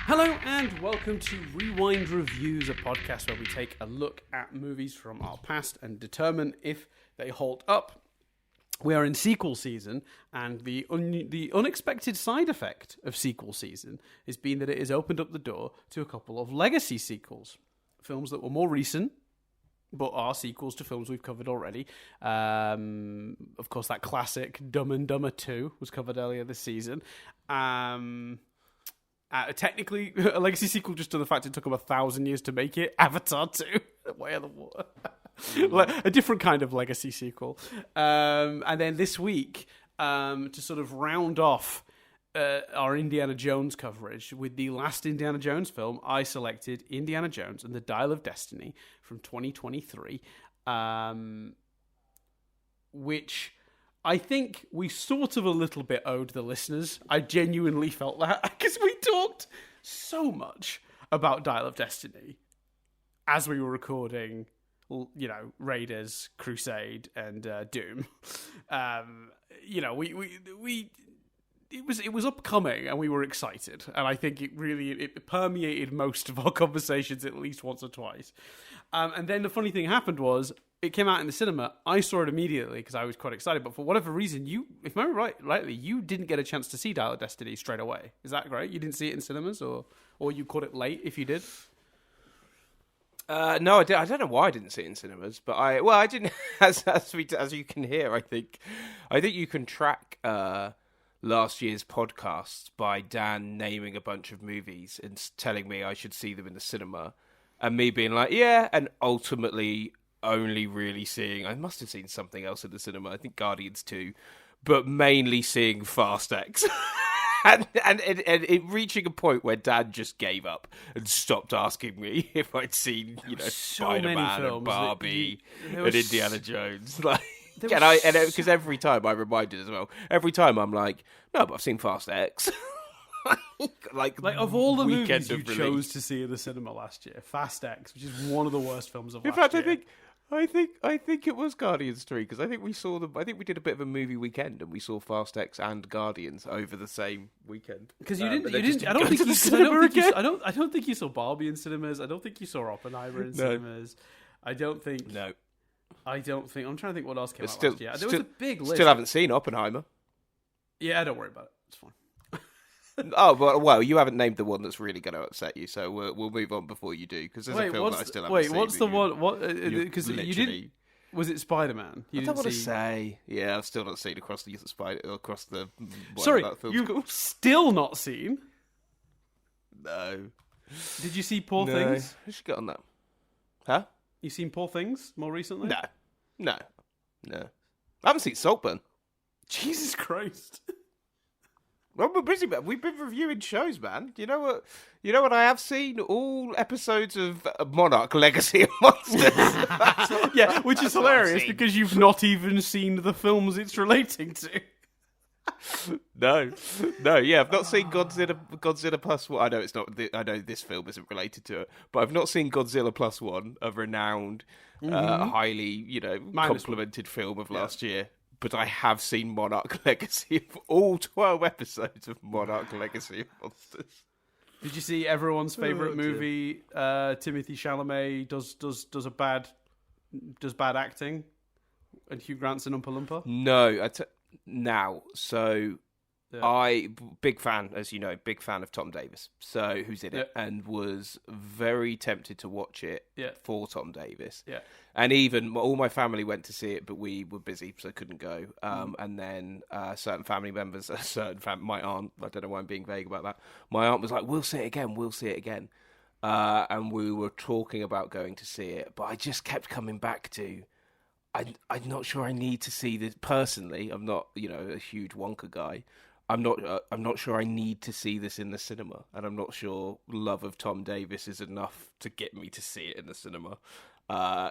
Hello and welcome to Rewind Reviews, a podcast where we take a look at movies from our past and determine if they hold up. We are in sequel season, and the unexpected side effect of sequel season has been that it has opened up the door to a couple of legacy sequels. Films that were more recent, but are sequels to films we've covered already. Of course, that classic Dumb and Dumber 2 was covered earlier this season. Technically, a legacy sequel just to the fact it took them 1,000 years to make it. Avatar 2, Way of the Water. A different kind of legacy sequel. And then this week, to sort of round off our Indiana Jones coverage with the last Indiana Jones film, I selected Indiana Jones and the Dial of Destiny from 2023, which I think we sort of a little bit owed the listeners. I genuinely felt that because we talked so much about Dial of Destiny as we were recording, you know, Raiders, Crusade, and Doom. It was upcoming, and we were excited, and I think it permeated most of our conversations at least once or twice. And then the funny thing happened was it came out in the cinema. I saw it immediately because I was quite excited, but for whatever reason, if I remember rightly, you didn't get a chance to see Dial of Destiny straight away. Is that right? You didn't see it in cinemas, or you caught it late if you did? No, I did. I don't know why I didn't see it in cinemas, but I didn't. As you can hear, I think you can track last year's podcast by Dan naming a bunch of movies and telling me I should see them in the cinema, and me being like, yeah, and ultimately only really seeing, I must have seen something else in the cinema, I think Guardians 2, but mainly seeing Fast X. and it reaching a point where Dan just gave up and stopped asking me if I'd seen, Spider-Man and Barbie and Indiana Jones. Like, because every time I reminded as well, every time I'm like, no, but I've seen Fast X. like of all the movies you chose to see in the cinema last year, Fast X, which is one of the worst films of last year. In fact, I think it was Guardians 3, because I think we saw them. I think we did a bit of a movie weekend, and we saw Fast X and Guardians over the same weekend. Because you didn't. I don't think you saw Barbie in cinemas. I don't think you saw Oppenheimer in cinemas. I don't think. I'm trying to think what else came out last year. There was a big list. Still haven't seen Oppenheimer. Yeah, don't worry about it. It's fine. Oh, well, you haven't named the one that's really going to upset you, so we'll move on before you do, because there's a film that I still haven't seen. Wait, what's the one? What? Because you didn't. Was it Spider-Man? I don't want to say. Yeah, I've still not seen across the. Sorry, you've still not seen? No. Did you see Poor Things? I should get on that. Huh? You seen Poor Things more recently? No. I haven't seen Saltburn. Jesus Christ. Well, we're busy, man. We've been reviewing shows, man. You know what I have seen? All episodes of Monarch: Legacy of Monsters. Yeah, which is hilarious because you've not even seen the films it's relating to. No, yeah, I've not seen Godzilla Plus One. I know it's not. I know this film isn't related to it, but I've not seen Godzilla Plus One, a renowned, highly, complimented film of last year. But I have seen Monarch: Legacy of all 12 episodes of Monarch: Legacy of Monsters. Did you see everyone's favourite movie? Timothy Chalamet does bad acting, and Hugh Grant's in Oompa Loompa. No, I big fan, as you know, big fan of Tom Davis. So who's in it, and was very tempted to watch it for Tom Davis. Yeah. And even all my family went to see it, but we were busy, so couldn't go. And then certain family members, my aunt, I don't know why I'm being vague about that. My aunt was like, we'll see it again. And we were talking about going to see it, but I just kept coming back to, I'm not sure I need to see this personally. I'm not, a huge Wonka guy. I'm not sure I need to see this in the cinema, and I'm not sure love of Tom Davis is enough to get me to see it in the cinema.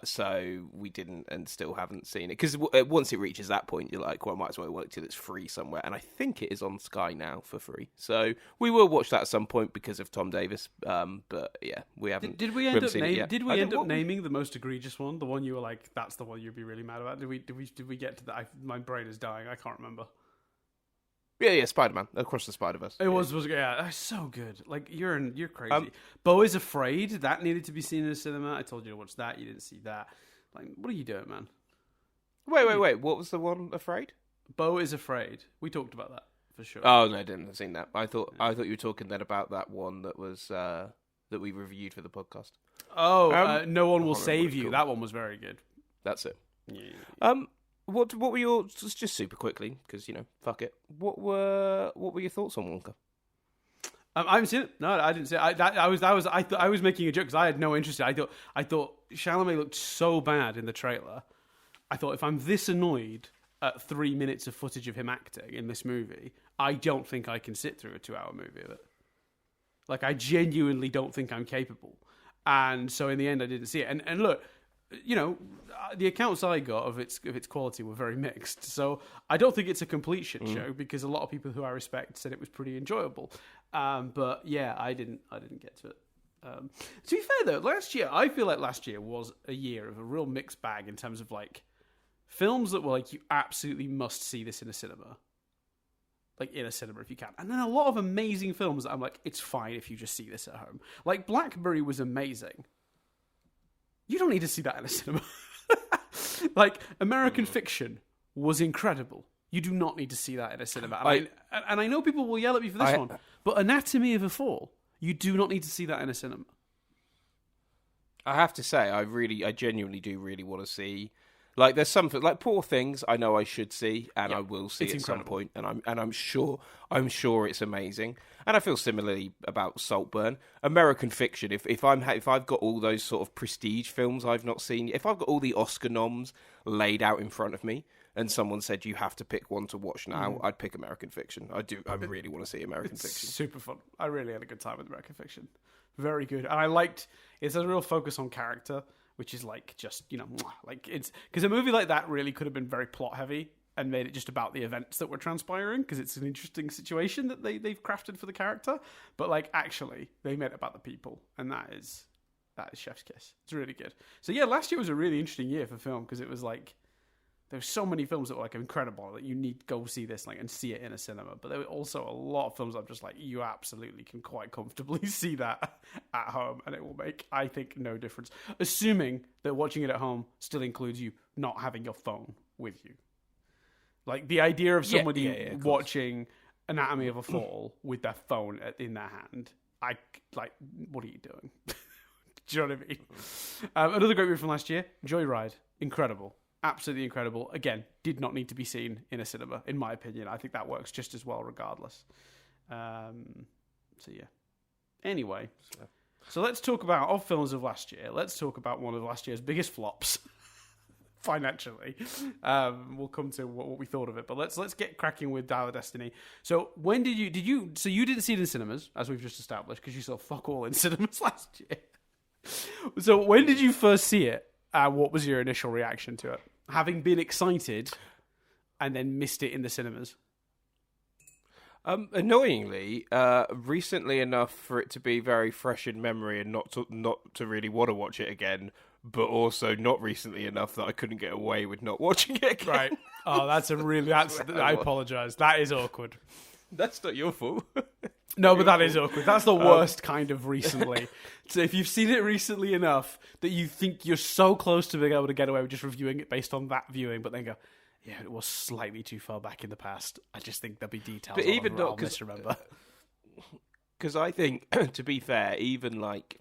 So we didn't, and still haven't seen it, because once it reaches that point, you're like, well, I might as well wait till it's free somewhere, and I think it is on Sky now for free. So we will watch that at some point because of Tom Davis. But yeah, we haven't. Did we end up naming the most egregious one? The one you were like, that's the one you'd be really mad about. Did we get to that? My brain is dying. I can't remember. Yeah, Spider-Man Across the Spider-Verse. It was so good. Like you're crazy. Beau is Afraid, that needed to be seen in a cinema. I told you to watch that. You didn't see that. Like, what are you doing, man? Wait. What was the one? Afraid? Beau is Afraid. We talked about that for sure. Oh no, I didn't see that. I thought you were talking then about that one that was that we reviewed for the podcast. Oh, No One Will Save You. That one was very good. That's it. Yeah. What were your, just super quickly, because fuck it. What were your thoughts on Wonka? I haven't seen it. No, I didn't see it. I was making a joke because I had no interest in it. I thought Chalamet looked so bad in the trailer. I thought, if I'm this annoyed at 3 minutes of footage of him acting in this movie, I don't think I can sit through a 2-hour movie of it. Like, I genuinely don't think I'm capable. And so in the end, I didn't see it. And look, the accounts I got of its quality were very mixed. So I don't think it's a complete shit show, because a lot of people who I respect said it was pretty enjoyable. But yeah, I didn't get to it. To be fair though, I feel like last year was a year of a real mixed bag in terms of like films that were like, you absolutely must see this in a cinema. Like, in a cinema if you can. And then a lot of amazing films that I'm like, it's fine if you just see this at home. Like, Blackberry was amazing. You don't need to see that in a cinema. Like, American Fiction was incredible. You do not need to see that in a cinema. And I know people will yell at me for this one, but Anatomy of a Fall, you do not need to see that in a cinema. I have to say, I genuinely do really want to see. Like, there's something like Poor Things. I know I should see, and I will see at some point, and I'm sure it's amazing. And I feel similarly about Saltburn. American Fiction. If I've got all those sort of prestige films I've not seen, if I've got all the Oscar noms laid out in front of me, and someone said you have to pick one to watch now, I'd pick American Fiction. I do. I really want to see American Fiction. Super fun. I really had a good time with American Fiction. Very good, and I liked. It's a real focus on character, which is like just, like, it's because a movie like that really could have been very plot heavy and made it just about the events that were transpiring, because it's an interesting situation that they've crafted for the character. But like, actually, they made it about the people, and that is chef's kiss. It's really good. So yeah, last year was a really interesting year for film, because it was like, there's so many films that were like incredible that you need to go see this and see it in a cinema. But there were also a lot of films I'm just like, you absolutely can quite comfortably see that at home, and it will make, I think, no difference. Assuming that watching it at home still includes you not having your phone with you. Like, the idea of somebody watching Anatomy of a Fall with their phone in their hand, what are you doing? Do you know what I mean? Another great movie from last year, Joyride. Incredible. Absolutely incredible. Again, did not need to be seen in a cinema, in my opinion. I think that works just as well regardless. So yeah. Anyway, so let's talk about, of films of last year, let's talk about one of last year's biggest flops. Financially. We'll come to what we thought of it, but let's get cracking with Dial of Destiny. So when did you so you didn't see it in cinemas, as we've just established, because you saw fuck all in cinemas last year. So when did you first see it? What was your initial reaction to it? Having been excited and then missed it in the cinemas? Annoyingly, recently enough for it to be very fresh in memory and not to really want to watch it again, but also not recently enough that I couldn't get away with not watching it again. Right. Oh, I apologise. That is awkward. That's not your fault. No, but that is awkward. That's the worst kind of recently. So if you've seen it recently enough that you think you're so close to being able to get away with just reviewing it based on that viewing, but then go, yeah, it was slightly too far back in the past. I just think there'll be details I'll misremember. Because I think, to be fair, even like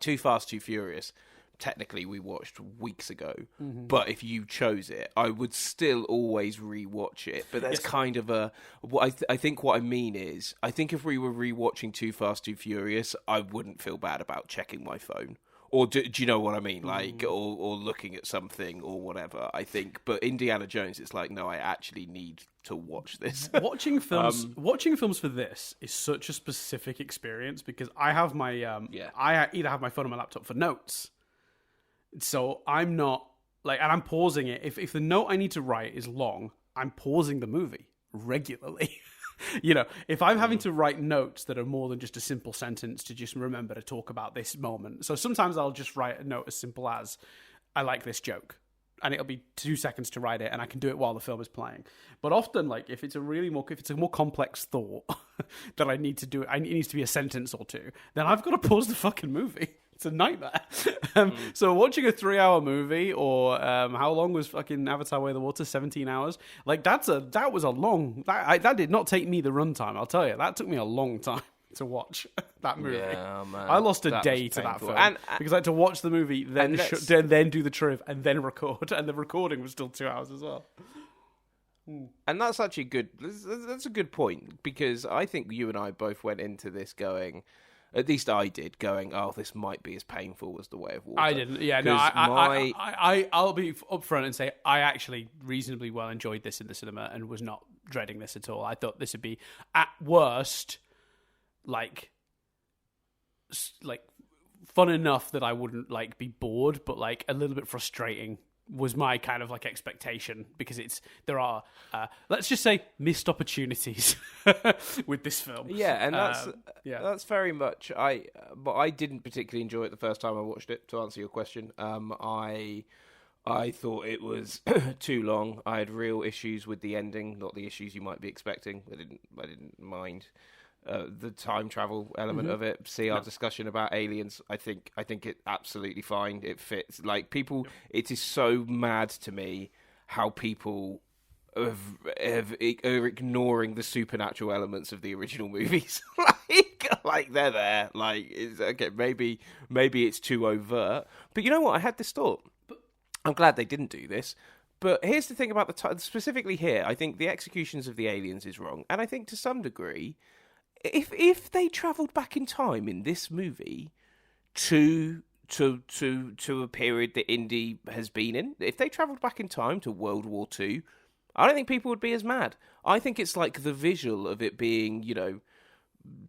Too Fast, Too Furious, technically we watched weeks ago, but if you chose it, I would still always rewatch it. But that's kind of I think what I mean is, I think if we were rewatching Too Fast, Too Furious, I wouldn't feel bad about checking my phone. Or do you know what I mean? Like, or looking at something or whatever, I think. But Indiana Jones, it's like, no, I actually need to watch this. Watching films for this is such a specific experience, because I have my, I either have my phone or my laptop for notes. So I'm not, and I'm pausing it. If the note I need to write is long, I'm pausing the movie regularly. If I'm having to write notes that are more than just a simple sentence to just remember to talk about this moment. So sometimes I'll just write a note as simple as, I like this joke. and it'll be 2 seconds to write it, and I can do it while the film is playing. But often, like if it's a more complex thought that I need to do, it needs to be a sentence or two. Then I've got to pause the fucking movie. It's a nightmare. So watching a 3-hour movie, or how long was fucking Avatar: Way of the Water? 17 hours. Like that was a long. That did not take me the runtime. I'll tell you, that took me a long time to watch that movie. Yeah, man. I lost a That day was to that painful. film because I had to watch the movie, then then do the triv, and then record, and the recording was still 2 hours as well. And that's actually good. That's a good point, because I think you and I both went into this going, at least I did, going, oh, this might be as painful as The Way of Water. I didn't. Yeah, no. I'll be upfront and say I actually reasonably well enjoyed this in the cinema and was not dreading this at all. I thought this would be at worst like fun enough that I wouldn't like be bored, but like a little bit frustrating was my kind of like expectation, because there are let's just say missed opportunities with this film. Yeah, and that's very much but I didn't particularly enjoy it the first time I watched it. To answer your question, I thought it was too long. I had real issues with the ending, not the issues you might be expecting. I didn't mind the time travel element of it. See our discussion about Aliens. I think it absolutely fine. It fits. Like people, it is so mad to me how people are ignoring the supernatural elements of the original movies. like they're there. Like it's, okay, maybe it's too overt. But you know what? I had this thought. I'm glad they didn't do this. But here's the thing about the time. Specifically here, I think the executions of the aliens is wrong, and I think to some degree, if they travelled back in time in this movie to a period that Indy has been in, if they travelled back in time to World War II, I don't think people would be as mad. I think it's like the visual of it being,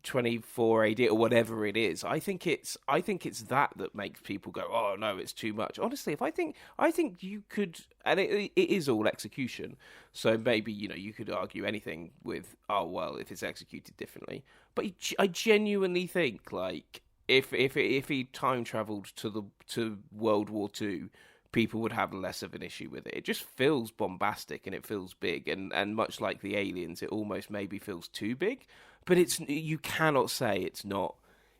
24 AD or whatever it is. I think it's that makes people go, oh no, it's too much. Honestly, I think you could, and it is all execution. So maybe you could argue anything with, oh well, if it's executed differently. But I genuinely think like if he time travelled to World War II, people would have less of an issue with it. It just feels bombastic and it feels big, and much like the aliens, it almost maybe feels too big. But you cannot say it's not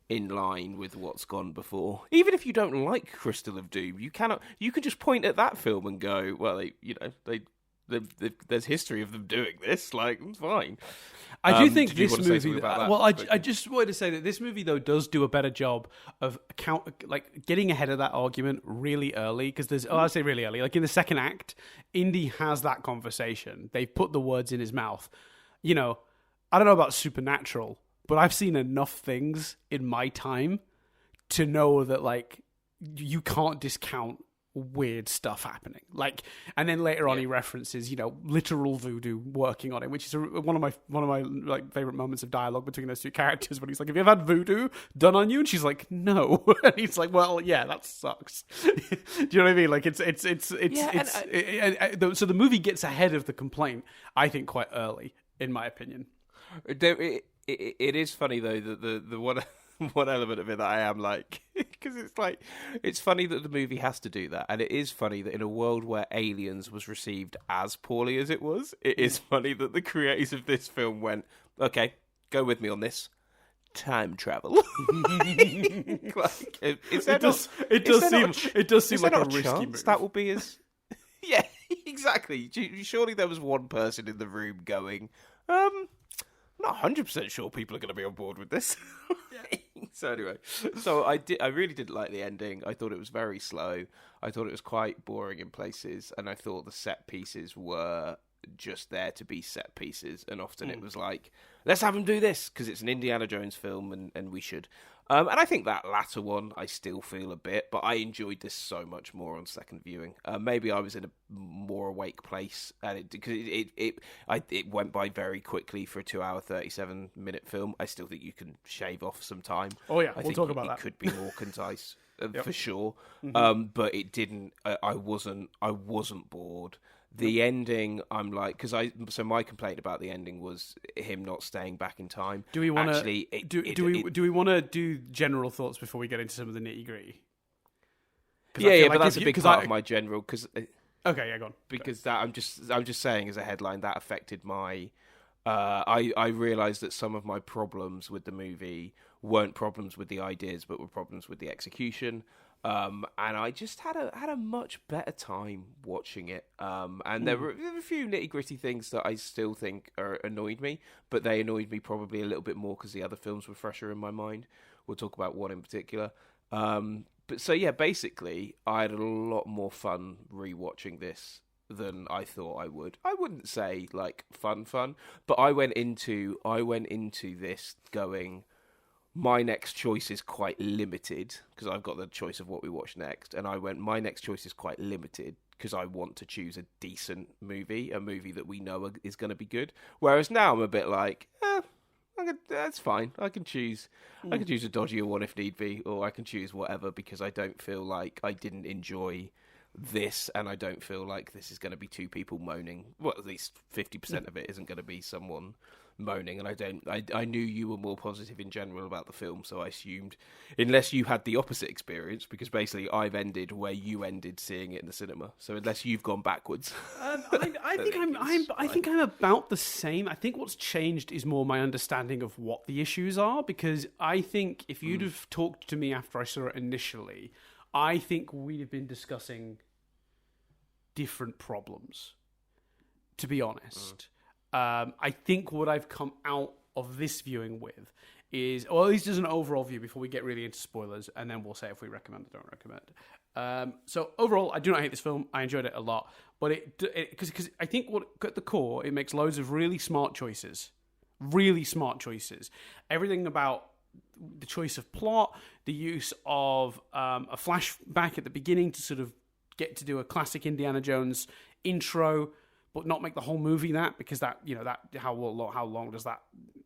in line with what's gone before. Even if you don't like Crystal of Doom, you can just point at that film and go, well, there's history of them doing this. Like, it's fine. I do think this movie. I just wanted to say that this movie though does do a better job of getting ahead of that argument really early, because I say really early, like in the second act, Indy has that conversation. They've put the words in his mouth. I don't know about supernatural, but I've seen enough things in my time to know that like you can't discount weird stuff happening. Like, and then later on he references, literal voodoo working on it, which is one of my like favorite moments of dialogue between those two characters. When he's like, "Have you ever had voodoo done on you?" And she's like, "No." And he's like, "Well, yeah, that sucks." Do you know what I mean? Like, so the movie gets ahead of the complaint, I think, quite early, in my opinion. It is funny though that the one element of it that I am like, because it's funny that the movie has to do that, and it is funny that in a world where Aliens was received as poorly as it was, it is funny that the creators of this film went, okay, go with me on this, time travel. It does seem like a risky move. That will be as yeah, exactly. Surely there was one person in the room going, not 100% sure people are going to be on board with this. So anyway, I really didn't like the ending. I thought it was very slow. I thought it was quite boring in places, and I thought the set pieces were just there to be set pieces, and often it was like, let's have them do this because it's an Indiana Jones film and we should. And I think that latter one, I still feel a bit, but I enjoyed this so much more on second viewing. Maybe I was in a more awake place, and it went by very quickly for a 2-hour, 37-minute film. I still think you can shave off some time. Oh yeah, we'll talk about that. It could be more concise Yep. for sure, Mm-hmm. but it didn't. I wasn't bored. The ending, I'm like, so my complaint about the ending was him not staying back in time. Do we want to do we want to do general thoughts before we get into some of the nitty gritty? Yeah, but that's a big part of my general. Because Okay, yeah, go on. because that I'm just saying as a headline that affected my. I realised that some of my problems with the movie weren't problems with the ideas, but were problems with the execution. And I just had a much better time watching it. And there were a few nitty gritty things that I still think annoyed me, but they annoyed me probably a little bit more because the other films were fresher in my mind. We'll talk about one in particular. But so yeah, basically, I had a lot more fun rewatching this than I thought I would. I wouldn't say like fun, but I went into this going, my next choice is quite limited because I've got the choice of what we watch next, and I went, my next choice is quite limited because I want to choose a decent movie, a movie that we know is going to be good. Whereas now I'm a bit like, that's fine. I can choose a dodgier one if need be, or I can choose whatever because I don't feel like I didn't enjoy this, and I don't feel like this is going to be two people moaning. Well, at least 50% of it isn't going to be someone moaning, and I knew you were more positive in general about the film, so I assumed, unless you had the opposite experience, because basically I've ended where you ended seeing it in the cinema, so unless you've gone backwards. I think I'm about the same. I think what's changed is more my understanding of what the issues are, because I think if you'd have talked to me after I saw it initially, I think we'd have been discussing different problems, to be honest. I think what I've come out of this viewing with is, or at least as an overall view before we get really into spoilers, and then we'll say if we recommend or don't recommend. So overall, I do not hate this film. I enjoyed it a lot. But because I think what at the core, it makes loads of really smart choices. Really smart choices. Everything about the choice of plot, the use of a flashback at the beginning to sort of get to do a classic Indiana Jones intro, but not make the whole movie that, because that, you know, that how long does that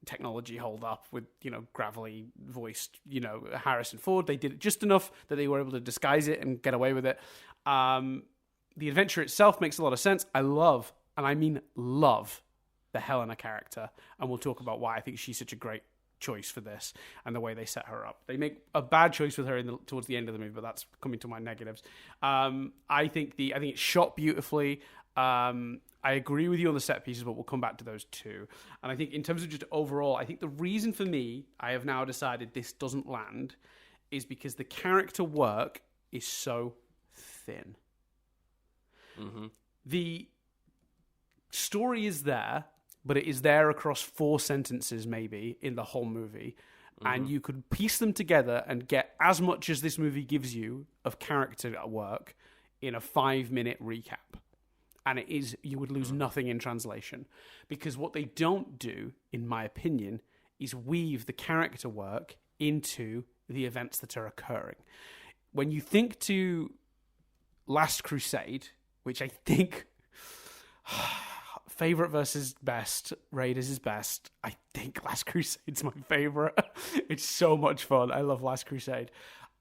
technology hold up with, you know, gravelly voiced, you know, Harrison Ford? They did it just enough that they were able to disguise it and get away with it. The adventure itself makes a lot of sense. I love, and I mean love, the Helena character, and we'll talk about why I think she's such a great choice for this and the way they set her up. They make a bad choice with her towards the end of the movie, but that's coming to my negatives. I think it's shot beautifully. I agree with you on the set pieces, but we'll come back to those too. And I think in terms of just overall, I think the reason for me, I have now decided this doesn't land, is because the character work is so thin. Mm-hmm. The story is there, but it is there across 4 sentences maybe in the whole movie. Mm-hmm. And you could piece them together and get as much as this movie gives you of character at work in a 5-minute recap. And you would lose nothing in translation. Because what they don't do, in my opinion, is weave the character work into the events that are occurring. When you think to Last Crusade, which I think... favorite versus best. Raiders is best. I think Last Crusade's my favorite. It's so much fun. I love Last Crusade.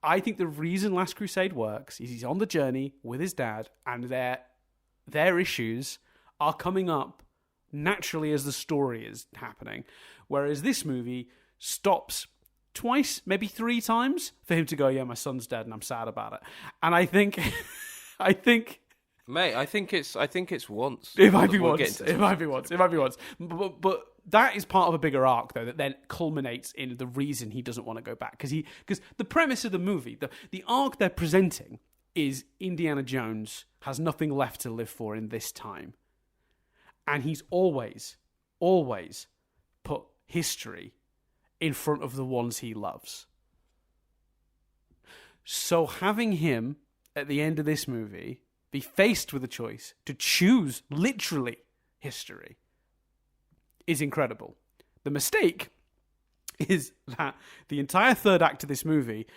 I think the reason Last Crusade works is he's on the journey with his dad, and their issues are coming up naturally as the story is happening. Whereas this movie stops twice, maybe 3 times for him to go, yeah, my son's dead and I'm sad about it. And I think Mate, I think it's once. It might be once. It might be once. But that is part of a bigger arc, though, that then culminates in the reason he doesn't want to go back. Because the premise of the movie, the arc they're presenting is Indiana Jones has nothing left to live for in this time. And he's always put history in front of the ones he loves. So having him, at the end of this movie, be faced with a choice to choose literally history is incredible. The mistake is that the entire third act of this movie,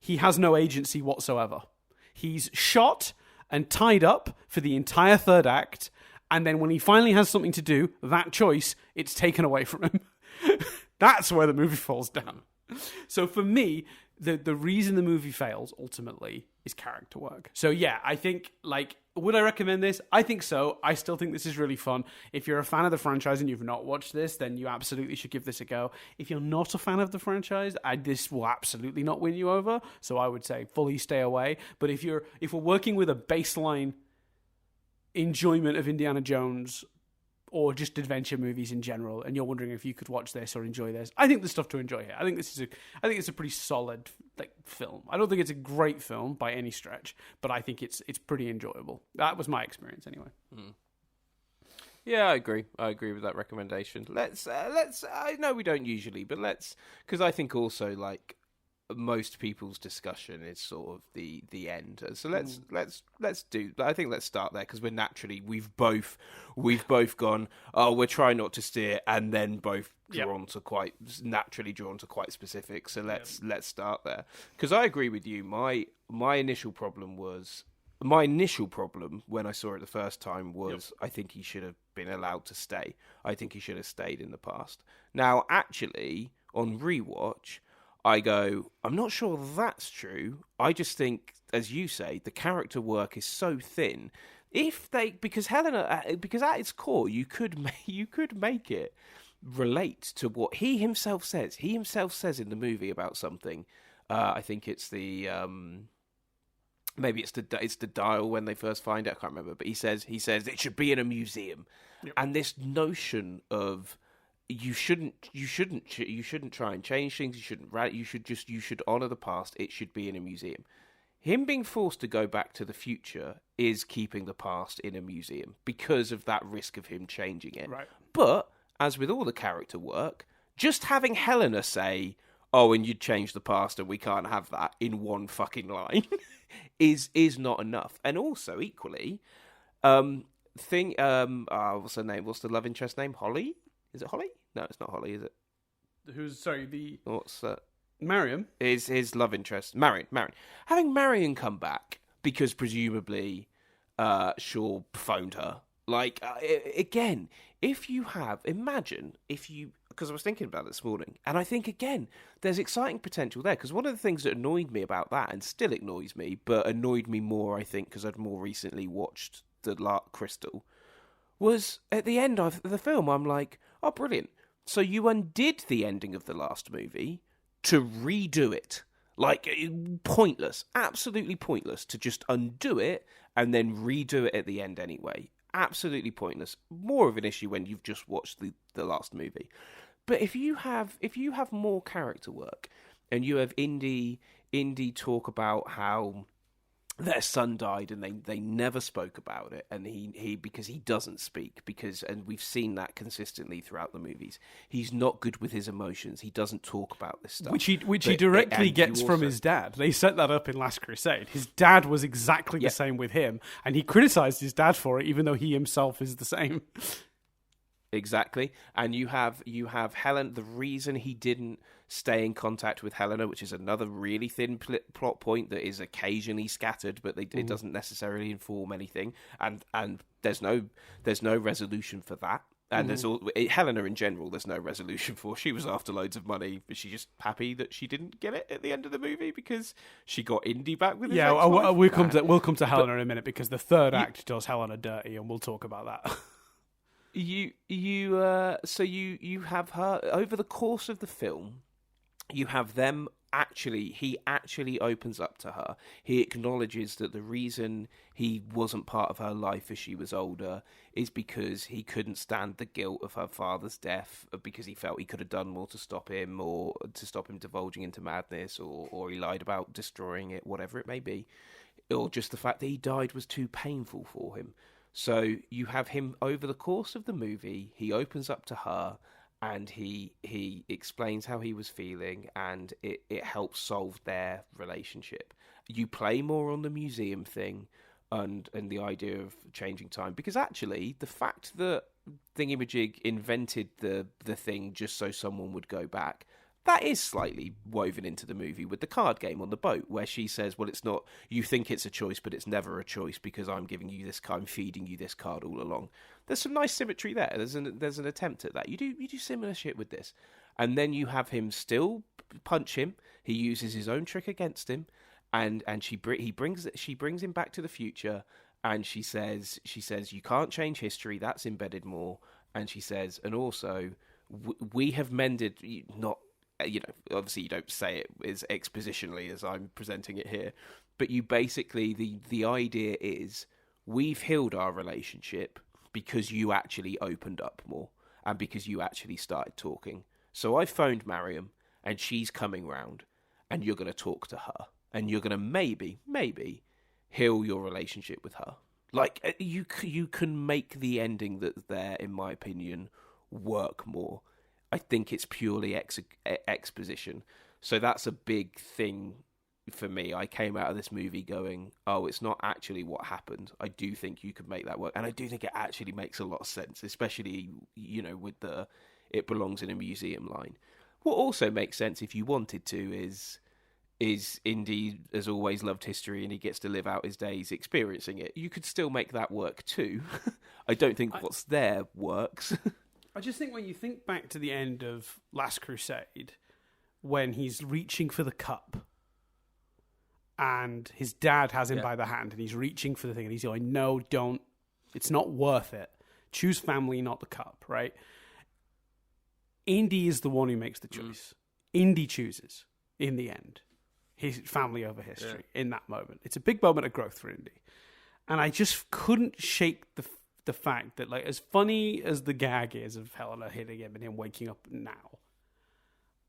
he has no agency whatsoever. He's shot and tied up for the entire third act, and then when he finally has something to do, that choice, it's taken away from him. That's where the movie falls down. So for me, the reason the movie fails, ultimately, is character work. So yeah, I think, would I recommend this? I think so. I still think this is really fun. If you're a fan of the franchise and you've not watched this, then you absolutely should give this a go. If you're not a fan of the franchise, this will absolutely not win you over. So I would say fully stay away. But if we're working with a baseline enjoyment of Indiana Jones or just adventure movies in general, and you're wondering if you could watch this or enjoy this, I think there's stuff to enjoy here. I think it's a pretty solid film. I don't think it's a great film by any stretch, but I think it's pretty enjoyable. That was my experience anyway. Yeah, I agree. I agree with that recommendation. Let's. I know we don't usually, but let's, because I think also like most people's discussion is sort of the end. So let's do. I think let's start there because we've both gone. Oh, we're trying not to steer, and then both naturally drawn to quite specific. So let's start there because I agree with you. My initial problem when I saw it the first time was I think he should have been allowed to stay. I think he should have stayed in the past. Now, actually, on rewatch, I go, I'm not sure that's true. I just think, as you say, the character work is so thin. Because at its core, you could make it relate to what he himself says. He himself says in the movie about something. I think it's the. Maybe it's the dial when they first find it. I can't remember, but he says it should be in a museum, and this notion of you shouldn't try and change things. You should honor the past. It should be in a museum. Him being forced to go back to the future is keeping the past in a museum because of that risk of him changing it. Right. But as with all the character work, just having Helena say, "Oh, and you'd change the past, and we can't have that," in one fucking line, is not enough. And also, equally, what's her name? What's the love interest name? Holly? Is it Holly? No, it's not Holly, is it? What's Marion? His love interest, Marion. Having Marion come back because presumably Shaw phoned her. Like, again, because I was thinking about it this morning, and I think, again, there's exciting potential there, because one of the things that annoyed me about that, and still annoys me, but annoyed me more, I think, because I'd more recently watched The Dark Crystal, was at the end of the film, I'm like, oh, brilliant. So you undid the ending of the last movie to redo it. Like, pointless, absolutely pointless to just undo it and then redo it at the end anyway. Absolutely pointless. More of an issue when you've just watched the last movie. But if you have more character work and you have Indy talk about how their son died and they never spoke about it, and he because he doesn't speak, and we've seen that consistently throughout the movies, he's not good with his emotions. He doesn't talk about this stuff, which he directly gets from his dad. They set that up in Last Crusade. His dad was exactly the same with him, and he criticized his dad for it, even though he himself is the same. Exactly. And you have Helen. The reason he didn't stay in contact with Helena, which is another really thin plot point that is occasionally scattered, but it doesn't necessarily inform anything. And there's no resolution for that. And there's Helena in general. There's no resolution for. She was after loads of money, but she's just happy that she didn't get it at the end of the movie because she got Indy back with his ex-wife. We'll come to Helena in a minute, because the third act does Helena dirty, and we'll talk about that. You have her over the course of the film. You have them he actually opens up to her. He acknowledges that the reason he wasn't part of her life as she was older is because he couldn't stand the guilt of her father's death, because he felt he could have done more to stop him, or to stop him divulging into madness, or he lied about destroying it, whatever it may be, or just the fact that he died was too painful for him. So you have him over the course of the movie, he opens up to her, and he explains how he was feeling, and it helps solve their relationship. You play more on the museum thing and the idea of changing time, because actually the fact that Thingamajig invented the thing just so someone would go back, that is slightly woven into the movie with the card game on the boat, where she says, well, it's not, you think it's a choice, but it's never a choice because I'm giving you this card, I'm feeding you this card all along. There's some nice symmetry there. There's an attempt at that. You do similar shit with this. And then you have him still punch him. He uses his own trick against him, and she brings him back to the future, and she says you can't change history, that's embedded more. And she says, and also we have mended, not, obviously you don't say it as expositionally as I'm presenting it here, but you basically, the idea is we've healed our relationship because you actually opened up more and because you actually started talking. So I phoned Mariam and she's coming round and you're going to talk to her and you're going to maybe heal your relationship with her. Like, you can make the ending that's there, in my opinion, work more. I think it's purely exposition. So that's a big thing for me. I came out of this movie going, oh, it's not actually what happened. I do think you could make that work. And I do think it actually makes a lot of sense, especially, you know, with the it belongs in a museum line. What also makes sense if you wanted to is Indy has always loved history and he gets to live out his days experiencing it. You could still make that work too. I don't think what's there works. I just think when you think back to the end of Last Crusade, when he's reaching for the cup and his dad has him by the hand and he's reaching for the thing and he's going, no, don't, it's not worth it. Choose family, not the cup, right? Indy is the one who makes the choice. Indy chooses, in the end, his family over history in that moment. It's a big moment of growth for Indy. And I just couldn't shake the fact that, like, as funny as the gag is of Helena hitting him and him waking up now,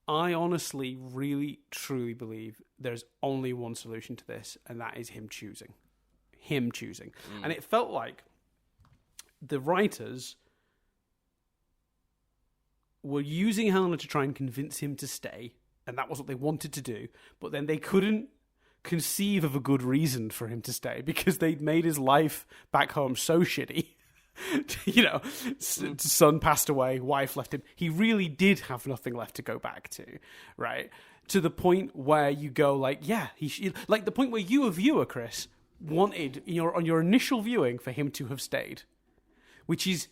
I honestly, really, truly believe there's only one solution to this, and that is him choosing. And it felt like the writers were using Helena to try and convince him to stay, and that was what they wanted to do, but then they couldn't conceive of a good reason for him to stay because they'd made his life back home so shitty. You know, son passed away, wife left him. He really did have nothing left to go back to, right? To the point where you go like, yeah, like the point where you, a viewer, Chris, wanted on your initial viewing for him to have stayed, which is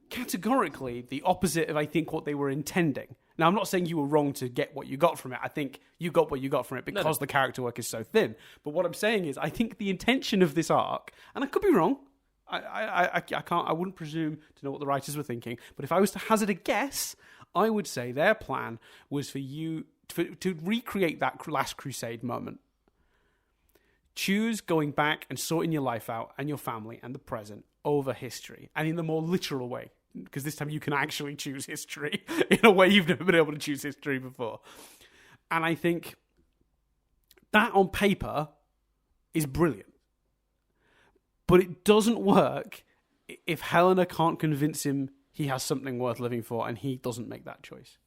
categorically the opposite of, I think, what they were intending. Now, I'm not saying you were wrong to get what you got from it. I think you got what you got from it because the character work is so thin. But what I'm saying is, I think the intention of this arc, and I could be wrong, I can't. I wouldn't presume to know what the writers were thinking. But if I was to hazard a guess, I would say their plan was for you to recreate that Last Crusade moment. Choose going back and sorting your life out and your family and the present over history, and in the more literal way, because this time you can actually choose history in a way you've never been able to choose history before. And I think that on paper is brilliant. But it doesn't work if Helena can't convince him he has something worth living for and he doesn't make that choice.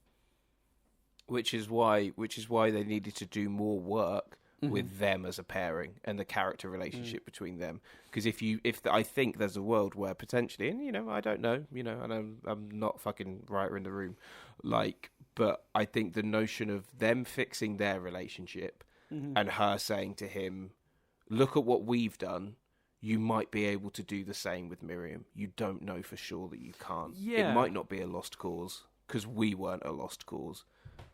Which is why they needed to do more work with them as a pairing and the character relationship between them. Because I think there's a world where potentially, and, you know, I don't know, you know, and I'm not fucking writer in the room, like, but I think the notion of them fixing their relationship and her saying to him, look at what we've done, you might be able to do the same with Miriam. You don't know for sure that you can't. Yeah. It might not be a lost cause because we weren't a lost cause,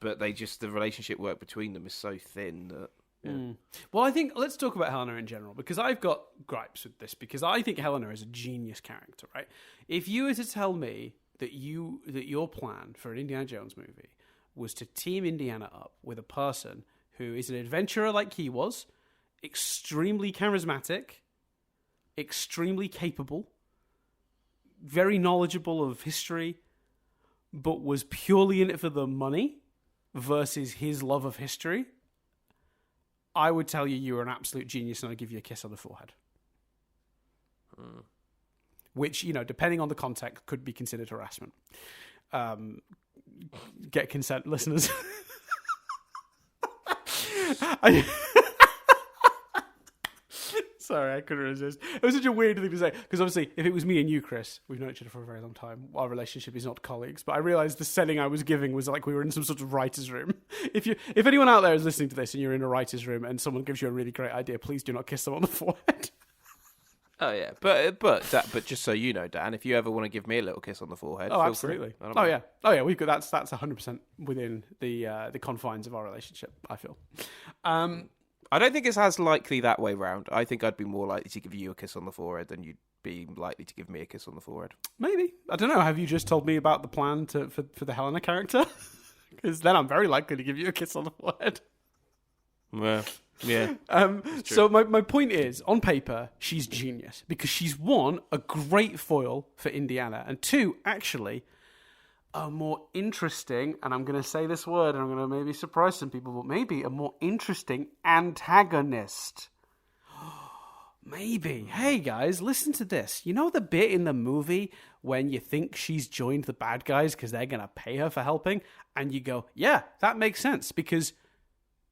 but the relationship work between them is so thin that. Yeah. Well, I think let's talk about Helena in general, because I've got gripes with this, because I think Helena is a genius character, right? If you were to tell me that your plan for an Indiana Jones movie was to team Indiana up with a person who is an adventurer like he was, extremely charismatic, extremely capable, very knowledgeable of history, but was purely in it for the money versus his love of history, I would tell you were an absolute genius and I'd give you a kiss on the forehead. Which, you know, depending on the context, could be considered harassment. Get consent, listeners. Sorry, I couldn't resist. It was such a weird thing to say, because obviously, if it was me and you, Chris, we've known each other for a very long time. Our relationship is not colleagues, but I realised the setting I was giving was like we were in some sort of writer's room. If anyone out there is listening to this and you're in a writer's room and someone gives you a really great idea, please do not kiss them on the forehead. Oh yeah, but just so you know, Dan, if you ever want to give me a little kiss on the forehead, oh absolutely. Oh yeah, we've got that's 100% within the confines of our relationship, I feel. I don't think it's as likely that way round. I think I'd be more likely to give you a kiss on the forehead than you'd be likely to give me a kiss on the forehead. Maybe. I don't know. Have you just told me about the plan for the Helena character? Because then I'm very likely to give you a kiss on the forehead. Yeah. Yeah. So my point is, on paper, she's genius because she's one, a great foil for Indiana, and two, actually, a more interesting, and I'm going to say this word, and I'm going to maybe surprise some people, but maybe a more interesting antagonist. Maybe. Hey guys, listen to this. You know the bit in the movie when you think she's joined the bad guys because they're going to pay her for helping? And you go, yeah, that makes sense because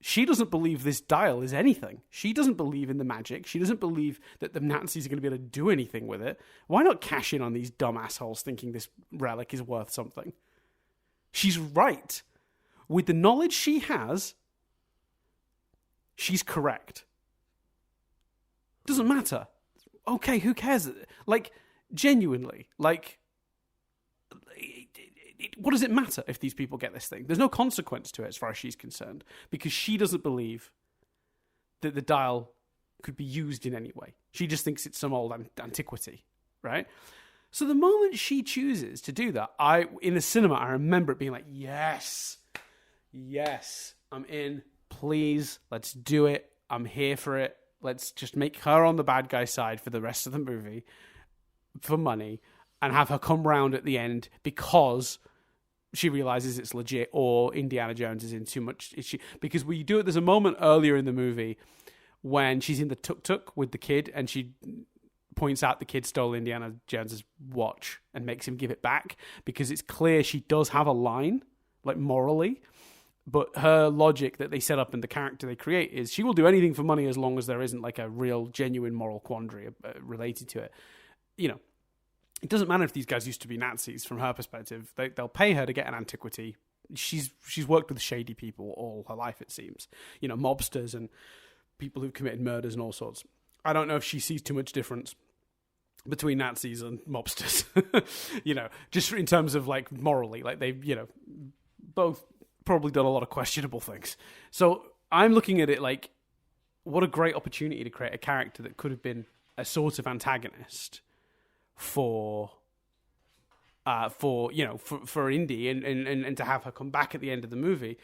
she doesn't believe this dial is anything. She doesn't believe in the magic. She doesn't believe that the Nazis are going to be able to do anything with it. Why not cash in on these dumb assholes thinking this relic is worth something? She's right. With the knowledge she has, she's correct. Doesn't matter. Okay, who cares? Like, genuinely, like, what does it matter if these people get this thing? There's no consequence to it as far as she's concerned because she doesn't believe that the dial could be used in any way. She just thinks it's some old antiquity, right? So the moment she chooses to do that, in the cinema, I remember it being like, yes, I'm in. Please, let's do it. I'm here for it. Let's just make her on the bad guy side for the rest of the movie for money and have her come round at the end because she realizes it's legit or Indiana Jones is in too much issue. Because we do it, there's a moment earlier in the movie when she's in the tuk-tuk with the kid and she points out the kid stole Indiana Jones's watch and makes him give it back because it's clear she does have a line, like morally. But her logic that they set up and the character they create is she will do anything for money as long as there isn't like a real, genuine moral quandary related to it. You know, it doesn't matter if these guys used to be Nazis from her perspective. They'll pay her to get an antiquity. She's worked with shady people all her life, it seems. You know, mobsters and people who've committed murders and all sorts. I don't know if she sees too much difference between Nazis and mobsters. You know, just in terms of like morally, like they've, you know, both probably done a lot of questionable things. So I'm looking at it like, what a great opportunity to create a character that could have been a sort of antagonist for Indy and to have her come back at the end of the movie,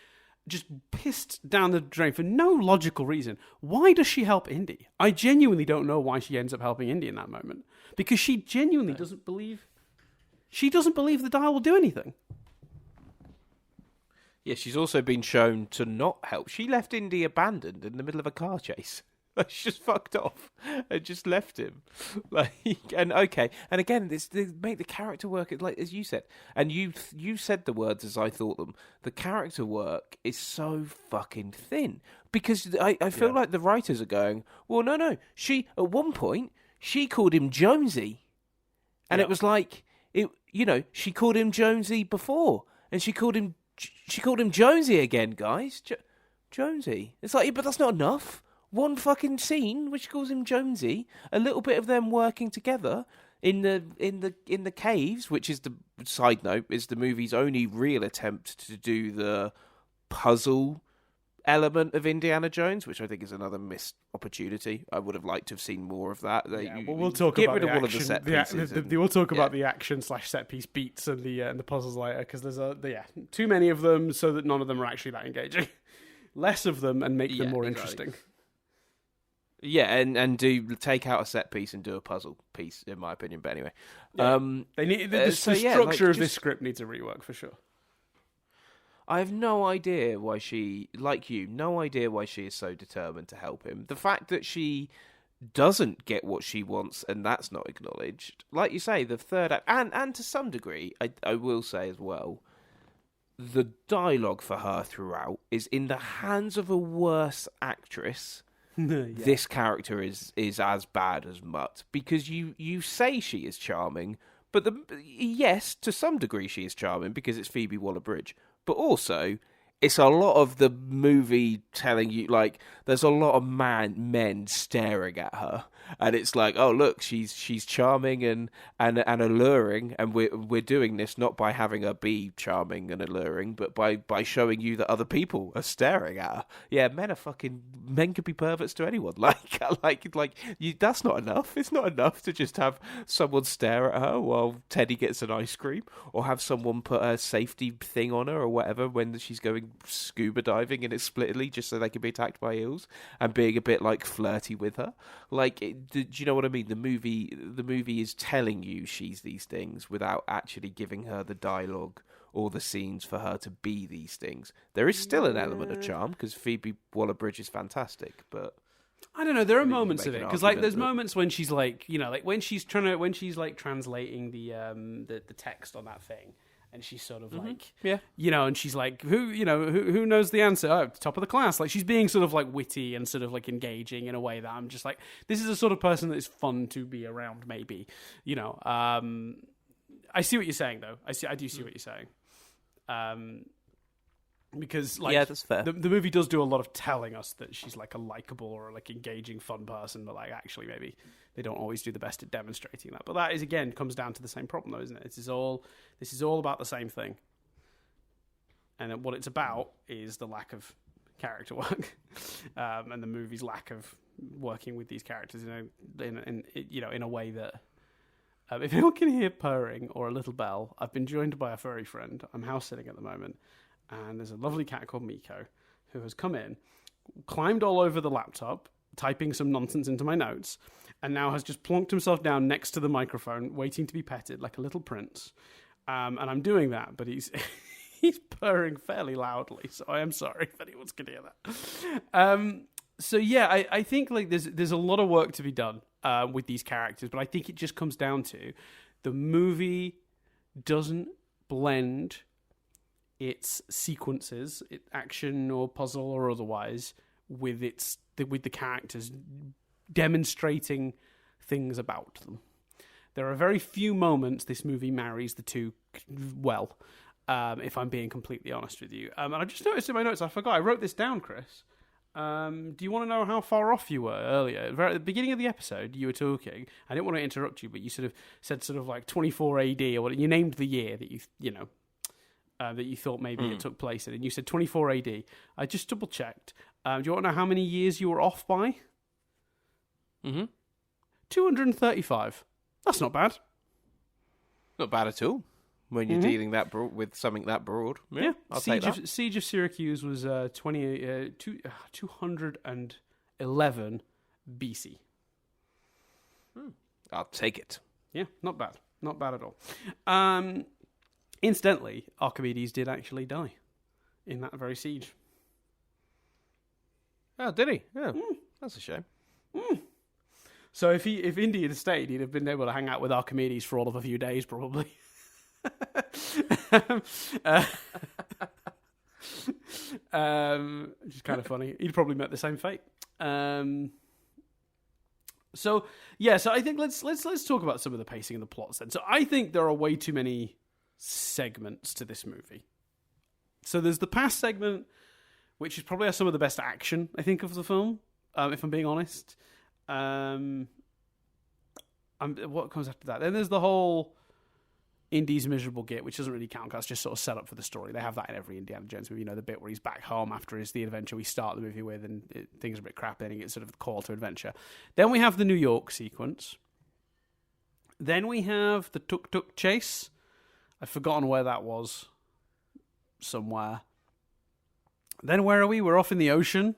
just pissed down the drain for no logical reason. Why does she help Indy? I genuinely don't know why she ends up helping Indy in that moment because she genuinely doesn't believe the dial will do anything. Yeah, she's also been shown to not help. She left Indy abandoned in the middle of a car chase. Like, she just fucked off and just left him. Like, and again, they make the character work like as you said, and you said the words as I thought them. The character work is so fucking thin because I feel like the writers are going, well, no. She at one point she called him Jonesy, and it was like she called him Jonesy before, and she called him Jonesy again, guys. Jonesy. It's like, but that's not enough. One fucking scene which calls him Jonesy. A little bit of them working together in the caves, which is the side note is the movie's only real attempt to do the puzzle element of Indiana Jones, which I think is another missed opportunity. I would have liked to have seen more of that. We'll talk about the action. All of the set pieces. We'll talk about the action / set piece beats and the puzzles later because there's too many of them so that none of them are actually that engaging. Less of them and make them more interesting. Yeah, and do take out a set piece and do a puzzle piece, in my opinion. But anyway, they need the structure of this script needs a rework for sure. I have no idea why she, like you, no idea why she is so determined to help him. The fact that she doesn't get what she wants and that's not acknowledged, like you say, the third act, and to some degree, I will say as well, the dialogue for her throughout is in the hands of a worse actress. This character is as bad as Mutt because you say she is charming, but yes, to some degree she is charming because it's Phoebe Waller-Bridge. But also, it's a lot of the movie telling you, like, there's a lot of men staring at her. and it's like, oh look, she's charming and alluring, and we're doing this not by having her be charming and alluring, but by showing you that other people are staring at her. Yeah, men could be perverts to anyone. Like you. That's not enough. It's not enough to just have someone stare at her while Teddy gets an ice cream, or have someone put a safety thing on her or whatever when she's going scuba diving inexplicably, just so they can be attacked by eels, and being a bit like flirty with her. Like, do you know what I mean? The movie is telling you she's these things without actually giving her the dialogue or the scenes for her to be these things. There is still an element of charm because Phoebe Waller-Bridge is fantastic, but I don't know. There are moments of make it an because, like, argument there's that- moments when she's like, you know, like when she's like translating the text on that thing, and she's sort of like, Yeah. you know, and she's like, who knows the answer? Oh, top of the class. Like, she's being sort of like witty and sort of like engaging in a way that I'm just like, this is a sort of person that is fun to be around. Maybe, you know. I see what you're saying, though. I do see what you're saying. Because, like, Yeah, that's fair. The movie does do a lot of telling us that she's like a likable or like engaging, fun person, but like actually maybe they don't always do the best at demonstrating that. But that is, again, comes down to the same problem, though, isn't it? This is all about the same thing, and then what it's about is the lack of character work, and the movie's lack of working with these characters in a way that. If anyone can hear purring or a little bell, I've been joined by a furry friend. I'm house sitting at the moment. And there's a lovely cat called Miko who has come in, climbed all over the laptop, typing some nonsense into my notes, and now has just plonked himself down next to the microphone, waiting to be petted like a little prince. And I'm doing that, but he's he's purring fairly loudly, so I am sorry if anyone's going to hear that. So yeah, I think like there's a lot of work to be done with these characters, but I think it just comes down to the movie doesn't blend its sequences, action or puzzle or otherwise, with the characters demonstrating things about them. There are very few moments this movie marries the two well, if I'm being completely honest with you. And I just noticed in my notes, I forgot, I wrote this down, Chris. Do you want to know how far off you were earlier? At the beginning of the episode, you were talking. I didn't want to interrupt you, but you sort of said sort of like 24 AD, or what? You named the year that that you thought maybe it took place in, and you said 24 AD. I just double checked. Do you want to know how many years you were off by? 235. That's not bad. Not bad at all when you're dealing with something that broad. Yeah, I'll take that. Siege of Syracuse was 211 BC. I'll take it. Yeah, not bad. Not bad at all. Incidentally, Archimedes did actually die in that very siege. Oh, did he? Yeah, that's a shame. So if Indy had stayed, he'd have been able to hang out with Archimedes for all of a few days, probably. Which is kind of funny. He'd probably met the same fate. So I think let's talk about some of the pacing and the plots then. So I think there are way too many segments to this movie. So there's the past segment, which is probably some of the best action, I think, of the film, if I'm being honest. What comes after that? Then there's the whole Indy's miserable git, which doesn't really count because it's just sort of set up for the story. They have that in every Indiana Jones movie, the bit where he's back home after the adventure we start the movie with, and things are a bit crap, and he gets sort of the call to adventure. Then we have the New York sequence. Then we have the tuk-tuk chase. I've forgotten where that was. Somewhere. Then where are we? We're off in the ocean,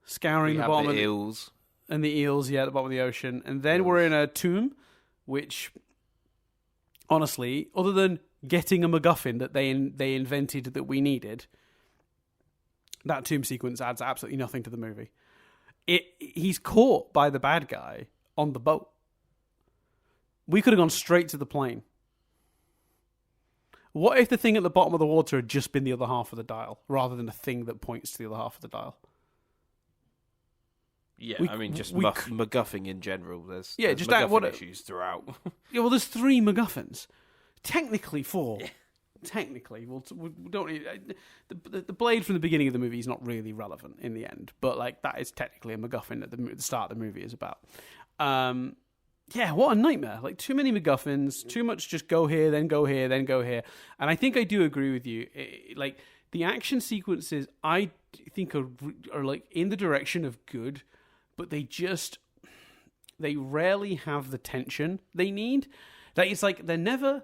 scouring the bottom of the eels. And the eels, at the bottom of the ocean. And then we're in a tomb, which, honestly, other than getting a MacGuffin that they invented that we needed, that tomb sequence adds absolutely nothing to the movie. He's caught by the bad guy on the boat. We could have gone straight to the plane. What if the thing at the bottom of the water had just been the other half of the dial, rather than a thing that points to the other half of the dial? Yeah, MacGuffin in general. There's MacGuffin issues throughout. Yeah, well, there's 3 MacGuffins. Technically 4. technically, we don't. The blade from the beginning of the movie is not really relevant in the end, but like that is technically a MacGuffin that the start of the movie is about. Yeah, what a nightmare! Like too many MacGuffins, too much. Just go here, then go here, then go here. And I think I do agree with you. Like the action sequences, I think are like in the direction of good, but they rarely have the tension they need. Like it's like they're never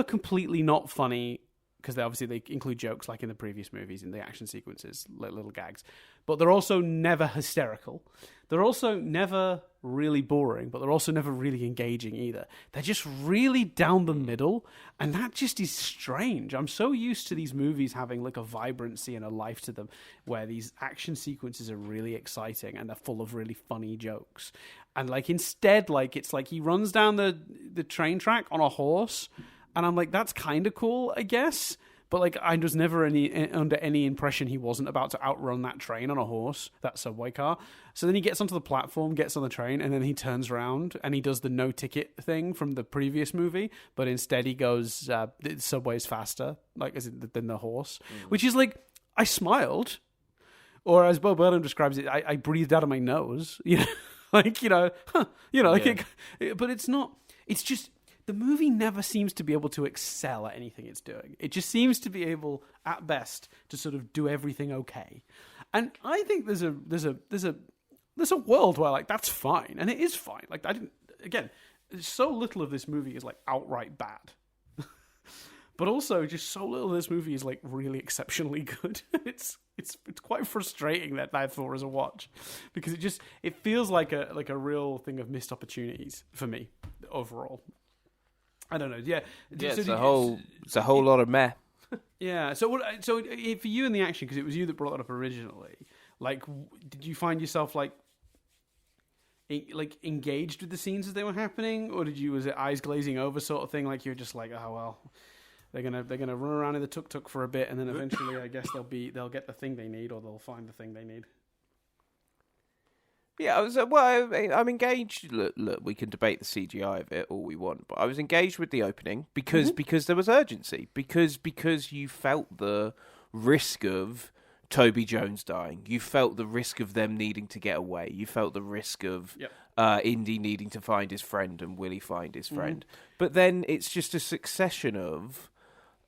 completely not funny, because they include jokes like in the previous movies in the action sequences, like little gags. But they're also never hysterical. They're also never really boring, but they're also never really engaging either. They're just really down the middle, and that just is strange. I'm so used to these movies having like a vibrancy and a life to them, where these action sequences are really exciting and they're full of really funny jokes. And like instead, like it's like he runs down the train track on a horse, and I'm like, that's kind of cool, I guess. But like, I was never under any impression he wasn't about to outrun that train on a horse, that subway car. So then he gets onto the platform, gets on the train, and then he turns around and he does the no ticket thing from the previous movie. But instead, he goes, the subway's faster, like than the horse, which is like, I smiled, or as Bo Burnham describes it, I breathed out of my nose. You know, like but it's not. It's just. The movie never seems to be able to excel at anything it's doing. It just seems to be able, at best, to sort of do everything okay. And I think there's a world where like that's fine, and it is fine. Like so little of this movie is like outright bad, but also just so little of this movie is like really exceptionally good. It's quite frustrating that therefore as a watch, because it feels like a real thing of missed opportunities for me overall. I don't know. Yeah, it's a whole lot of meh. Yeah. So for you in the action, because it was you that brought it up originally. Like, did you find yourself like engaged with the scenes as they were happening, or was it eyes glazing over sort of thing? Like you're just like, oh well, they're gonna run around in the tuk-tuk for a bit, and then eventually, I guess they'll get the thing they need, or they'll find the thing they need. Yeah, I'm engaged. Look, we can debate the CGI of it all we want, but I was engaged with the opening because there was urgency, because you felt the risk of Toby Jones dying, you felt the risk of them needing to get away, you felt the risk of Indy needing to find his friend and Willie find his friend, but then it's just a succession of.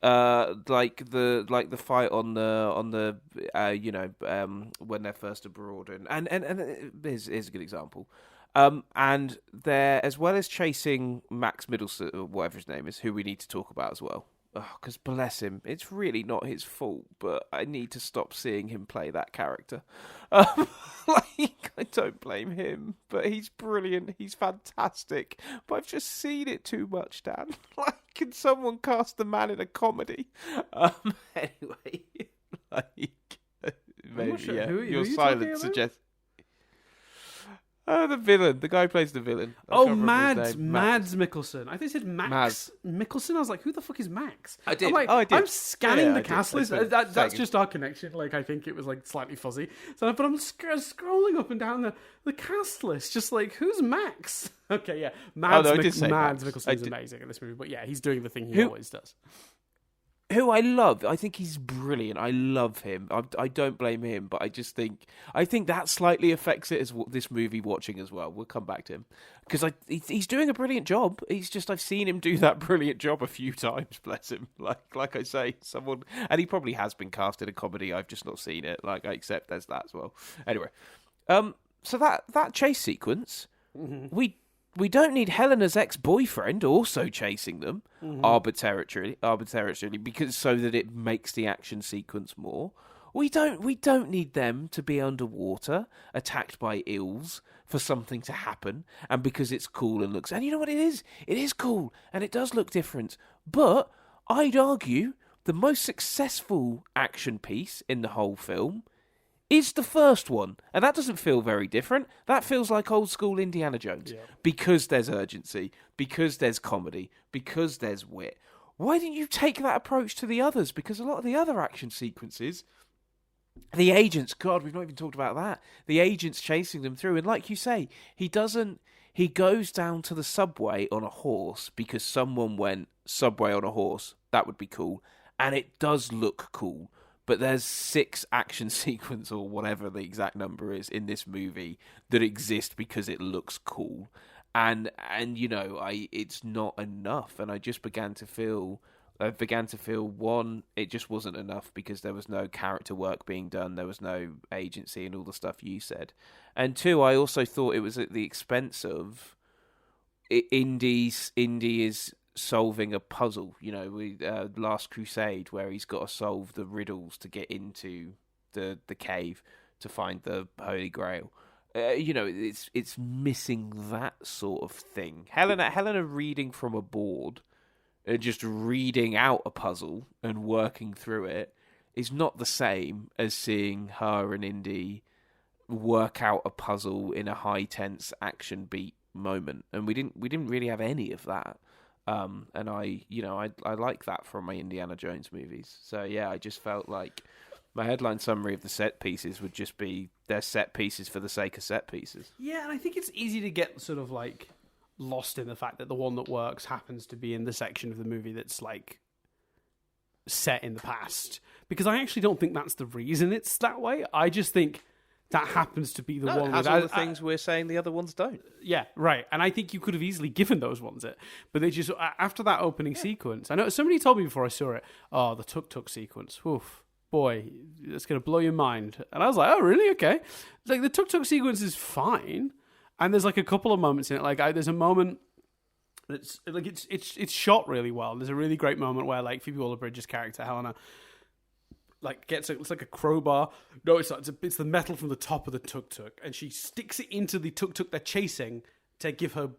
Like the fight on the when they're first abroad, and here's a good example, and they're, as well as chasing Max Middleton, or whatever his name is, who we need to talk about as well, because bless him, it's really not his fault, but I need to stop seeing him play that character. Like, I don't blame him, but he's brilliant, he's fantastic, but I've just seen it too much, Dan. Like, can someone cast the man in a comedy? Anyway, like, maybe, sure. yeah, Who your you silence suggests. The villain. The guy who plays the villain. Mads Mikkelsen. I think it said Max Mikkelsen. I was like, who the fuck is Max? I did. I'm, like, I did. I'm scanning the cast list. That's you. just our connection. Like, I think it was like slightly fuzzy. So, but I'm scrolling up and down the cast list, just like, who's Max? Okay, yeah. Mads Mikkelsen is amazing in this movie. But yeah, he's doing the thing he always does. Who I love. I think he's brilliant. I love him. I don't blame him, but I think that slightly affects it as this movie watching as well. We'll come back to him because he's doing a brilliant job. He's just, I've seen him do that brilliant job a few times. Bless him. Like I say, someone, and he probably has been cast in a comedy. I've just not seen it. Like, I accept there's that as well. Anyway, so that chase sequence, we don't need Helena's ex-boyfriend also chasing them arbitrarily, because so that it makes the action sequence more. We don't need them to be underwater, attacked by eels, for something to happen, and because it's cool and looks. And you know what it is? It is cool, and it does look different. But I'd argue the most successful action piece in the whole film is the first one. And that doesn't feel very different. That feels like old school Indiana Jones. Yeah. Because there's urgency, because there's comedy, because there's wit. Why didn't you take that approach to the others? Because a lot of the other action sequences, the agents, God, we've not even talked about that. The agents chasing them through. And like you say, he doesn't He goes down to the subway on a horse because someone went, subway on a horse, that would be cool. And it does look cool. But there's 6 action sequences or whatever the exact number is in this movie that exist because it looks cool. And you know, it's not enough. And I just began to feel, one, it just wasn't enough because there was no character work being done. There was no agency and all the stuff you said. And 2, I also thought it was at the expense of Indy is solving a puzzle, you know, Last Crusade, where he's got to solve the riddles to get into the cave to find the Holy Grail. You know, it's missing that sort of thing. Helena reading from a board, just reading out a puzzle and working through it is not the same as seeing her and Indy work out a puzzle in a high tense action beat moment, and we didn't really have any of that. And I like that from my Indiana Jones movies. So yeah, I just felt like my headline summary of the set pieces would just be they're set pieces for the sake of set pieces. Yeah, and I think it's easy to get sort of like lost in the fact that the one that works happens to be in the section of the movie that's like set in the past, because I actually don't think that's the reason it's that way. I just think that happens to be the one it has with all the things we're saying the other ones don't. Yeah, right. And I think you could have easily given those ones it, but they just after that opening sequence. I know somebody told me before I saw it. Oh, the tuk-tuk sequence. Oof, boy, it's going to blow your mind. And I was like, oh, really? Okay. Like the tuk-tuk sequence is fine, and there's like a couple of moments in it. Like there's a moment. It's like it's shot really well. There's a really great moment where like Phoebe Waller-Bridge's character Helena like it's like a crowbar. No, it's not. It's the metal from the top of the tuk-tuk, and she sticks it into the tuk-tuk they're chasing to give her a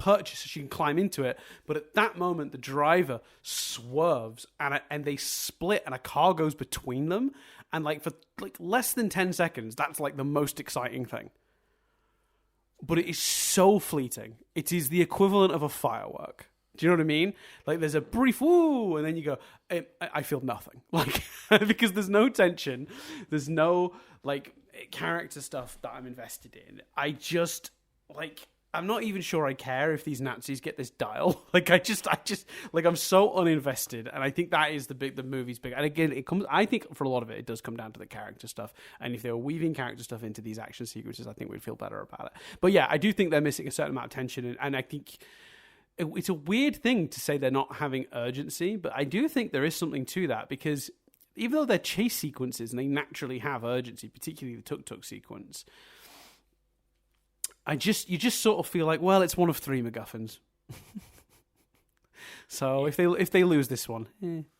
purchase so she can climb into it. But at that moment, the driver swerves and they split, and a car goes between them. And like for like less than 10 seconds, that's like the most exciting thing. But it is so fleeting. It is the equivalent of a firework. Do you know what I mean? Like there's a brief woo, and then you go, I feel nothing. Like because there's no tension, there's no like character stuff that I'm invested in. I just like I'm not even sure I care if these Nazis get this dial. Like I just like I'm so uninvested, and I think that is the movie's big. And again, it comes. I think for a lot of it does come down to the character stuff. And if they were weaving character stuff into these action sequences, I think we'd feel better about it. But yeah, I do think they're missing a certain amount of tension, and I think it's a weird thing to say they're not having urgency, but I do think there is something to that, because even though they're chase sequences and they naturally have urgency, particularly the tuk-tuk sequence, you just sort of feel like, well, it's one of 3 MacGuffins. So if they lose this one,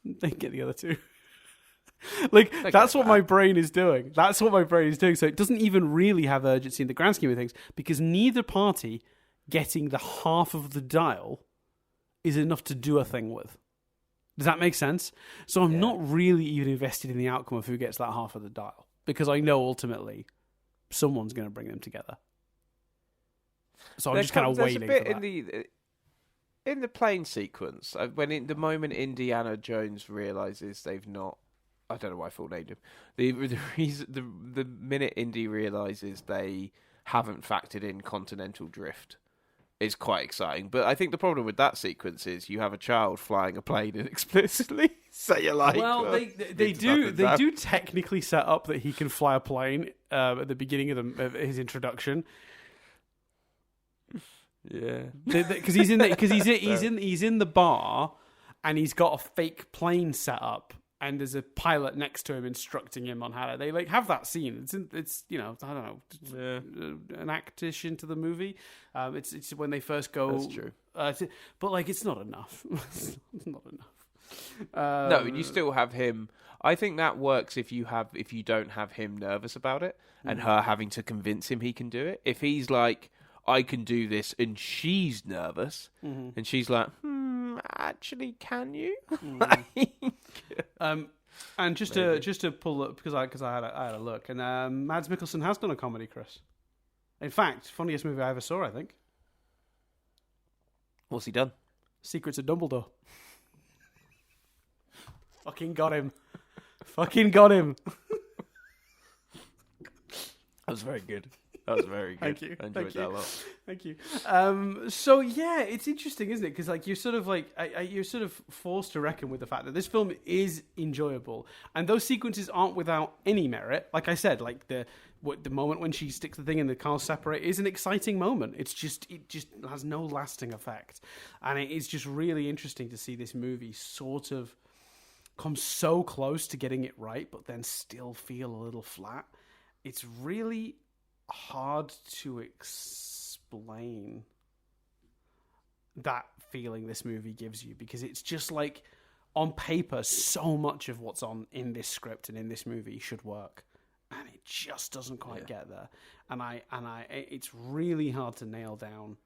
they can get the other 2. Like that's what my brain is doing. That's what my brain is doing. So it doesn't even really have urgency in the grand scheme of things, because neither party getting the half of the dial is enough to do a thing with. Does that make sense? So I'm not really even invested in the outcome of who gets that half of the dial, because I know ultimately someone's going to bring them together. So I'm just kind of waiting for that. In the plane sequence, the moment Indiana Jones realizes they've not, I don't know why I full named him. The minute Indy realizes they haven't factored in continental drift is quite exciting. But I think the problem with that sequence is you have a child flying a plane inexplicitly. So you're like, well, they do technically set up that he can fly a plane at the beginning of his introduction. Yeah, because he's in the bar, and he's got a fake plane set up, and there's a pilot next to him instructing him on how to. They like have that scene. It's I don't know, an act-ish into the movie. It's when they first go. That's true. But like, it's not enough. It's not enough. No, you still have him. I think that works if you don't have him nervous about it, and her having to convince him he can do it. If he's like, I can do this, and she's nervous, and she's like, actually, can you? And just to pull up, because I had a look, and Mads Mikkelsen has done a comedy, Chris. In fact, funniest movie I ever saw, I think. What's he done? Secrets of Dumbledore. Fucking got him. Fucking got him. That was very good. That was very good. Thank you. I enjoyed that a lot. Thank you. So yeah, it's interesting, isn't it? Because like you're sort of like you're sort of forced to reckon with the fact that this film is enjoyable, and those sequences aren't without any merit. Like I said, like the moment when she sticks the thing in the cars separate is an exciting moment. It just has no lasting effect, and it is just really interesting to see this movie sort of come so close to getting it right, but then still feel a little flat. It's really hard to explain that feeling this movie gives you, because it's just like, on paper, so much of what's on in this script and in this movie should work, and it just doesn't quite get there. And it's really hard to nail down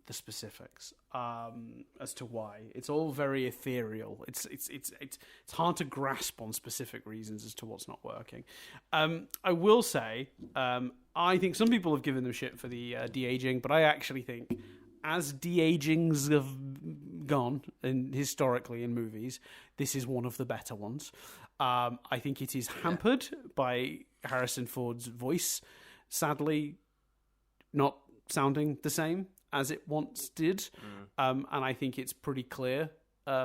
the specifics as to why. It's all very ethereal. It's hard to grasp on specific reasons as to what's not working. I will say, I think some people have given them shit for the de-aging, but I actually think, as de-agings have gone and historically in movies, this is one of the better ones. I think it is hampered by Harrison Ford's voice, sadly not sounding the same as it once did. And I think it's pretty clear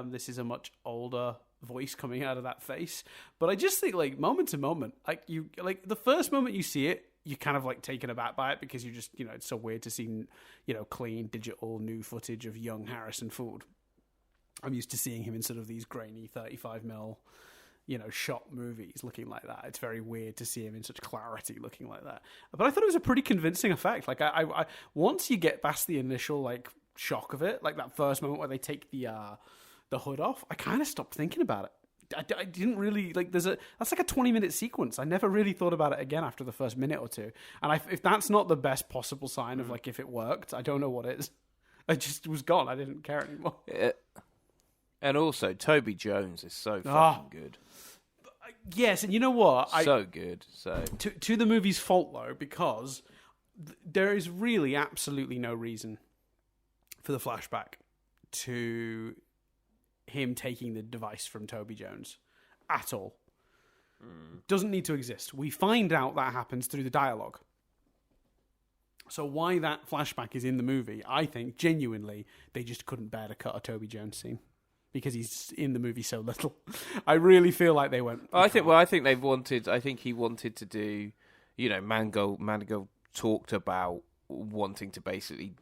this is a much older voice coming out of that face. But I just think, like, moment to moment, like the first moment you see it, you're kind of like taken aback by it, because you just, it's so weird to see, clean digital new footage of young Harrison Ford. I'm used to seeing him in sort of these grainy 35mm shot movies looking like that. It's very weird to see him in such clarity looking like that. But I thought it was a pretty convincing effect. Like I once you get past the initial like shock of it, like that first moment where they take the hood off, I kind of stopped thinking about it. I didn't really like. That's like a 20-minute sequence. I never really thought about it again after the first minute or two. And if that's not the best possible sign of like if it worked, I don't know what is. I just was gone. I didn't care anymore. And also, Toby Jones is so fucking good. Yes, and you know what? So good. So to the movie's fault, though, because there is really absolutely no reason for the flashback to him taking the device from Toby Jones at all. Doesn't need to exist. We find out that happens through the dialogue. So why that flashback is in the movie, I think, genuinely, they just couldn't bear to cut a Toby Jones scene, because he's in the movie so little. I really feel like they went. I think he wanted to do, Mangold talked about wanting to basically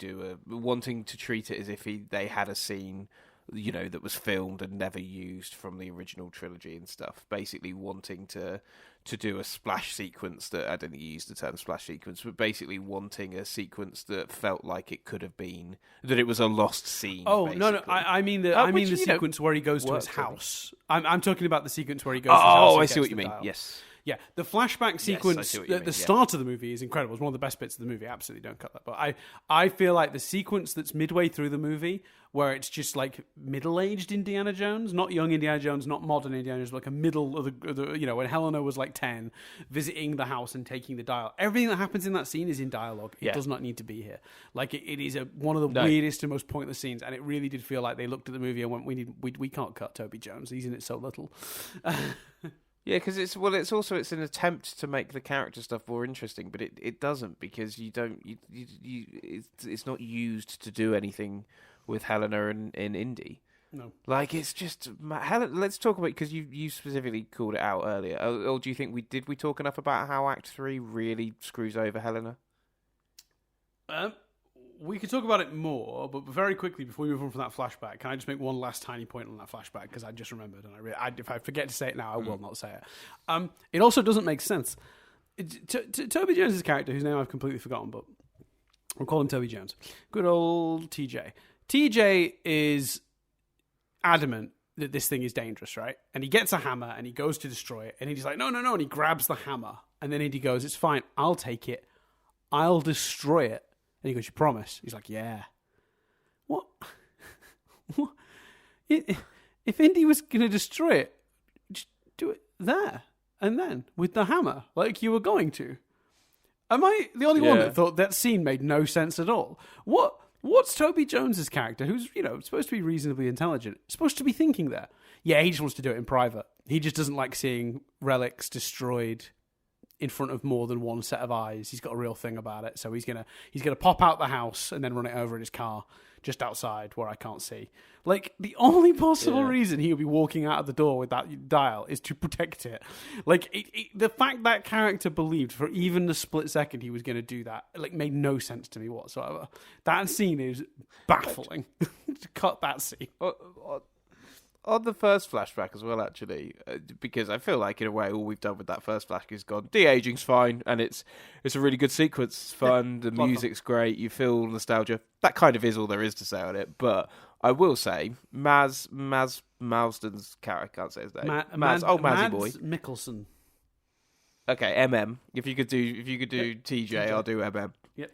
wanting to treat it as if they had a scene, that was filmed and never used from the original trilogy and stuff. Basically wanting to do a splash sequence that, I don't think you used the term splash sequence, but basically wanting a sequence that felt like it could have been, that it was a lost scene. Oh, basically. no, I mean the sequence where he goes to his house. I'm talking about the sequence where he goes to his house. Oh, I see what you mean. Dial. Yes. Yeah, the flashback sequence at the start of the movie is incredible. It's one of the best bits of the movie. Absolutely don't cut that. But I feel like the sequence that's midway through the movie, where it's just like middle-aged Indiana Jones, not young Indiana Jones, not modern Indiana Jones, like a middle of the when Helena was like 10, visiting the house and taking the dial. Everything that happens in that scene is in dialogue. It does not need to be here. Like it is one of the weirdest and most pointless scenes, and it really did feel like they looked at the movie and went, we can't cut Toby Jones. He's in it so little. Yeah, because it's an attempt to make the character stuff more interesting, but it doesn't, because it's not used to do anything with Helena in Indy. No, like it's just let's talk about, because you specifically called it out earlier. Or do you think we talk enough about how Act 3 really screws over Helena? We could talk about it more, but very quickly before we move on from that flashback, can I just make one last tiny point on that flashback, because I just remembered, and if I forget to say it now, I will not say it. It also doesn't make sense. Toby Jones' character, whose name I've completely forgotten, but we'll call him Toby Jones. Good old TJ. TJ is adamant that this thing is dangerous, right? And he gets a hammer and he goes to destroy it, and he's like, no, and he grabs the hammer, and then Indy goes, it's fine, I'll take it, I'll destroy it. And he goes, you promise? He's like, yeah. What? If Indy was going to destroy it, just do it there and then with the hammer, like you were going to. Am I the only one that thought that scene made no sense at all? What's Toby Jones's character, who's supposed to be reasonably intelligent, supposed to be thinking there? Yeah, he just wants to do it in private. He just doesn't like seeing relics destroyed in front of more than one set of eyes. He's got a real thing about it. So he's gonna pop out the house and then run it over in his car just outside where I can't see. Like, the only possible reason he would be walking out of the door with that dial is to protect it. Like, the fact that character believed for even a split second he was going to do that, like, made no sense to me whatsoever. That scene is baffling. Cut that scene. On the first flashback as well, actually, because I feel like in a way all we've done with that first flashback is gone. De-aging's fine, and it's a really good sequence. It's fun. The music's great. You feel nostalgia. That kind of is all there is to say on it. But I will say, Mads Malmsten's character, I can't say his name. Mazzy boy, Mikkelsen. Okay, MM. If you could do TJ, I'll do MM. Yep.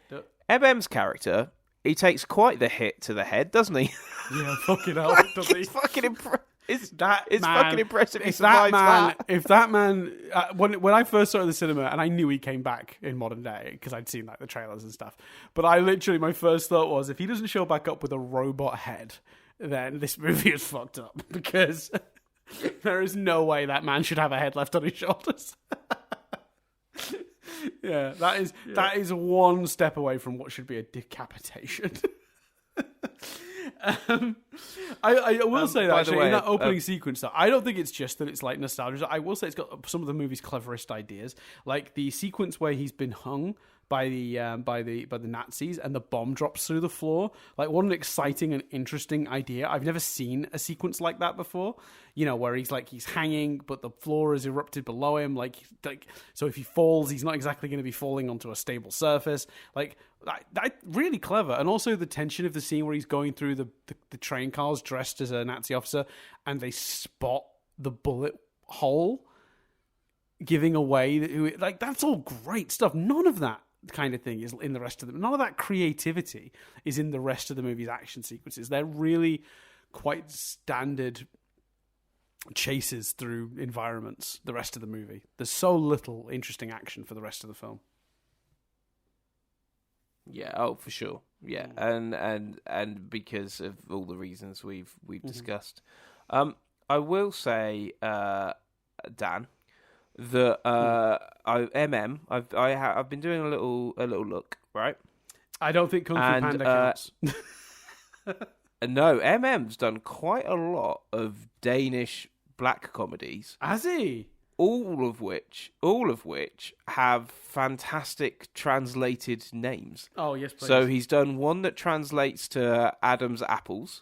MM's character, he takes quite the hit to the head, doesn't he? Yeah, fucking hell, doesn't he? It's fucking impressive. It's man, fucking impressive. If that man, when I first saw it in the cinema, and I knew he came back in modern day because I'd seen like the trailers and stuff, but my first thought was, if he doesn't show back up with a robot head, then this movie is fucked up, because there is no way that man should have a head left on his shoulders. Yeah, that is one step away from what should be a decapitation. I will say that actually, in that opening sequence, though, I don't think it's just that it's like nostalgia. I will say it's got some of the movie's cleverest ideas, like the sequence where he's been hung by the Nazis and the bomb drops through the floor. Like, what an exciting and interesting idea. I've never seen a sequence like that before. You know, where he's hanging, but the floor is erupted below him. Like so if he falls, he's not exactly going to be falling onto a stable surface. Like, that really clever. And also the tension of the scene where he's going through the train cars dressed as a Nazi officer, and they spot the bullet hole, giving away that's all great stuff. None of that kind of thing is in the rest of none of that creativity is in the rest of the movie's action sequences. They're really quite standard chases through environments the rest of the movie. There's so little interesting action for the rest of the film. Yeah, for sure. Yeah, and because of all the reasons we've discussed. I will say, Dan, that I've been doing a little look, right? I don't think Kung Fu Panda counts. No, MM's done quite a lot of Danish black comedies. Has he? All of which have fantastic translated names. Oh, yes, please. So he's done one that translates to Adam's Apples,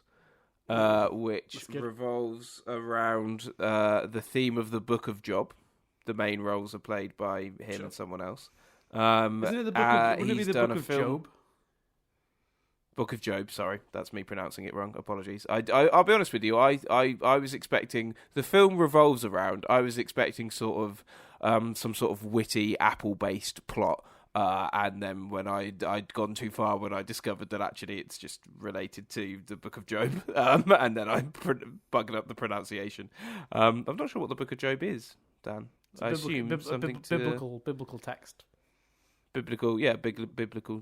which revolves around the theme of the Book of Job. The main roles are played by him and someone else. Isn't it the Book of Job? Book of Job, sorry, that's me pronouncing it wrong. Apologies. I'll be honest with you. I was expecting the film revolves around. I was expecting sort of some sort of witty Apple-based plot, and then when I'd gone too far, when I discovered that actually it's just related to the Book of Job, and then I bugged up the pronunciation. I'm not sure what the Book of Job is, Dan. I assume something biblical text. Biblical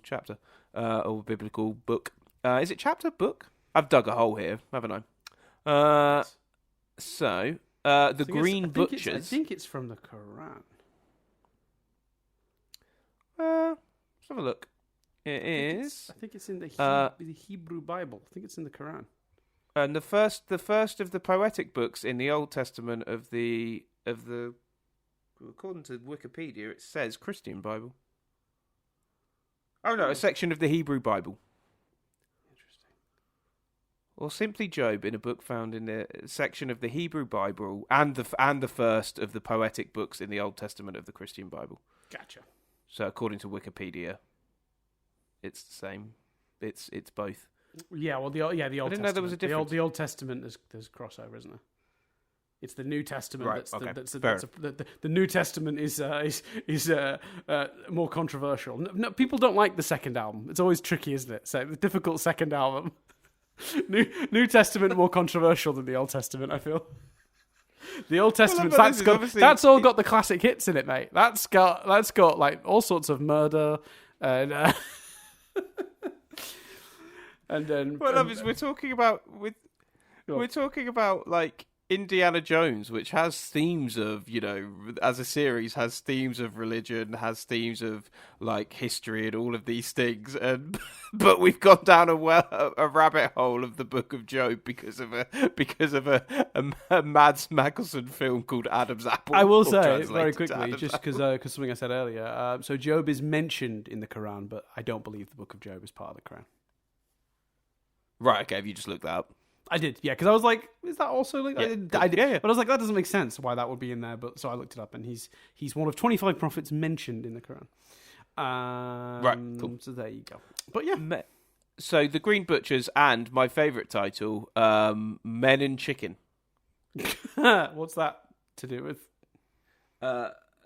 chapter, or biblical book. Is it chapter, book? I've dug a hole here, haven't I? The Green Butchers. I think it's from the Quran. Let's have a look. I think it's in the Hebrew Bible. I think it's in the Quran. And the first of the poetic books in the Old Testament of the according to Wikipedia, it says Christian Bible. Oh no, a section of the Hebrew Bible. Interesting. Or simply Job, in a book found in the section of the Hebrew Bible and the first of the poetic books in the Old Testament of the Christian Bible. Gotcha. So according to Wikipedia, it's the same. It's both. Yeah, well, the Old Testament. I didn't know there was a difference. The Old Testament, there's crossover, isn't there? It's the New Testament. Right. The New Testament is more controversial. No, people don't like the second album. It's always tricky, isn't it? So the difficult second album. New Testament more controversial than the Old Testament, I feel. The Old Testament, that's all got the classic hits in it, mate. That's got like all sorts of murder and and then. Well, we're talking about like Indiana Jones, which has themes of, as a series, has themes of religion, has themes of like history and all of these things, and but we've gone down a rabbit hole of the Book of Job because of a Mads Mikkelsen film called Adam's Apple. I will say very quickly, just because something I said earlier. So Job is mentioned in the Quran, but I don't believe the Book of Job is part of the Quran. Right. Okay. Have you just looked that up? I did, yeah, because I was like, is that also like... Yeah, I did, yeah. But I was like, that doesn't make sense why that would be in there, but so I looked it up, and he's one of 25 prophets mentioned in the Quran. Right, cool. So there you go. But yeah. So The Green Butchers and my favourite title, Men and Chicken. What's that to do with?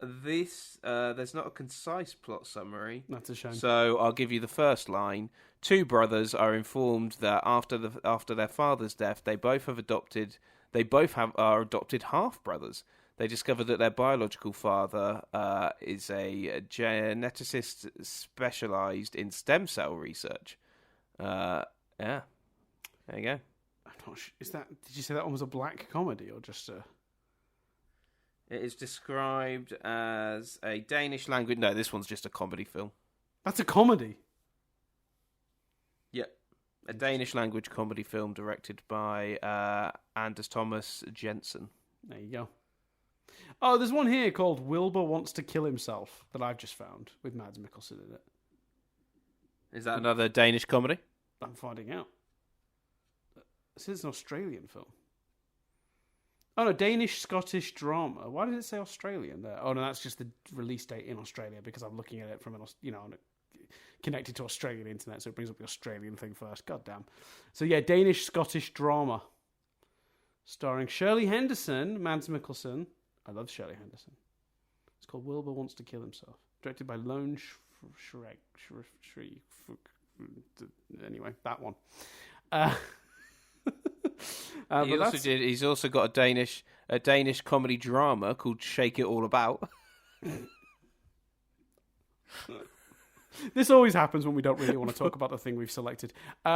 There's not a concise plot summary. That's a shame. So I'll give you the first line. Two brothers are informed that after their father's death, they both are adopted half brothers. They discover that their biological father is a geneticist specialised in stem cell research. Yeah, there you go. I'm not sure. Did you say that one was a black comedy or just a? It is described as a Danish language. No, this one's just a comedy film. That's a comedy. Yeah, a Danish language comedy film directed by Anders Thomas Jensen. There you go. Oh, there's one here called Wilbur Wants to Kill Himself that I've just found with Mads Mikkelsen in it. Is that another Danish comedy? I'm finding out. This is an Australian film. Oh no, Danish-Scottish drama. Why did it say Australian there? Oh no, that's just the release date in Australia because I'm looking at it from connected to Australian internet, so it brings up the Australian thing first. God damn. So yeah, Danish-Scottish drama. Starring Shirley Henderson, Mads Mikkelsen. I love Shirley Henderson. It's called Wilbur Wants to Kill Himself. Directed by Lone Shrek. Anyway, that one. He's also got a Danish comedy drama called Shake It All About. This always happens when we don't really want to talk about the thing we've selected. Do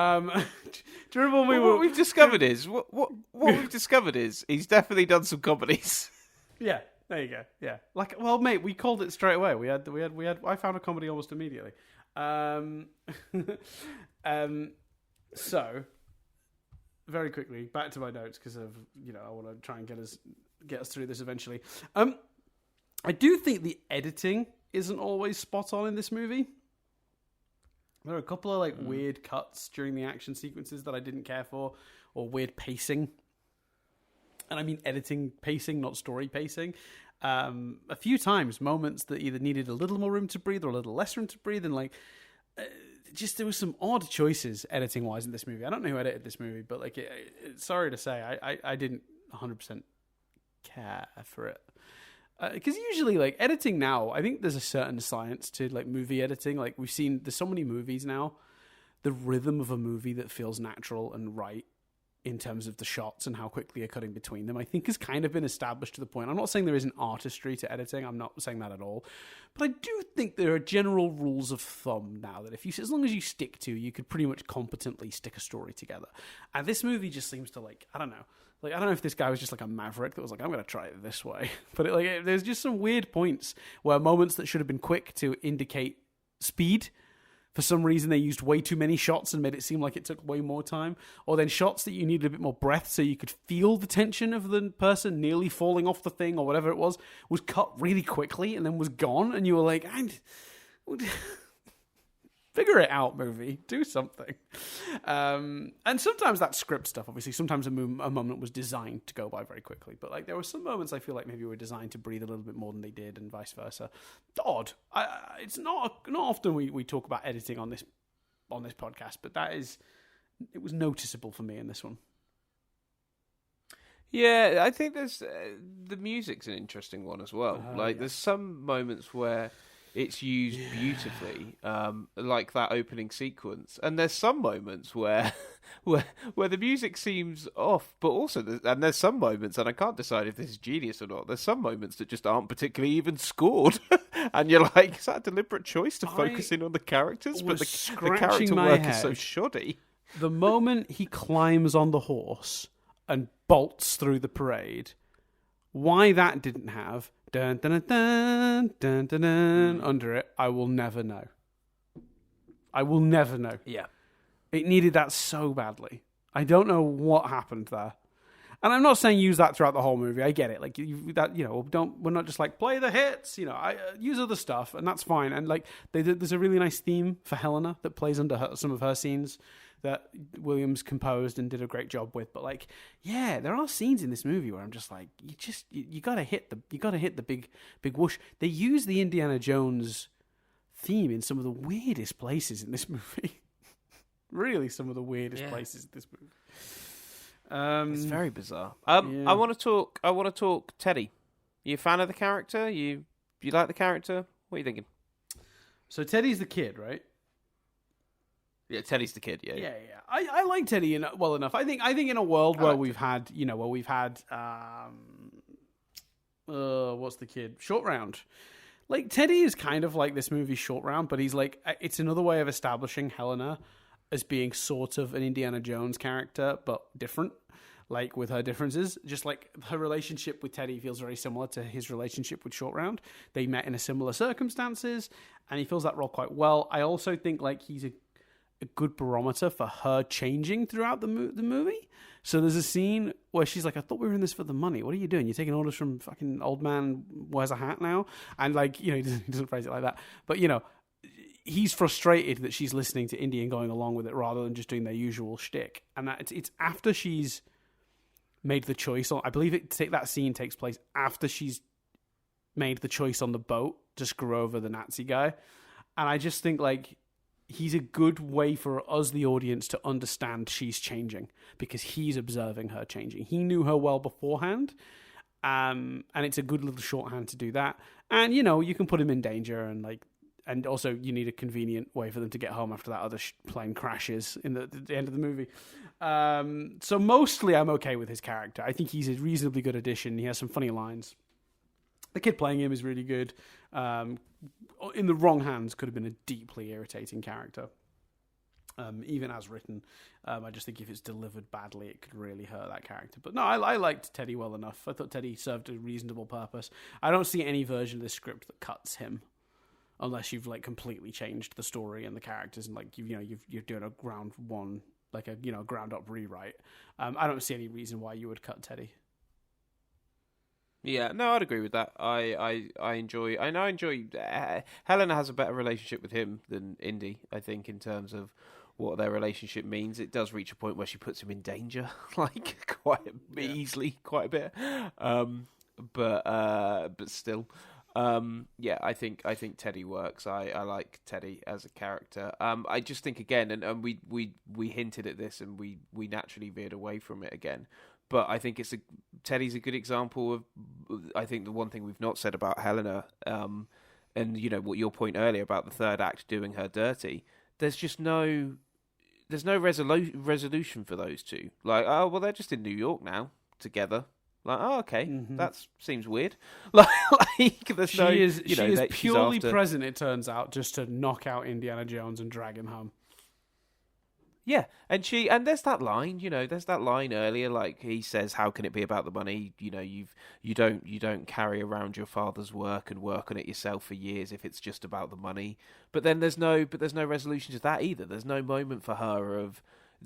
you remember what we've discovered is he's definitely done some comedies. Yeah, there you go. Yeah, well, mate, we called it straight away. We had. I found a comedy almost immediately. So, very quickly back to my notes because of I want to try and get us through this eventually. I do think the editing isn't always spot on in this movie. There are a couple of weird cuts during the action sequences that I didn't care for, or weird pacing. And I mean editing pacing, not story pacing. A few times, moments that either needed a little more room to breathe or a little less room to breathe, and there was some odd choices editing wise in this movie. I don't know who edited this movie, but sorry to say, I didn't 100% care for it. Because usually, editing now, I think there's a certain science to movie editing. We've seen, there's so many movies now. The rhythm of a movie that feels natural and right in terms of the shots and how quickly you're cutting between them, I think has kind of been established to the point. I'm not saying there isn't artistry to editing. I'm not saying that at all. But I do think there are general rules of thumb now that as long as you stick to, you could pretty much competently stick a story together. And this movie just seems to I don't know. I don't know if this guy was just a maverick that was I'm going to try it this way. But there's just some weird points where moments that should have been quick to indicate speed, for some reason they used way too many shots and made it seem like it took way more time. Or then shots that you needed a bit more breath so you could feel the tension of the person nearly falling off the thing or whatever it was cut really quickly and then was gone. And you were like, figure it out, movie. Do something. And sometimes that script stuff, obviously, sometimes a moment was designed to go by very quickly. But there were some moments I feel like maybe were designed to breathe a little bit more than they did and vice versa. Odd. It's not often we talk about editing on this podcast, but it was noticeable for me in this one. Yeah, I think there's the music's an interesting one as well. There's some moments where it's used beautifully, like that opening sequence. And there's some moments where the music seems off, but also there's some moments, and I can't decide if this is genius or not. There's some moments that just aren't particularly even scored, and you're like, is that a deliberate choice to focus in on the characters? But the character work is so shoddy. The moment he climbs on the horse, and bolts through the parade. Why that didn't have dun dun dun dun dun dun under it, I will never know. I will never know. Yeah. It needed that so badly. I don't know what happened there. And I'm not saying use that throughout the whole movie. I get it. Like we're not just like play the hits. I use other stuff, and that's fine. And like there's a really nice theme for Helena that plays under some of her scenes that Williams composed and did a great job with. But like, yeah, there are scenes in this movie where I'm just like, you gotta hit the big whoosh. They use the Indiana Jones theme in some of the weirdest places in this movie. Really, some of the weirdest places in this movie. It's very bizarre. Yeah. I want to talk Teddy. You a fan of the character? You like the character? What are you thinking? So Teddy's the kid, right? Yeah, Teddy's the kid. Yeah. I like Teddy well enough. I think in a world where we've had what's the kid? Short Round. Like Teddy is kind of like this movie's Short Round, but he's like, it's another way of establishing Helena as being sort of an Indiana Jones character, but different. Like with her differences, just like her relationship with Teddy feels very similar to his relationship with Short Round. They met in a similar circumstances, and he fills that role quite well. I also think like he's a good barometer for her changing throughout the movie. So there's a scene where she's like, I thought we were in this for the money. What are you doing? You're taking orders from fucking old man wears a hat now? And like, he doesn't phrase it like that. But, he's frustrated that she's listening to Indy and going along with it rather than just doing their usual shtick. And that it's after she's made the choice. I believe that scene takes place after she's made the choice on the boat to screw over the Nazi guy. And I just think like he's a good way for us, the audience, to understand she's changing because he's observing her changing. He knew her well beforehand. And it's a good little shorthand to do that. And, you can put him in danger and also you need a convenient way for them to get home after that other plane crashes in the end of the movie. So mostly I'm okay with his character. I think he's a reasonably good addition. He has some funny lines. The kid playing him is really good. In the wrong hands, could have been a deeply irritating character. Even as written, I just think if it's delivered badly, it could really hurt that character. But no, I liked Teddy well enough. I thought Teddy served a reasonable purpose. I don't see any version of this script that cuts him, unless you've like completely changed the story and the characters and like you're doing a ground one, like a ground up rewrite. I don't see any reason why you would cut Teddy. Yeah, no, I'd agree with that. I enjoy. Helena has a better relationship with him than Indy, I think, in terms of what their relationship means. It does reach a point where she puts him in danger, like easily, quite a bit. But still, I think Teddy works. I like Teddy as a character. I just think again, and we hinted at this, and we naturally veered away from it again. But I think Teddy's a good example of. I think the one thing we've not said about Helena, and what your point earlier about the third act doing her dirty. There's no resolution for those two. Like, oh well, they're just in New York now together. Like, oh okay, that seems weird. Like there's she is purely present. It turns out just to knock out Indiana Jones and drag him home. Yeah, and there's that line, there's that line earlier, like he says, "How can it be about the money? You don't carry around your father's work and work on it yourself for years if it's just about the money." But then there's no resolution to that either. There's no moment for her of.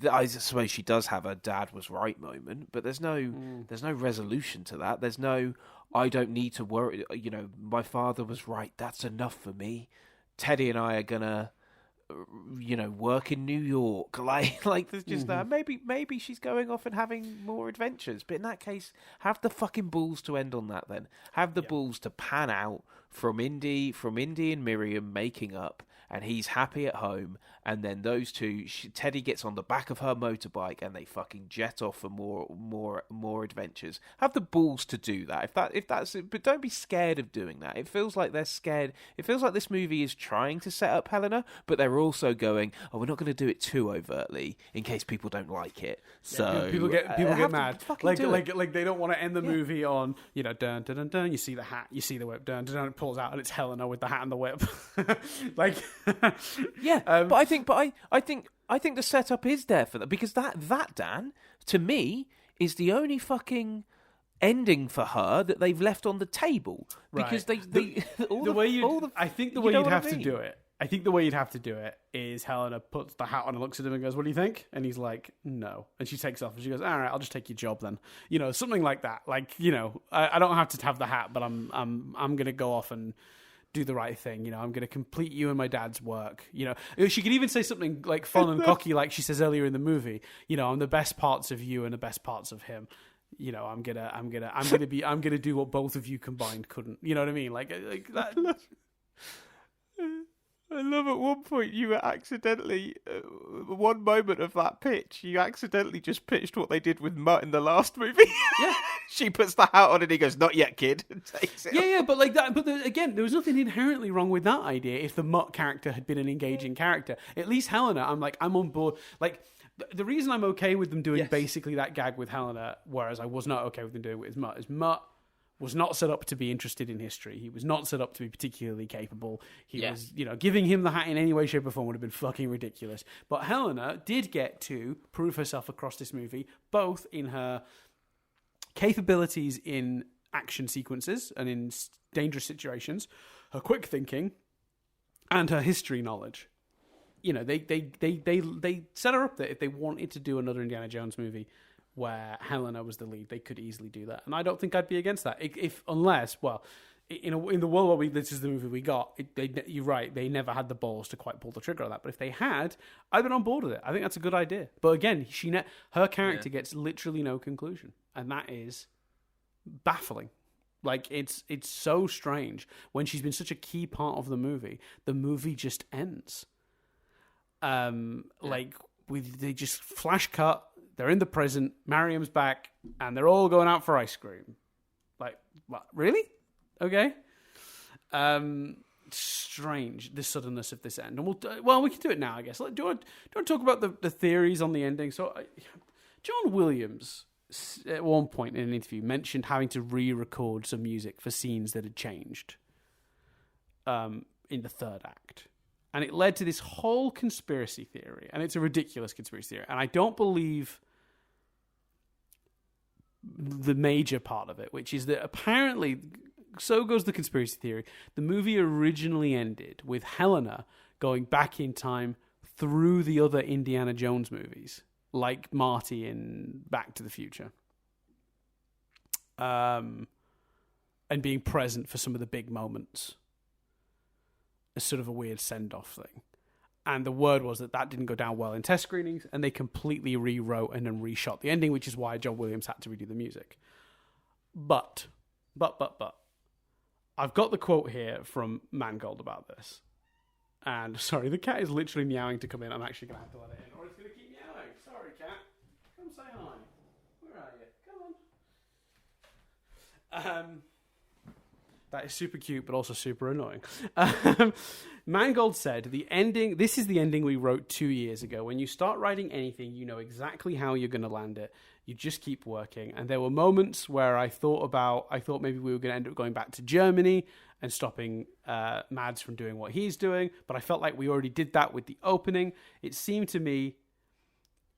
I suppose she does have a dad was right moment, but there's no resolution to that. There's no I don't need to worry. My father was right. That's enough for me. Teddy and I are gonna. Work in New York, like there's just that. Maybe she's going off and having more adventures, but in that case, have the fucking balls to end on that. Then have the balls to pan out from Indy and Miriam making up, and he's happy at home, and then those two, Teddy gets on the back of her motorbike, and they fucking jet off for more adventures. Have the balls to do that. If that's, but don't be scared of doing that. It feels like they're scared. It feels like this movie is trying to set up Helena, but they're also going, oh, we're not going to do it too overtly in case people don't like it. So people get mad. Like they don't want to end the movie on dun dun dun dun. You see the hat, you see the whip, dun dun dun. It pulls out, and it's Helena with the hat and the whip. Like, yeah. But I think the setup is there for that because that Dan to me is the only fucking ending for her that they've left on the table, because Right. I think the way you'd have to do it. I think the way you'd have to do it is Helena puts the hat on and looks at him and goes, "What do you think?" And he's like, "No." And she takes off and she goes, "All right, I'll just take your job then." You know, something like that. Like, you know, I don't have to have the hat, but I'm gonna go off and do the right thing. You know, I'm gonna complete you and my dad's work. You know, she could even say something like fun and cocky, like she says earlier in the movie. You know, I'm the best parts of you and the best parts of him. You know, I'm gonna do what both of you combined couldn't. You know what I mean? Like that. I love at one point you were accidentally, one moment of that pitch, you accidentally just pitched what they did with Mutt in the last movie. Yeah. She puts the hat on and he goes, "Not yet, kid," and takes it off. Yeah, but like that. But again, there was nothing inherently wrong with that idea. If the Mutt character had been an engaging character, at least Helena, I'm on board. Like the reason I'm okay with them doing basically that gag with Helena, whereas I was not okay with them doing it with Mutt, is Mutt was not set up to be interested in history. He was not set up to be particularly capable. He was, you know, giving him the hat in any way, shape, or form would have been fucking ridiculous. But Helena did get to prove herself across this movie, both in her capabilities in action sequences and in dangerous situations, her quick thinking, and her history knowledge. You know, they set her up that if they wanted to do another Indiana Jones movie where Helena was the lead, they could easily do that, and I don't think I'd be against that. Unless, in the world where this is the movie we got, you're right, they never had the balls to quite pull the trigger on that. But if they had, I'd been on board with it. I think that's a good idea. But again, her character gets literally no conclusion, and that is baffling. Like it's so strange when she's been such a key part of the movie just ends. Like they just flash cut. They're in the present, Mariam's back, and they're all going out for ice cream. Like, what? Really? Okay. Strange, the suddenness of this end. And we can do it now, I guess. Do you want to talk about the theories on the ending? So, John Williams, at one point in an interview, mentioned having to re-record some music for scenes that had changed in the third act. And it led to this whole conspiracy theory. And it's a ridiculous conspiracy theory. And I don't believe the major part of it, which is that apparently, so goes the conspiracy theory, the movie originally ended with Helena going back in time through the other Indiana Jones movies, like Marty in Back to the Future. And being present for some of the big moments. As sort of a weird send-off thing. And the word was that didn't go down well in test screenings, and they completely rewrote and then reshot the ending, which is why John Williams had to redo the music. But, I've got the quote here from Mangold about this. And, sorry, the cat is literally meowing to come in. I'm actually going to have to let it in, or it's going to keep meowing. Sorry, cat. Come say hi. Where are you? Come on. That is super cute, but also super annoying. Mangold said, this is the ending we wrote 2 years ago. When you start writing anything, you know exactly how you're going to land it. You just keep working. And there were moments where I thought maybe we were going to end up going back to Germany and stopping Mads from doing what he's doing. But I felt like we already did that with the opening. It seemed to me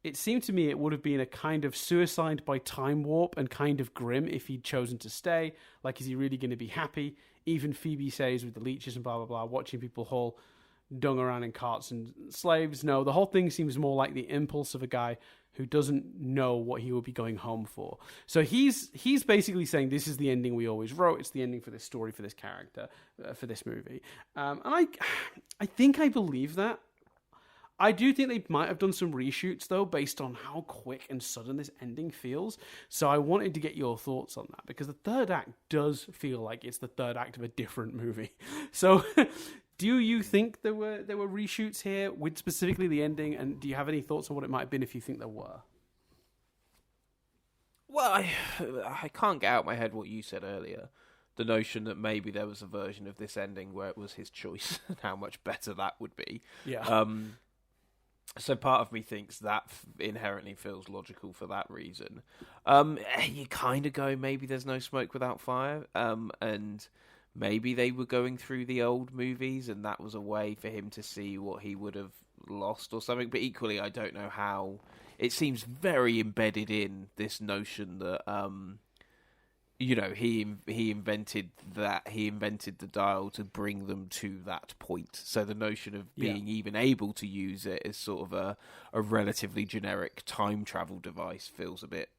it would have been a kind of suicide by time warp and kind of grim if he'd chosen to stay. Like, is he really going to be happy? Even Phoebe says with the leeches and blah, blah, blah, watching people haul dung around in carts and slaves. No, the whole thing seems more like the impulse of a guy who doesn't know what he will be going home for. So he's basically saying this is the ending we always wrote. It's the ending for this story, for this character, for this movie. And I think I believe that. I do think they might have done some reshoots, though, based on how quick and sudden this ending feels. So I wanted to get your thoughts on that, because the third act does feel like it's the third act of a different movie. So do you think there were reshoots here with specifically the ending, and do you have any thoughts on what it might have been if you think there were? Well, I can't get out of my head what you said earlier. The notion that maybe there was a version of this ending where it was his choice and how much better that would be. Yeah. So part of me thinks that inherently feels logical for that reason. You kind of go, maybe there's no smoke without fire, and maybe they were going through the old movies, and that was a way for him to see what he would have lost or something. But equally, I don't know how. It seems very embedded in this notion that he invented that. He invented the dial to bring them to that point. So the notion of being even able to use it as sort of a relatively generic time travel device feels a bit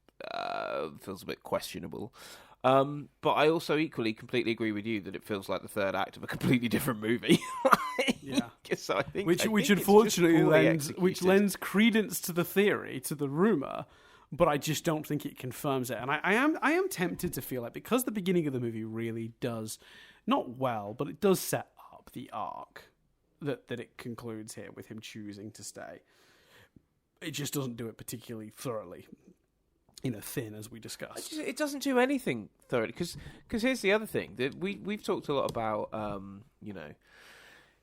questionable. But I also equally completely agree with you that it feels like the third act of a completely different movie. So I think, which unfortunately lends credence to the theory, to the rumor, but I just don't think it confirms it. And I am tempted to feel like, because the beginning of the movie really does, not well, but it does set up the arc that it concludes here with him choosing to stay. It just doesn't do it particularly thoroughly. Thin, as we discussed. It doesn't do anything thoroughly, because here's the other thing that we've talked a lot about,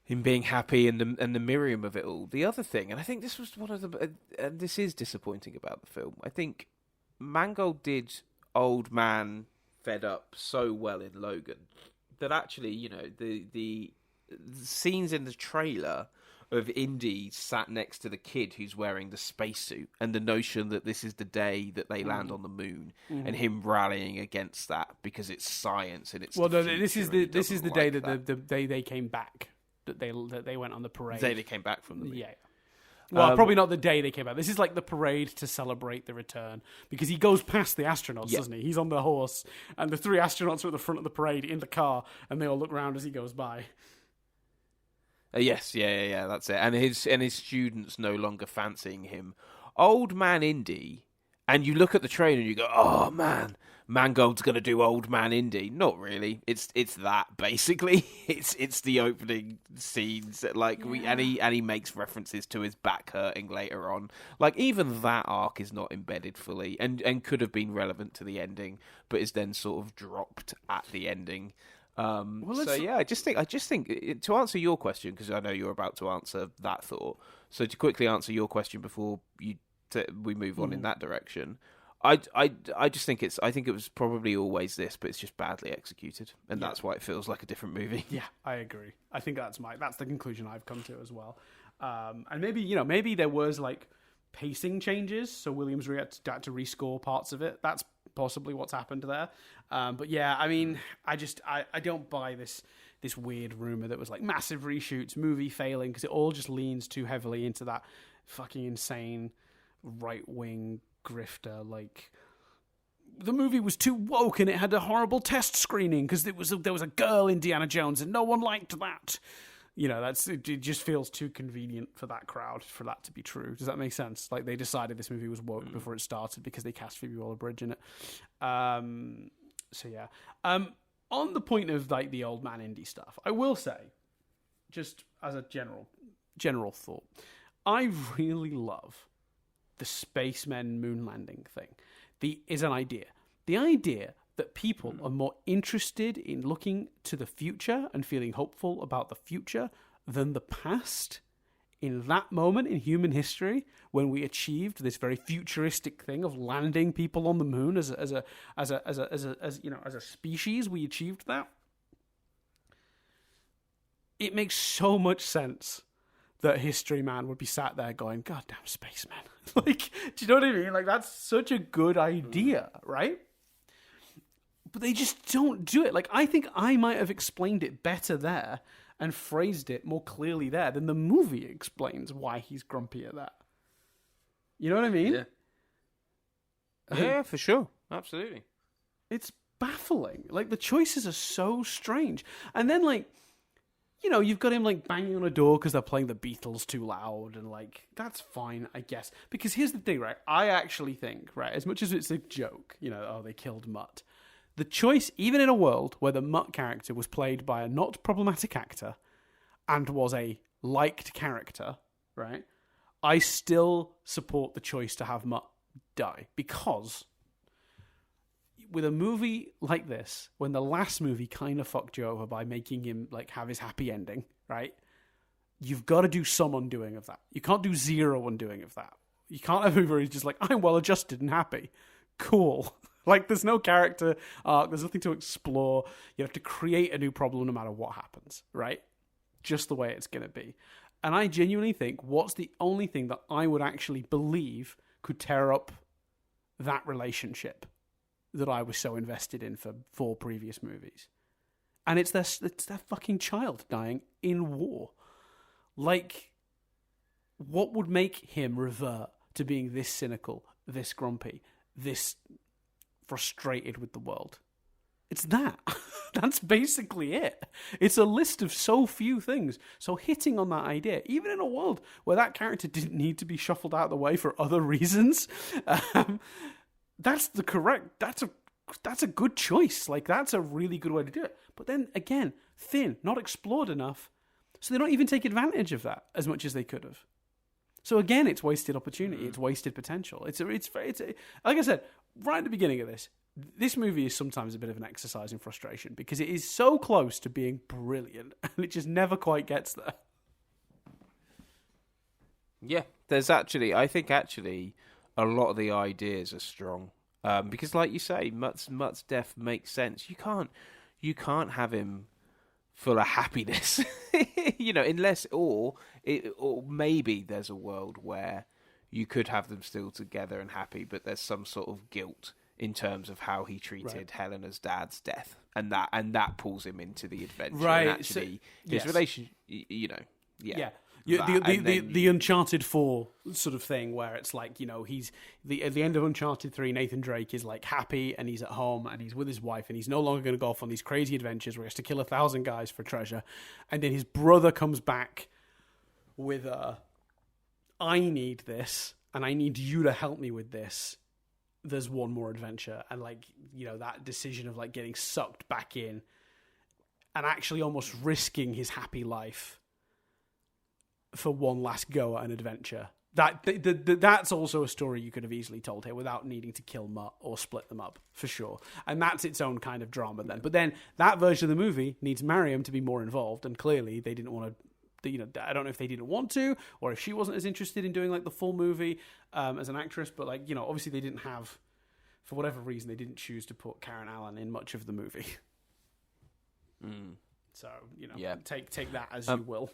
him being happy and the Miriam of it all. The other thing, and I think this was one of the, and this is disappointing about the film. I think Mangold did Old Man Fed Up so well in Logan that actually, the scenes in the trailer of Indy sat next to the kid who's wearing the spacesuit, and the notion that this is the day that they land on the moon, and him rallying against that because it's science and it's this is the day that the day they came back, that they went on the parade. The day they came back from the moon. Yeah. Well, probably not the day they came back. This is like the parade to celebrate the return, because he goes past the astronauts, doesn't he? He's on the horse, and the three astronauts are at the front of the parade in the car, and they all look around as he goes by. Yes, yeah, that's it. And his students no longer fancying him. Old Man Indy, and you look at the trailer and you go, oh man, Mangold's going to do Old Man Indy. Not really. It's that basically. It's the opening scenes and he makes references to his back hurting later on. Like, even that arc is not embedded fully and could have been relevant to the ending, but is then sort of dropped at the ending. I just think to answer your question, because I know you're about to answer that thought. So to quickly answer your question before we move on in that direction, I just think I think it was probably always this, but it's just badly executed, and that's why it feels like a different movie. Yeah, I agree. I think that's the conclusion I've come to as well. And maybe there was like pacing changes, so Williams had to rescore parts of it. That's possibly what's happened there. But yeah, I mean, I don't buy this weird rumor that was like massive reshoots, movie failing, because it all just leans too heavily into that fucking insane right-wing grifter. Like, the movie was too woke and it had a horrible test screening because there was a girl Indiana Jones and no one liked that. It just feels too convenient for that crowd for that to be true. Does that make sense? Like, they decided this movie was woke before it started because they cast Phoebe Waller-Bridge in it. So yeah. On the point of like the Old Man Indy stuff, I will say, just as a general thought, I really love the spacemen moon landing thing. Is an idea. The idea that people are more interested in looking to the future and feeling hopeful about the future than the past in that moment in human history when we achieved this very futuristic thing of landing people on the moon as a species. We achieved that. It makes so much sense that History Man would be sat there going, "Goddamn spaceman!" Like, do you know what I mean? Like, that's such a good idea, right? But they just don't do it. Like, I think I might have explained it better there and phrased it more clearly there than the movie explains why he's grumpy at that. You know what I mean? Yeah. Yeah, for sure. Absolutely. It's baffling. Like, the choices are so strange. And then, like, you've got him, like, banging on a door because they're playing the Beatles too loud, and, like, that's fine, I guess. Because here's the thing, right? I actually think, right, as much as it's a joke, they killed Mutt, the choice, even in a world where the Mutt character was played by a not problematic actor and was a liked character, right, I still support the choice to have Mutt die. Because with a movie like this, when the last movie kind of fucked you over by making him like have his happy ending, right? You've got to do some undoing of that. You can't do zero undoing of that. You can't have a movie where he's just like, I'm well adjusted and happy. Cool. Like, there's no character arc. There's nothing to explore. You have to create a new problem no matter what happens, right? Just the way it's going to be. And I genuinely think, what's the only thing that I would actually believe could tear up that relationship that I was so invested in for 4 previous movies? And it's their fucking child dying in war. Like, what would make him revert to being this cynical, this grumpy, this frustrated with the world? It's that. That's basically it. It's a list of so few things. So hitting on that idea, even in a world where that character didn't need to be shuffled out of the way for other reasons, that's a good choice. Like, that's a really good way to do it. But then again, thin, not explored enough, so they don't even take advantage of that as much as they could have. So again, it's wasted opportunity. It's wasted potential. It's like I said right at the beginning of this movie is sometimes a bit of an exercise in frustration because it is so close to being brilliant and it just never quite gets there. Yeah, I think a lot of the ideas are strong. Because like you say, Mutt's death makes sense. You can't have him full of happiness, unless or maybe there's a world where you could have them still together and happy, but there's some sort of guilt in terms of how he treated Helena's dad's death, and that pulls him into the adventure. Right, and actually, his relationship, yeah. The Uncharted 4 sort of thing where it's like, he's at the end of Uncharted 3, Nathan Drake is like happy and he's at home and he's with his wife and he's no longer going to go off on these crazy adventures where he has to kill 1,000 guys for treasure. And then his brother comes back with I need this and I need you to help me with this. There's one more adventure. And that decision of getting sucked back in and actually almost risking his happy life for one last go at an adventure. That's also a story you could have easily told here without needing to kill Mutt or split them up, for sure. And that's its own kind of drama then. But then that version of the movie needs Mariam to be more involved, and clearly they didn't want to. I don't know if they didn't want to, or if she wasn't as interested in doing the full movie as an actress. But obviously they didn't have, for whatever reason, they didn't choose to put Karen Allen in much of the movie. So take that as you will.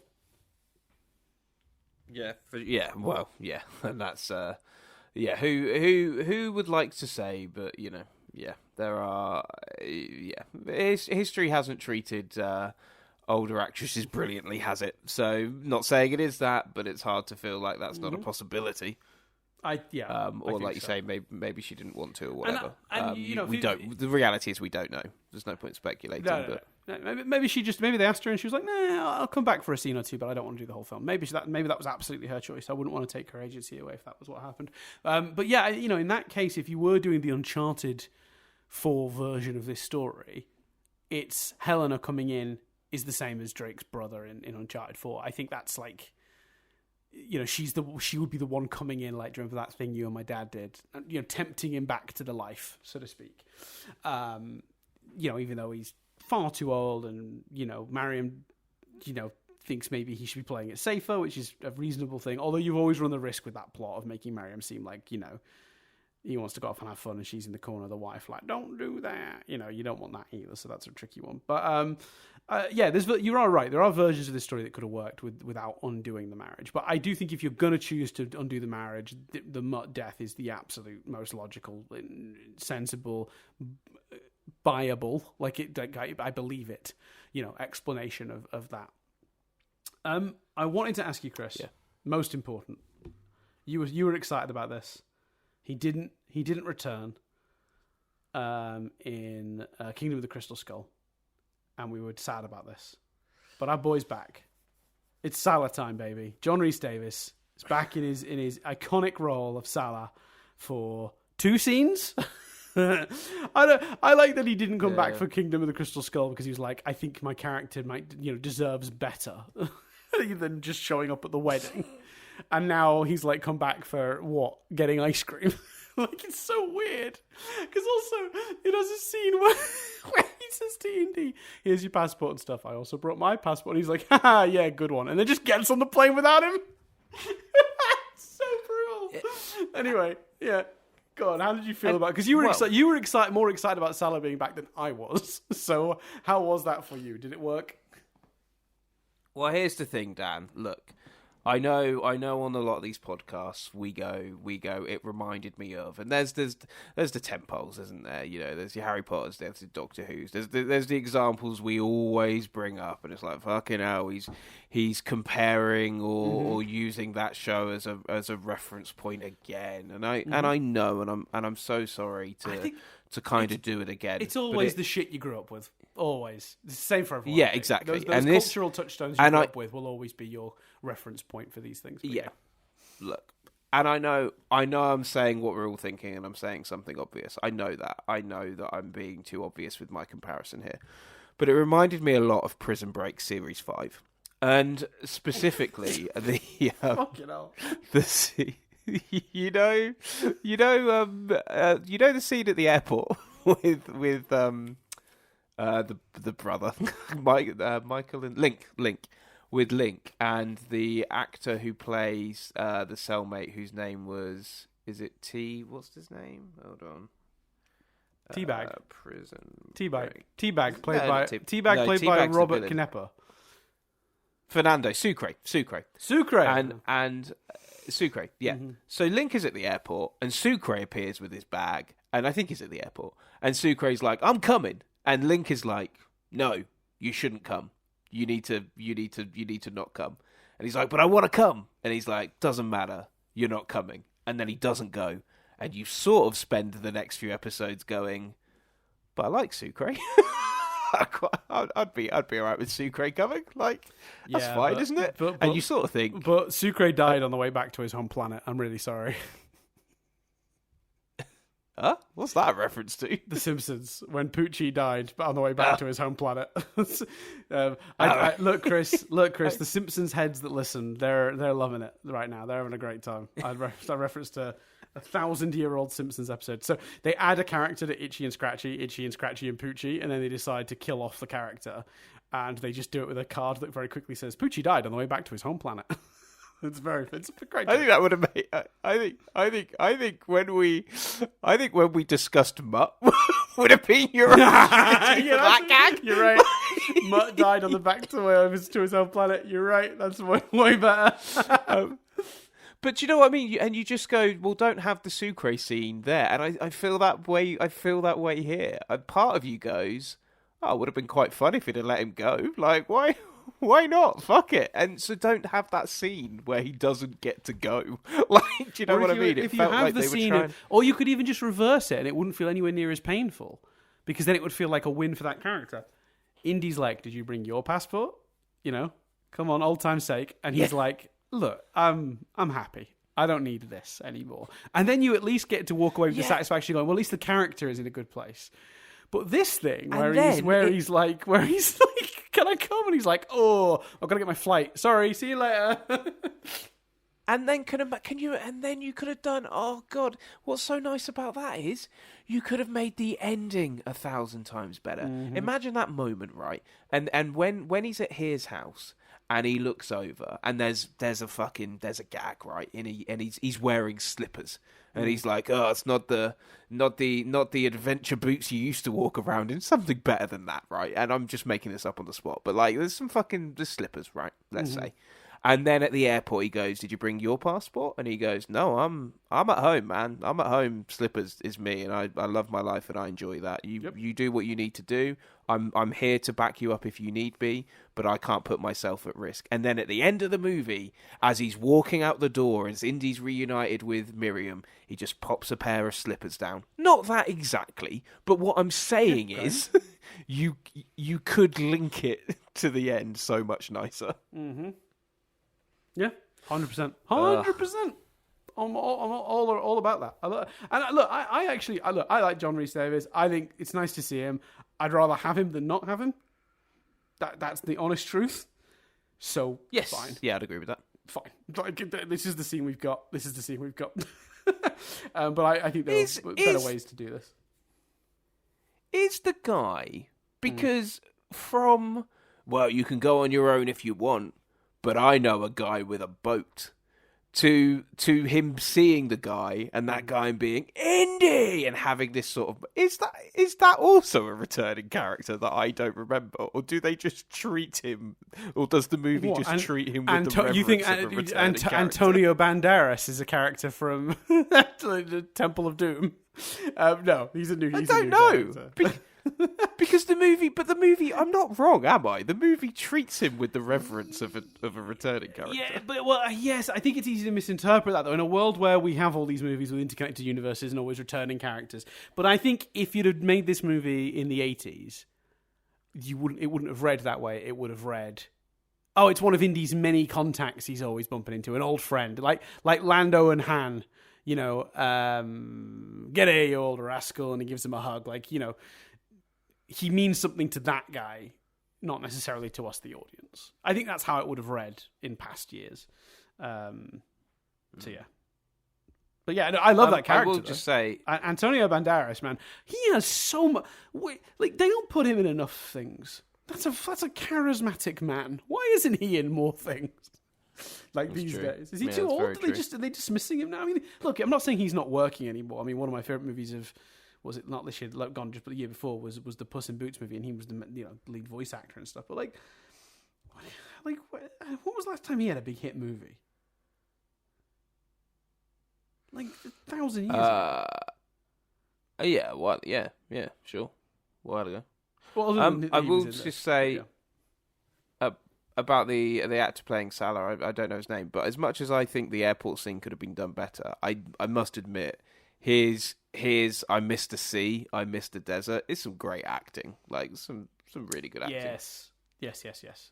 And that's who would like to say, but there are history hasn't treated older actresses brilliantly, has it? So not saying it is that, but it's hard to feel like that's not a possibility. Or like you say, maybe she didn't want to or whatever. We don't. The reality is we don't know. There's no point speculating. No. Maybe they asked her and she was like, "Nah, I'll come back for a scene or two, but I don't want to do the whole film." Maybe that was absolutely her choice. I wouldn't want to take her agency away if that was what happened. But yeah, in that case, if you were doing the Uncharted 4 version of this story, it's Helena coming in is the same as Drake's brother in Uncharted 4. I think that's she would be the one coming in, do you remember that thing you and my dad did? Tempting him back to the life, so to speak. Even though he's far too old and, Mariam, thinks maybe he should be playing it safer, which is a reasonable thing. Although you've always run the risk with that plot of making Mariam seem like, he wants to go off and have fun and she's in the corner of the wife, don't do that. You don't want that either, so that's a tricky one. But, you are right. There are versions of this story that could have worked without undoing the marriage. But I do think if you're going to choose to undo the marriage, the Mutt death is the absolute most logical, sensible, viable, I believe it, explanation of that. I wanted to ask you, Chris, most important, you were excited about this. He didn't return in Kingdom of the Crystal Skull, and we were sad about this. But our boy's back. It's Salah time, baby. John Rhys-Davies is back in his iconic role of Salah for 2 scenes. I like that he didn't come back for Kingdom of the Crystal Skull because he was like, I think my character deserves better than just showing up at the wedding. And now he's come back for what? Getting ice cream. It's so weird. Because also, it has a scene where he says to Indy, "Here's your passport and stuff. I also brought my passport." And he's like, "Haha, yeah, good one." And then just gets on the plane without him. It's so brutal. Anyway, yeah. Go on, how did you feel about it? Because you were more excited about Salah being back than I was. So how was that for you? Did it work? Well, here's the thing, Dan. Look, I know. On a lot of these podcasts, we go. It reminded me of, and there's the tentpoles, isn't there? You know, there's your Harry Potter's, there's the Doctor Who's, there's the examples we always bring up, and it's like fucking hell, he's comparing or using that show as a reference point again, and I know, and I'm so sorry to kind of do it again. It's always the shit you grew up with. Always. It's the same for everyone. Yeah, exactly. Those cultural touchstones you grew up with will always be your reference point for these things. Yeah. Look, and I know I'm saying what we're all thinking, and I'm saying something obvious. I know that I'm being too obvious with my comparison here. But it reminded me a lot of Prison Break Series 5. And specifically, the Fucking hell. you know the scene at the airport with the brother Michael and Link with Link and the actor who plays the cellmate, whose name was, is it what's his name? Hold on. Teabag. Prison. Teabag played by Robert Canepa. Fernando Sucre. And Sucre, yeah. So Link is at the airport, and Sucre appears with his bag, and I think he's at the airport. And Sucre's like, "I'm coming," and Link is like, "No, you shouldn't come. You need to not come." And he's like, "But I want to come," and he's like, "Doesn't matter. You're not coming." And then he doesn't go, and you sort of spend the next few episodes going, "But I like Sucre." I'd be alright with Sucre coming. Like, that's fine, isn't it? And you sort of think, but Sucre died on the way back to his home planet. I'm really sorry. Huh? What's that a reference to? The Simpsons, when Poochie died, but on the way back to his home planet. Look, Chris, the Simpsons heads that listen, they're loving it right now. They're having a great time. I referenced a 1,000-year-old Simpsons episode. So they add a character to Itchy and Scratchy and Poochie, and then they decide to kill off the character, and they just do it with a card that very quickly says Poochie died on the way back to his home planet. It's a great. I think that would have made. I think when we discussed Mutt would have been your that gag. You're right. Mutt died on the back to his home planet. You're right. That's way better. But you know what I mean? And you just go, well, don't have the Sucre scene there. And I feel that way. I feel that way here. And part of you goes, oh, it would have been quite fun if he'd have let him go. Like, why? Why not? Fuck it. And so don't have that scene where he doesn't get to go. Like, do you know what I mean? If you have the scene, or you could even just reverse it and it wouldn't feel anywhere near as painful, because then it would feel like a win for that character. Indy's like, did you bring your passport? You know, come on, old time's sake. And he's like, look, I'm happy. I don't need this anymore. And then you at least get to walk away with the satisfaction going, well, at least the character is in a good place. But this thing where he's like, can I come? And he's like, oh, I've got to get my flight. Sorry, see you later. And then you could have done, oh God, what's so nice about that is you could have made the ending 1,000 times better. Mm-hmm. Imagine that moment, right? And when he's at his house and he looks over and there's a gag, right? And he's wearing slippers. And he's like, oh, it's not the adventure boots you used to walk around in. Something better than that, right? And I'm just making this up on the spot. But like, there's slippers, right? Let's say. And then at the airport, he goes, did you bring your passport? And he goes, no, I'm at home, man. I'm at home. Slippers is me. And I love my life and I enjoy that. You do what you need to do. I'm here to back you up if you need me, but I can't put myself at risk. And then at the end of the movie, as he's walking out the door, as Indy's reunited with Miriam, he just pops a pair of slippers down. Not that exactly, but what I'm saying is you could link it to the end so much nicer. Mm-hmm. Yeah, 100%. 100%. I'm all about that. I like John Rhys Davies. I think it's nice to see him. I'd rather have him than not have him. That's the honest truth. So, yes. Fine. Yeah, I'd agree with that. Fine. This is the scene we've got. But I think there are better ways to do this. Is the guy, because you can go on your own if you want, but I know a guy with a boat. to him seeing the guy and that guy being Indy and having this sort of is that also a returning character that I don't remember, or do they just treat him, or does the movie treat him with the reverence you think of a returning character? Antonio Banderas is a character from the Temple of Doom? No, he's a new. I don't know. Because the movie, I'm not wrong, am I? The movie treats him with the reverence of a returning character. Yeah, but yes, I think it's easy to misinterpret that though. In a world where we have all these movies with interconnected universes and always returning characters, but I think if you'd have made this movie in the 80s, it wouldn't have read that way. It would have read, oh, it's one of Indy's many contacts he's always bumping into, an old friend, like Lando and Han. You know, g'day, you old rascal, and he gives him a hug. Like, you know, he means something to that guy, not necessarily to us, the audience. I think that's how it would have read in past years. So yeah, but yeah, I love that character. I will just say, Antonio Banderas, man, he has so much. Like, they don't put him in enough things. That's a charismatic man. Why isn't he in more things? Like that's these true. Days, is he too old? Are they dismissing him now? I mean, look, I'm not saying he's not working anymore. I mean, one of my favorite movies was it not this year, gone just the year before, was the Puss in Boots movie, and he was the lead voice actor and stuff. But like, what was the last time he had a big hit movie? Like 1,000 years ago. Yeah, what? Yeah, sure. A while ago. Well, I will just say. About the actor playing Salah, I don't know his name, but as much as I think the airport scene could have been done better, I must admit his I missed a sea, I missed a desert is some great acting, like some really good acting. Yes.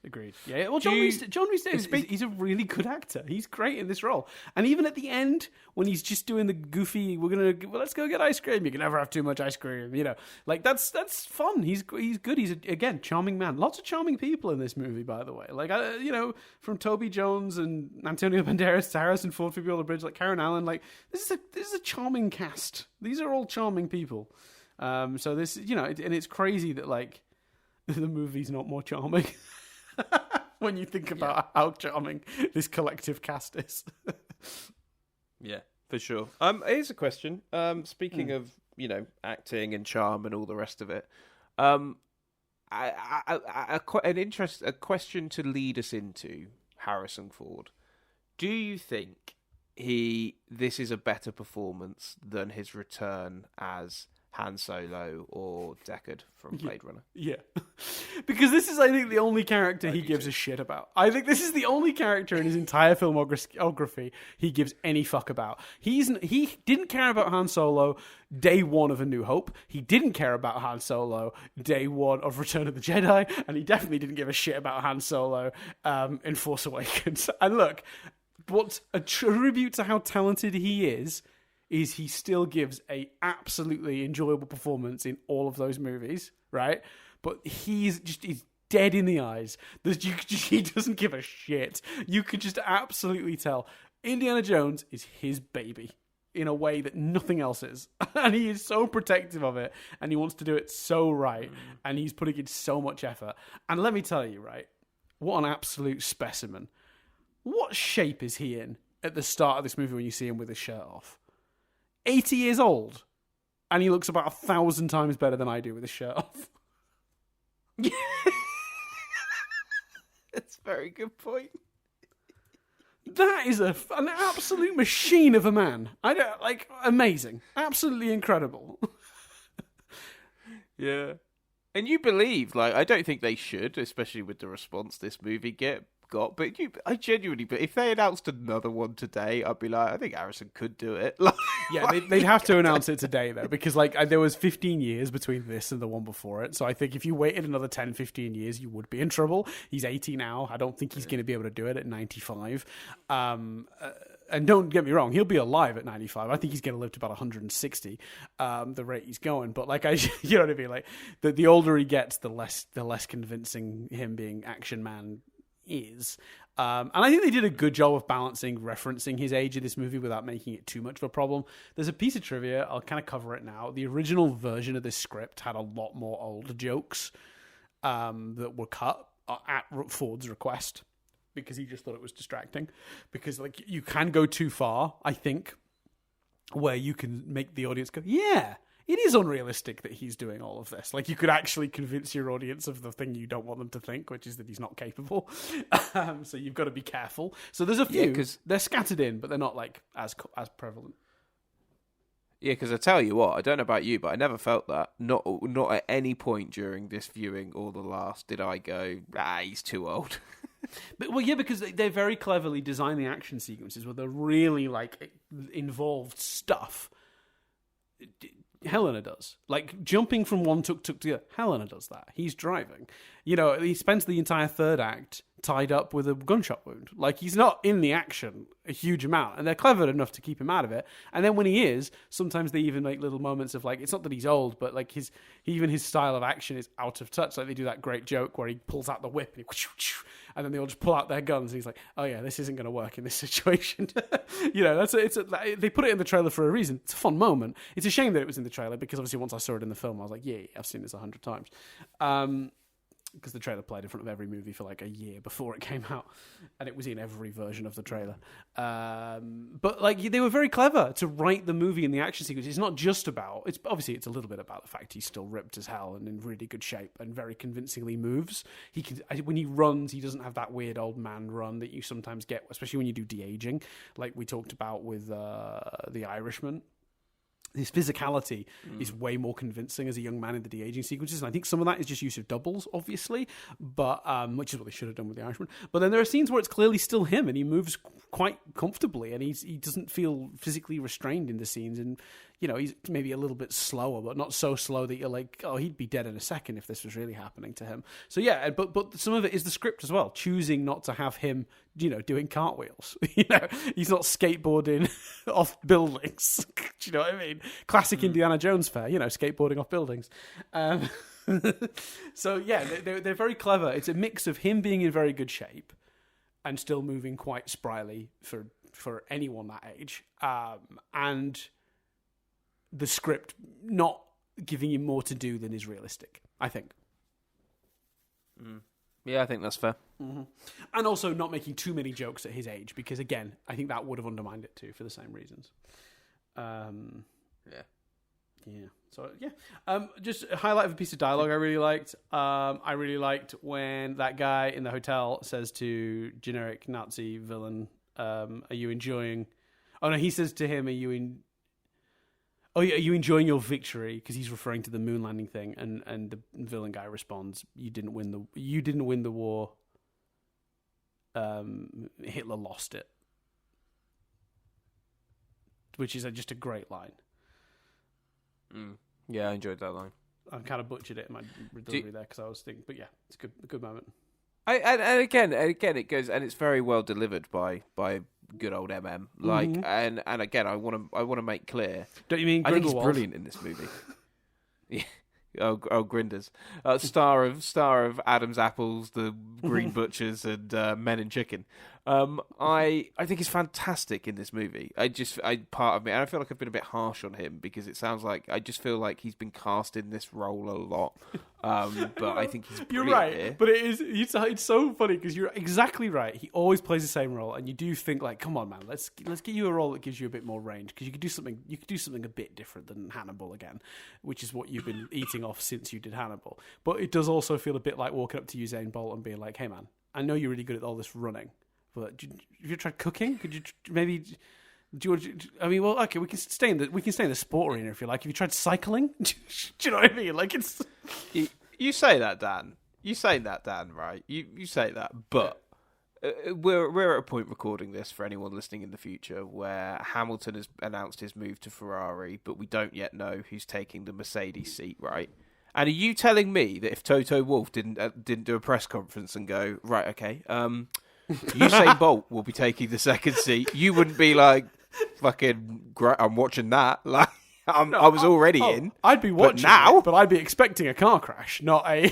Agreed. Yeah. Well, John Rhys Davies, he's a really good actor. He's great in this role. And even at the end, when he's just doing the goofy, let's go get ice cream. You can never have too much ice cream. You know, like that's fun. He's good. He's again charming man. Lots of charming people in this movie, by the way. Like from Toby Jones and Antonio Banderas to Harrison Ford, Phoebe Waller-Bridge, like Karen Allen. Like this is a charming cast. These are all charming people. So this, and it's crazy that like. The movie's not more charming when you think about how charming this collective cast is. Yeah, for sure. Here's a question. Speaking of acting and charm and all the rest of it, a question to lead us into Harrison Ford. Do you think this is a better performance than his return as Han Solo or Deckard from Blade Runner? Yeah. Because this is, I think, the only character he gives a shit about. I think this is the only character in his entire filmography he gives any fuck about. He didn't care about Han Solo day one of A New Hope. He didn't care about Han Solo day one of Return of the Jedi. And he definitely didn't give a shit about Han Solo in Force Awakens. And look, what's a tribute to how talented he is he still gives a absolutely enjoyable performance in all of those movies, right? But he's dead in the eyes. He doesn't give a shit. You could just absolutely tell Indiana Jones is his baby in a way that nothing else is. And he is so protective of it, and he wants to do it so right, and he's putting in so much effort. And let me tell you, right, what an absolute specimen. What shape is he in at the start of this movie when you see him with his shirt off? 80 years old, and he looks about 1,000 times better than I do with his shirt off. That's a very good point. That is an absolute machine of a man. Amazing, absolutely incredible. Yeah, and you believe, I don't think they should, especially with the response this movie got. But I genuinely, but if they announced another one today, I'd be like, I think Harrison could do it. Yeah, they'd have to announce it today though, because there was 15 years between this and the one before it. So I think if you waited another 10, 15 years, you would be in trouble. He's 80 now. I don't think he's going to be able to do it at 95. And don't get me wrong, he'll be alive at 95. I think he's going to live to about 160, the rate he's going. But you know what I mean? Like the older he gets, the less convincing him being action man is. And I think they did a good job of referencing his age in this movie without making it too much of a problem. There's a piece of trivia, I'll kind of cover it now. The original version of this script had a lot more older jokes that were cut at Ford's request. because he just thought it was distracting. Because like you can go too far, I think, where you can make the audience go, yeah, it is unrealistic that he's doing all of this. Like you could actually convince your audience of the thing you don't want them to think, which is that he's not capable. So you've got to be careful. So there's a few, because they're scattered in, but they're not like as prevalent. Yeah, because I tell you what, I don't know about you, but I never felt that. Not at any point during this viewing or the last did I go, he's too old. Because they very cleverly design the action sequences where they're really like involved stuff. Helena does. Like jumping from one tuk-tuk to the other. Helena does that. He's driving. He spends the entire third act tied up with a gunshot wound. Like he's not in the action a huge amount, and they're clever enough to keep him out of it. And then when he is, sometimes they even make little moments of like, it's not that he's old, but like his style of action is out of touch. Like they do that great joke where he pulls out the whip and then they all just pull out their guns, and he's like, oh yeah, this isn't going to work in this situation. They put it in the trailer for a reason. It's a fun moment. It's a shame that it was in the trailer, because obviously once I saw it in the film, I was like, yeah, I've seen this 100 times. Because the trailer played in front of every movie for like a year before it came out, and it was in every version of the trailer. But like they were very clever to write the movie in the action sequence. It's not just about. It's a little bit about the fact he's still ripped as hell and in really good shape and very convincingly moves. When he runs, he doesn't have that weird old man run that you sometimes get, especially when you do de-aging, like we talked about with The Irishman. His physicality is way more convincing as a young man in the de-aging sequences, and I think some of that is just use of doubles, obviously, but which is what they should have done with The Irishman. But then there are scenes where it's clearly still him, and he moves quite comfortably, and he doesn't feel physically restrained in the scenes, and he's maybe a little bit slower, but not so slow that you're like, oh, he'd be dead in a second if this was really happening to him. So yeah, but some of it is the script as well, choosing not to have him, doing cartwheels. He's not skateboarding off buildings. Do you know what I mean? Classic Indiana Jones fare, skateboarding off buildings. So yeah, they're very clever. It's a mix of him being in very good shape and still moving quite spryly for anyone that age, and the script not giving him more to do than is realistic, I think. Yeah, I think that's fair. Mm-hmm. And also not making too many jokes at his age, because again, I think that would have undermined it too for the same reasons. Yeah. So yeah, just a highlight of a piece of dialogue I really liked. I really liked when that guy in the hotel says to generic Nazi villain, "Are you enjoying?" Oh no, he says to him, "Are you enjoying your victory?" Because he's referring to the moon landing thing, and the villain guy responds, "You didn't win the war. Hitler lost it," which is just a great line. Yeah, I enjoyed that line. I kind of butchered it in my delivery there because I was thinking, but yeah, it's a good moment. And again, it goes, and it's very well delivered by good old MM. Like, and again, I want to make clear. Don't you mean Grindelwald? I think he's Grindelwald? brilliant in this movie. Yeah. Oh, Grinders, star of Adam's Apples, The Green Butchers, and Men in Chicken. I think he's fantastic in this movie. Part of me, and I feel like I've been a bit harsh on him because it sounds like I just feel like he's been cast in this role a lot. But I think he's brilliant. You're right, here. but it's so funny because you're exactly right. He always plays the same role, and you do think like, come on, man, let's get you a role that gives you a bit more range, because you could do something a bit different than Hannibal again, which is what you've been eating off since you did Hannibal. But it does also feel a bit like walking up to Usain Bolt and being like, hey man, I know you're really good at all this running, but have you tried cooking? Could you maybe? I mean, well, okay, we can stay in the sport arena if you like. Have you tried cycling? Do you know what I mean? Like it's. You say that, Dan. You say that, Dan. Right? You say that, but we're at a point recording this for anyone listening in the future where Hamilton has announced his move to Ferrari, but we don't yet know who's taking the Mercedes seat, right? And are you telling me that if Toto Wolff didn't do a press conference and go, right, okay, Usain Bolt will be taking the second seat, you wouldn't be like, fucking, I'm watching that. Like, I was already in. I'd be watching now, it, but I'd be expecting a car crash, not a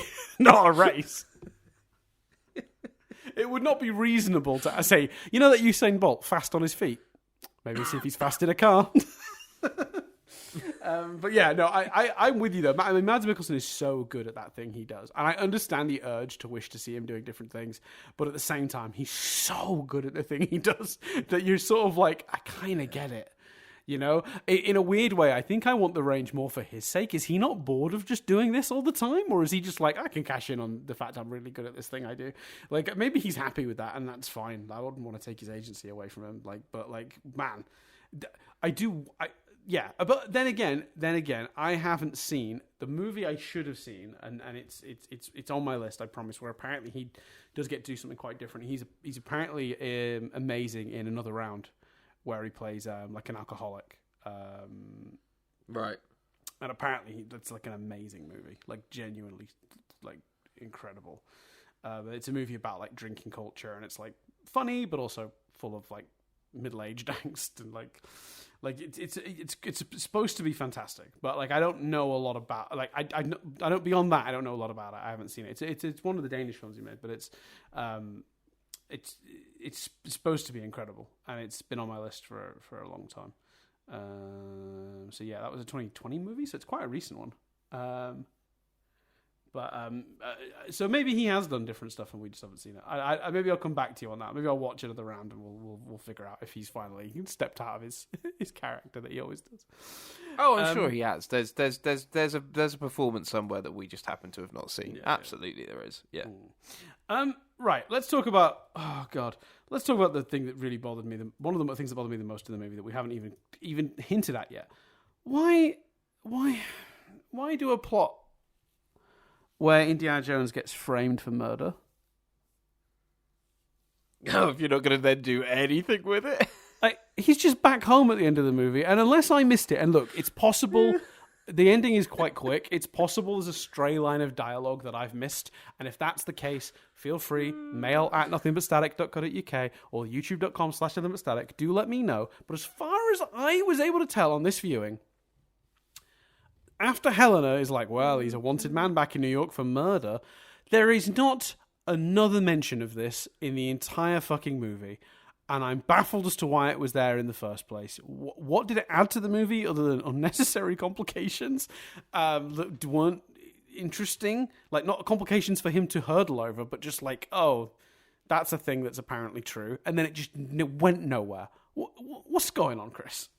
race. It would not be reasonable to say, that Usain Bolt fast on his feet. Maybe see if he's fast in a car. But yeah, no, I'm with you though. I mean, Mads Mikkelsen is so good at that thing he does, and I understand the urge to wish to see him doing different things. But at the same time, he's so good at the thing he does that you're sort of like, I kind of get it. You know, in a weird way, I think I want the range more for his sake. Is he not bored of just doing this all the time? Or is he just like, I can cash in on the fact I'm really good at this thing I do? Like, maybe he's happy with that, and that's fine. I wouldn't want to take his agency away from him. Man, yeah. But then again, I haven't seen the movie I should have seen, and it's on my list, I promise, where apparently he does get to do something quite different. He's apparently amazing in Another Round, where he plays like an alcoholic. Right. And apparently that's like an amazing movie, like genuinely like incredible. It's a movie about like drinking culture, and it's like funny but also full of like middle-aged angst, and like it's supposed to be fantastic, but like I don't know a lot about, like I don't, beyond that I don't know a lot about it. I haven't seen it. It's one of the Danish films he made, but it's supposed to be incredible, and it's been on my list for a long time. So yeah, that was a 2020 movie, so it's quite a recent one. So maybe he has done different stuff and we just haven't seen it. I maybe I'll come back to you on that. Maybe I'll watch Another Round and we'll figure out if he's finally stepped out of his character that he always does. Oh, I'm sure he has. There's a performance somewhere that we just happen to have not seen. Yeah, absolutely, there is. Yeah. Right. Let's talk about. Oh God. Let's talk about the thing that really bothered me. One of the things that bothered me the most in the movie that we haven't even hinted at yet. Why do a plot where Indiana Jones gets framed for murder? Oh, if you're not going to then do anything with it. He's just back home at the end of the movie, and unless I missed it, and look, it's possible the ending is quite quick. It's possible there's a stray line of dialogue that I've missed, and if that's the case, feel free, mail at nothingbutstatic.co.uk or youtube.com/nothingbutstatic. Do let me know. But as far as I was able to tell on this viewing, after Helena is like, well, he's a wanted man back in New York for murder, there is not another mention of this in the entire fucking movie. And I'm baffled as to why it was there in the first place. What did it add to the movie other than unnecessary complications that weren't interesting? Like, not complications for him to hurdle over, but just like, oh, that's a thing that's apparently true. And then it just went nowhere. What's going on, Chris?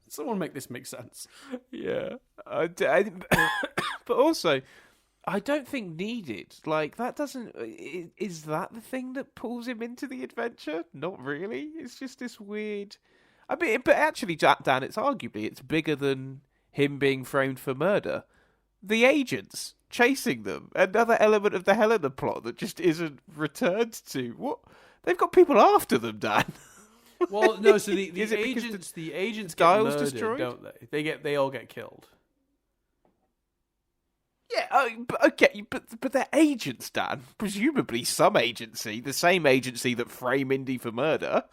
Someone make this make sense. Yeah. But also, I don't think needed. Like, that doesn't... Is that the thing that pulls him into the adventure? Not really. It's just this weird... I mean, but actually, Dan, it's bigger than him being framed for murder. The agents chasing them. Another element of the Helena plot that just isn't returned to. What? They've got people after them, Dan. Well, no, so the agents get murdered, destroyed? Don't they? They all get killed. Yeah, okay, but they're agents, Dan. Presumably some agency, the same agency that frame Indy for murder,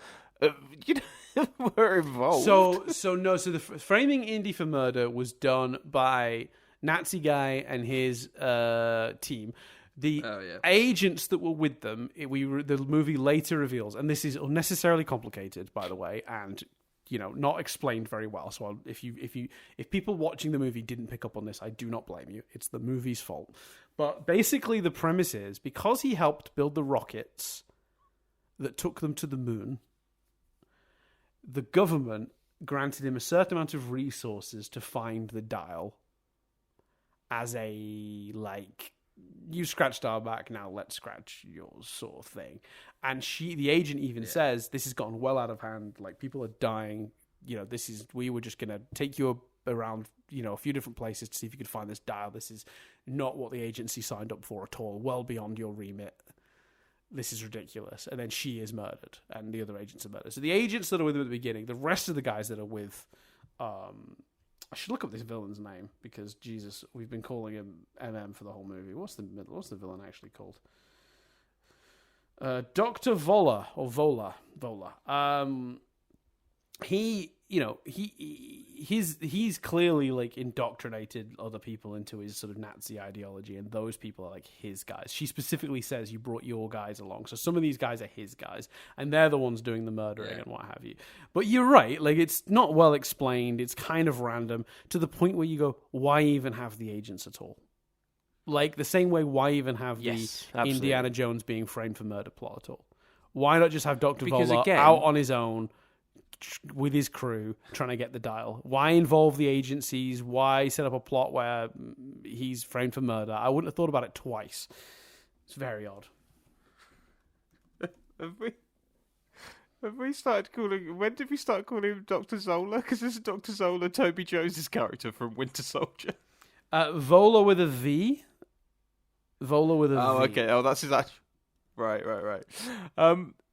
were involved. So the framing Indy for murder was done by Nazi guy and his team. The agents that were with them, the movie later reveals, and this is unnecessarily complicated, by the way, and not explained very well. So if people watching the movie didn't pick up on this, I do not blame you. It's the movie's fault. But basically, the premise is because he helped build the rockets that took them to the moon, the government granted him a certain amount of resources to find the dial as a you scratched our back, now let's scratch yours sort of thing. And the agent even says, this has gotten well out of hand, like people are dying, we were just going to take you around, a few different places to see if you could find this dial. This is not what the agency signed up for at all, well beyond your remit. This is ridiculous. And then she is murdered, and the other agents are murdered. So the agents that are with him at the beginning, the rest of the guys that are with... I should look up this villain's name because Jesus, we've been calling him MM for the whole movie. What's the villain actually called? Dr. Vola or Vola. He he's clearly like indoctrinated other people into his sort of Nazi ideology, and those people are like his guys. She specifically says you brought your guys along, so some of these guys are his guys, and they're the ones doing the murdering and what have you. But you're right, like it's not well explained. It's kind of random to the point where you go, why even have the agents at all? Like the same way, why even have the Indiana Jones being framed for murder plot at all? Why not just have Dr. Voller out on his own with his crew trying to get the dial? Why involve the agencies? Why set up a plot where he's framed for murder? I wouldn't have thought about it twice. It's very odd. Have we started calling... When did we start calling him Dr. Zola? Because this is Dr. Zola, Toby Jones' character from Winter Soldier. Voller with a V? Voller with a V. Oh, okay. Oh, that's his actual... Right.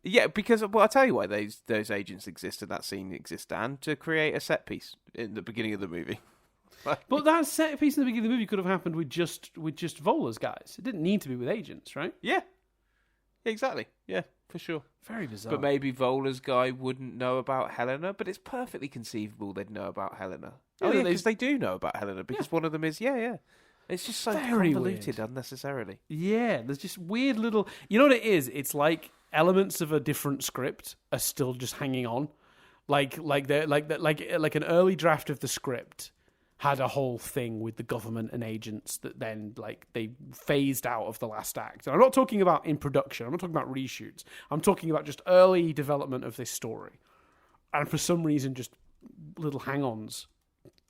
Yeah, because well, I'll tell you why those agents exist and that scene exists, Dan, to create a set piece in the beginning of the movie. But that set piece in the beginning of the movie could have happened with just Voller's guys. It didn't need to be with agents, right? Yeah, exactly. Yeah, for sure. Very bizarre. But maybe Voller's guy wouldn't know about Helena, but it's perfectly conceivable they'd know about Helena. Oh, yeah, because they do know about Helena, because one of them is, yeah. It's just so very convoluted weird. Unnecessarily. Yeah, there's just weird little... You know what it is? It's like elements of a different script are still just hanging on. Like an early draft of the script had a whole thing with the government and agents that then like they phased out of the last act. And I'm not talking about in production. I'm not talking about reshoots. I'm talking about just early development of this story. And for some reason, just little hang-ons,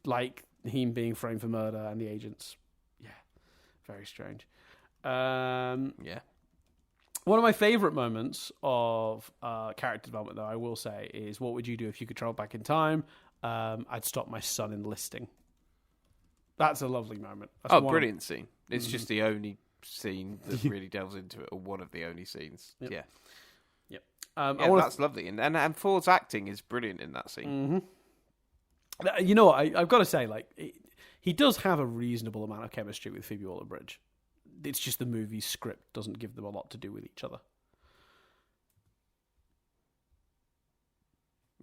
like him being framed for murder and the agents. Yeah, very strange. Yeah. One of my favourite moments of character development, though, I will say, is what would you do if you could travel back in time? I'd stop my son enlisting. That's a lovely moment. That's brilliant scene. It's just the only scene that really delves into it, or one of the only scenes. Yep. Yeah. Yep. That's lovely. And Ford's acting is brilliant in that scene. Mm-hmm. You know what? I've got to say, like, he does have a reasonable amount of chemistry with Phoebe Waller-Bridge. It's just the movie's script doesn't give them a lot to do with each other.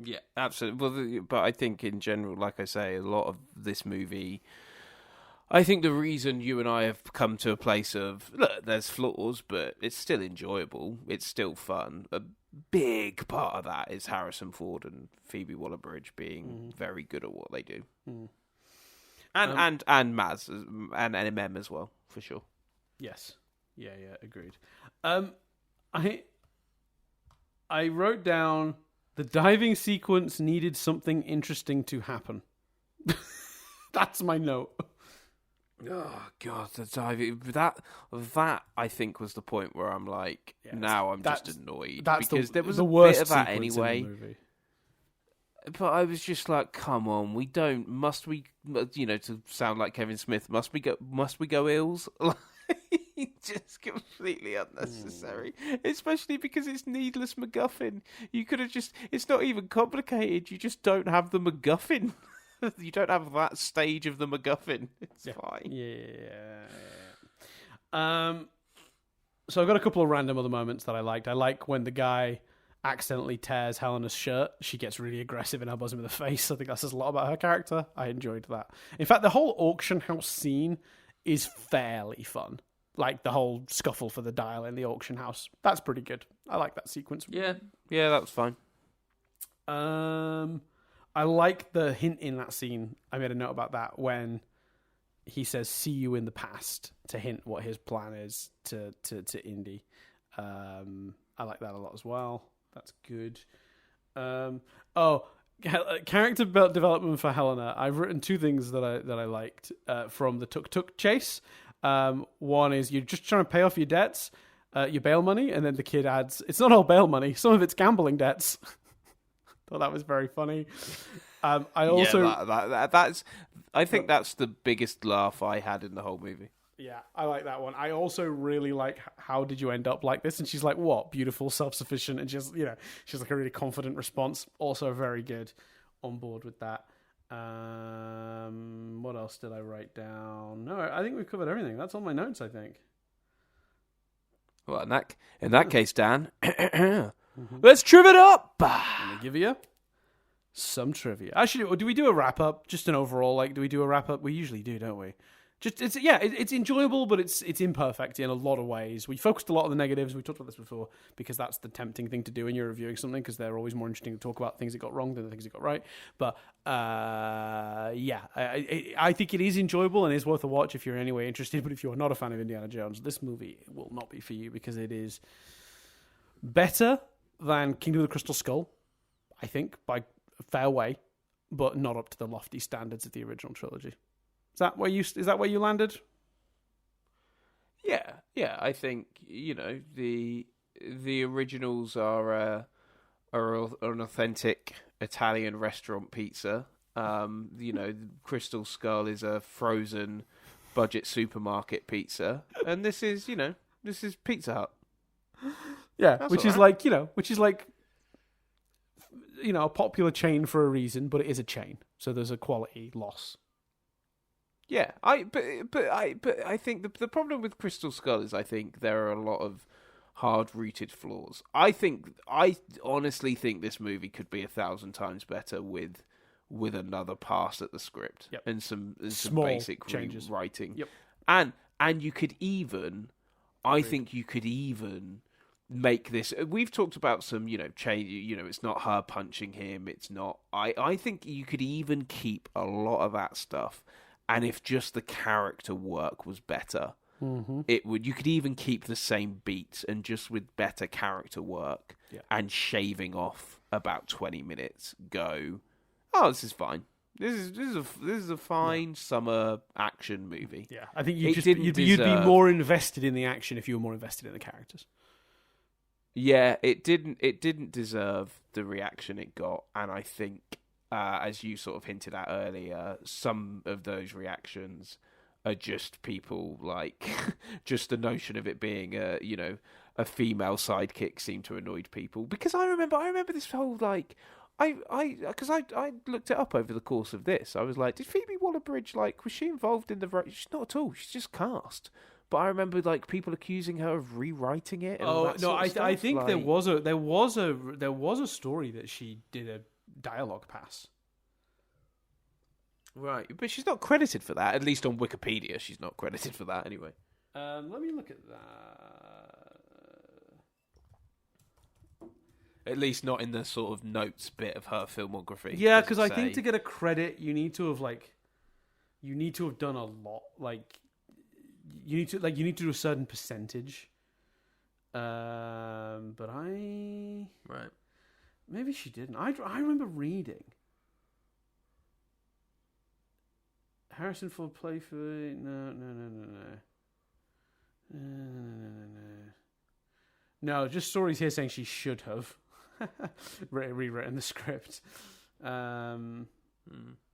Yeah, absolutely. But I think in general, like I say, a lot of this movie... I think the reason you and I have come to a place of, look, there's flaws, but it's still enjoyable. It's still fun. A big part of that is Harrison Ford and Phoebe Waller-Bridge being very good at what they do. And Maz and MM as well, for sure. Yes. Yeah, agreed. I wrote down the diving sequence needed something interesting to happen. That's my note. Oh God, the diving that I think was the point where I'm like, now I'm just annoyed because there was a bit of that anyway. But I was just like, come on, must we, to sound like Kevin Smith, must we go ills? Just completely unnecessary, especially because it's needless MacGuffin. You could have it's not even complicated. You just don't have the MacGuffin. You don't have that stage of the MacGuffin. It's fine. Yeah. So I've got a couple of random other moments that I liked. I like when the guy accidentally tears Helena's shirt. She gets really aggressive and elbows him in the face. I think that says a lot about her character. I enjoyed that. In fact, the whole auction house scene is fairly fun. Like the whole scuffle for the dial in the auction house. That's pretty good. I like that sequence. Yeah, that was fine. I like the hint in that scene. I made a note about that when he says "see you in the past" to hint what his plan is to Indy. I like that a lot as well. That's good. Character development for Helena. I've written two things that I liked from the tuk-tuk chase. One is you're just trying to pay off your debts, your bail money, and then the kid adds, "It's not all bail money. Some of it's gambling debts." Thought that was very funny. I think that's the biggest laugh I had in the whole movie. Yeah, I like that one. I also really like how did you end up like this? And she's like, what? Beautiful, self-sufficient, and she's like a really confident response. Also very good. On board with that. What else did I write down? No, I think we've covered everything. That's all my notes, I think. Well, in that case, Dan, let's trim it up. I'm going to give you some trivia. Actually, do we do a wrap up? Just an overall, like, do we do a wrap up? We usually do, don't we? Just it's enjoyable, but it's imperfect in a lot of ways. We focused a lot on the negatives. We talked about this before because that's the tempting thing to do when you're reviewing something, because they're always more interesting to talk about things that got wrong than the things that got right. But I think it is enjoyable and is worth a watch if you're in any way interested. But if you're not a fan of Indiana Jones, this movie will not be for you, because it is better than Kingdom of the Crystal Skull, I think, by a fair way, but not up to the lofty standards of the original trilogy. Is that where you landed? Yeah. I think the originals are an authentic Italian restaurant pizza. Crystal Skull is a frozen budget supermarket pizza, and this is Pizza Hut. Yeah, That's which is like a popular chain for a reason, but it is a chain, so there's a quality loss. Yeah, I think the problem with Crystal Skull is I think there are a lot of hard-rooted flaws. I honestly think this movie could be 1,000 times better with another pass at the script. Yep. and some Small basic changes. writing. Yep. And you could even, I think you could even make this. We've talked about some, change. It's not her punching him. It's not. I think you could even keep a lot of that stuff. And if just the character work was better, you could even keep the same beats and just with better character work and shaving off about 20 minutes, go, oh, this is fine. This is a fine summer action movie. Yeah, I think you'd be more invested in the action if you were more invested in the characters. Yeah, it didn't deserve the reaction it got, and I think, as you sort of hinted at earlier, some of those reactions are just people like just the notion of it being a female sidekick seemed to annoy people, because I remember this whole like because I looked it up over the course of this. I was like, did Phoebe Waller-Bridge, like, was she involved in the? She's not at all. She's just cast. But I remember like people accusing her of rewriting it. And all that sort of stuff. I think like, there was a story that she did a dialogue pass. Right, but she's not credited for that. At least on Wikipedia, she's not credited for that anyway. Let me look at that. At least not in the sort of notes bit of her filmography. Yeah, because I think to get a credit, you need to have done a lot. Like, you need to do a certain percentage. But maybe she didn't. I remember reading Harrison Ford play for no, just stories here saying she should have rewritten the script.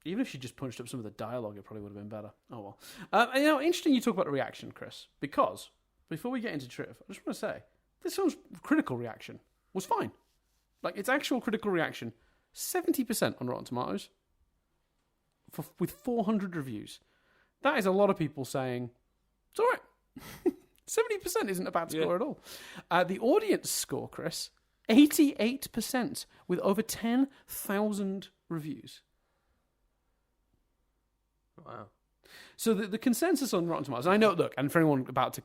Even if she just punched up some of the dialogue, it probably would have been better. Oh well. Interesting you talk about the reaction, Chris, because before we get into Triv, I just want to say this film's critical reaction was fine. Like, its actual critical reaction, 70% on Rotten Tomatoes, with 400 reviews. That is a lot of people saying it's all right. 70% isn't a bad score at all. The audience score, Chris, 88%, with over 10,000 reviews. Wow. So the consensus on Rotten Tomatoes, I know, look, and for anyone about to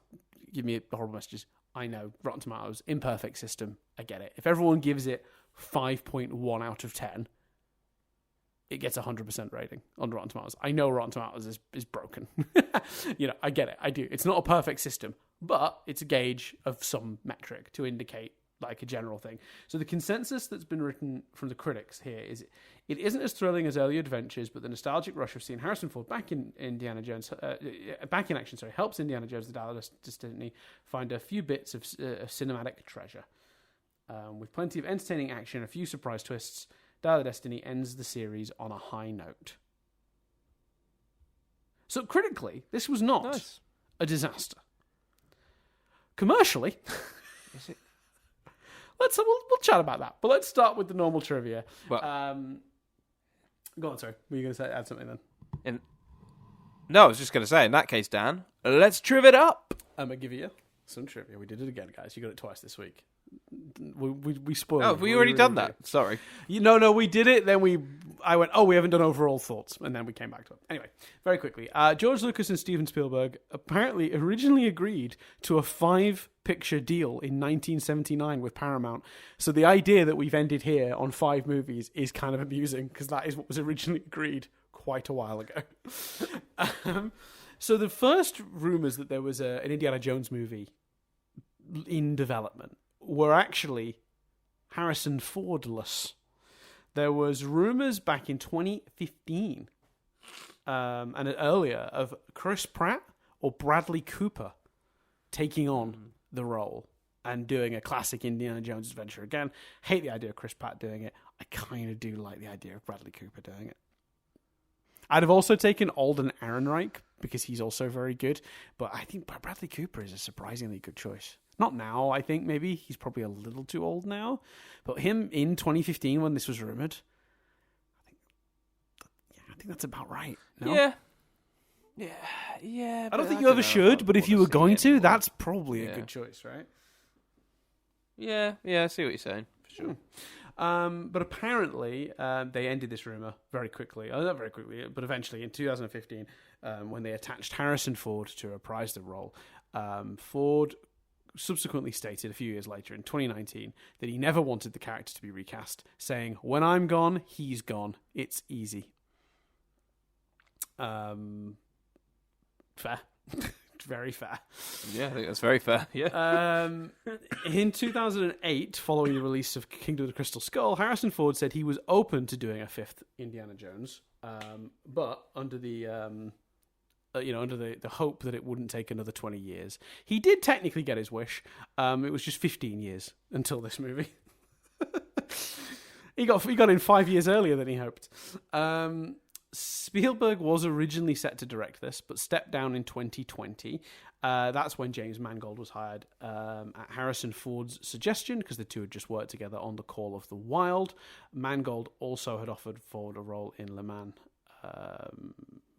give me horrible messages, I know, Rotten Tomatoes, imperfect system, I get it. If everyone gives it 5.1 out of 10, it gets 100% rating on Rotten Tomatoes. I know Rotten Tomatoes is broken. I get it. I do. It's not a perfect system, but it's a gauge of some metric to indicate like a general thing. So the consensus that's been written from the critics here is it isn't as thrilling as early adventures, but the nostalgic rush of seeing Harrison Ford back in Indiana Jones, back in action, helps Indiana Jones: The Dial of Destiny find a few bits of cinematic treasure. With plenty of entertaining action, a few surprise twists, Dial of Destiny ends the series on a high note. So critically, this was not a disaster. Commercially, is it? We'll chat about that. But let's start with the normal trivia. Well, go on, sorry. Were you going to add something then? No, I was just going to say, in that case, Dan, let's triv it up. I'm going to give you some trivia. We did it again, guys. You got it twice this week. we spoiled. Oh, it. have we already done that? Sorry. No, we did it. Then I went, we haven't done overall thoughts, and then we came back to it. Anyway, very quickly, George Lucas and Steven Spielberg apparently originally agreed to a 5-picture deal in 1979 with Paramount. So the idea that we've ended here on 5 movies is kind of amusing because that is what was originally agreed quite a while ago. So the first rumors that there was an Indiana Jones movie in development were actually Harrison Ford-less. There was rumors back in 2015 and earlier of Chris Pratt or Bradley Cooper taking on the role and doing a classic Indiana Jones adventure again. Hate the idea of Chris Pratt doing it. I kind of do like the idea of Bradley Cooper doing it. I'd have also taken Alden Ehrenreich because he's also very good, but I think Bradley Cooper is a surprisingly good choice. Not now, I think maybe he's probably a little too old now, but him in 2015 when this was rumored, I think that's about right. No? Yeah. I don't think you ever should, but if you were going to, that's probably a good choice, right? Yeah, I see what you're saying, for sure. But apparently, they ended this rumor very quickly. Not very quickly, but eventually in 2015, when they attached Harrison Ford to reprise the role. Ford subsequently stated a few years later, in 2019, that he never wanted the character to be recast, saying, "When I'm gone, he's gone. It's easy." Fair. Very fair. Yeah, I think that's very fair. Yeah. In 2008, following the release of Kingdom of the Crystal Skull, Harrison Ford said he was open to doing a 5th Indiana Jones, but under the under the hope that it wouldn't take another 20 years. He did technically get his wish. It was just 15 years until this movie. He got in 5 years earlier than he hoped. Spielberg was originally set to direct this, but stepped down in 2020. That's when James Mangold was hired at Harrison Ford's suggestion, because the two had just worked together on The Call of the Wild. Mangold also had offered Ford a role in Le Mans,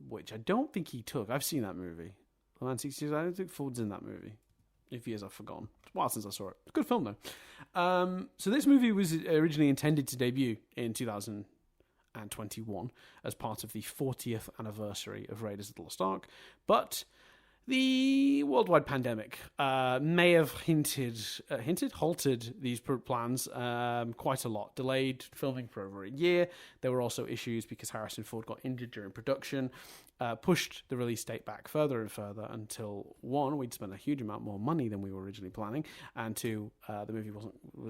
which I don't think he took. I've seen that movie. Le Mans 66, I don't think Ford's in that movie. If he is, I've forgotten. It's a while since I saw it. It's a good film, though. So this movie was originally intended to debut in 2021 as part of the 40th anniversary of Raiders of the Lost Ark, but the worldwide pandemic may have halted these plans quite a lot, delayed filming for over a year. There were also issues because Harrison Ford got injured during production, pushed the release date back further and further until, 1, we'd spent a huge amount more money than we were originally planning, and 2, the movie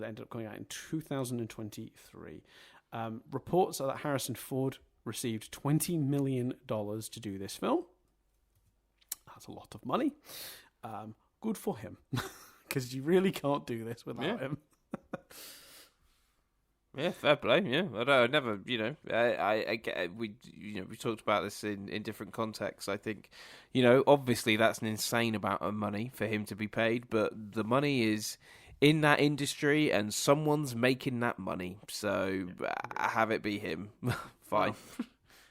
ended up coming out in 2023. Reports are that Harrison Ford received $20 million to do this film. That's a lot of money. Good for him, because you really can't do this without him. Yeah, fair play. Yeah, I never, I get we talked about this in different contexts. I think, obviously that's an insane amount of money for him to be paid, but the money is in that industry, and someone's making that money. So have it be him. Fine.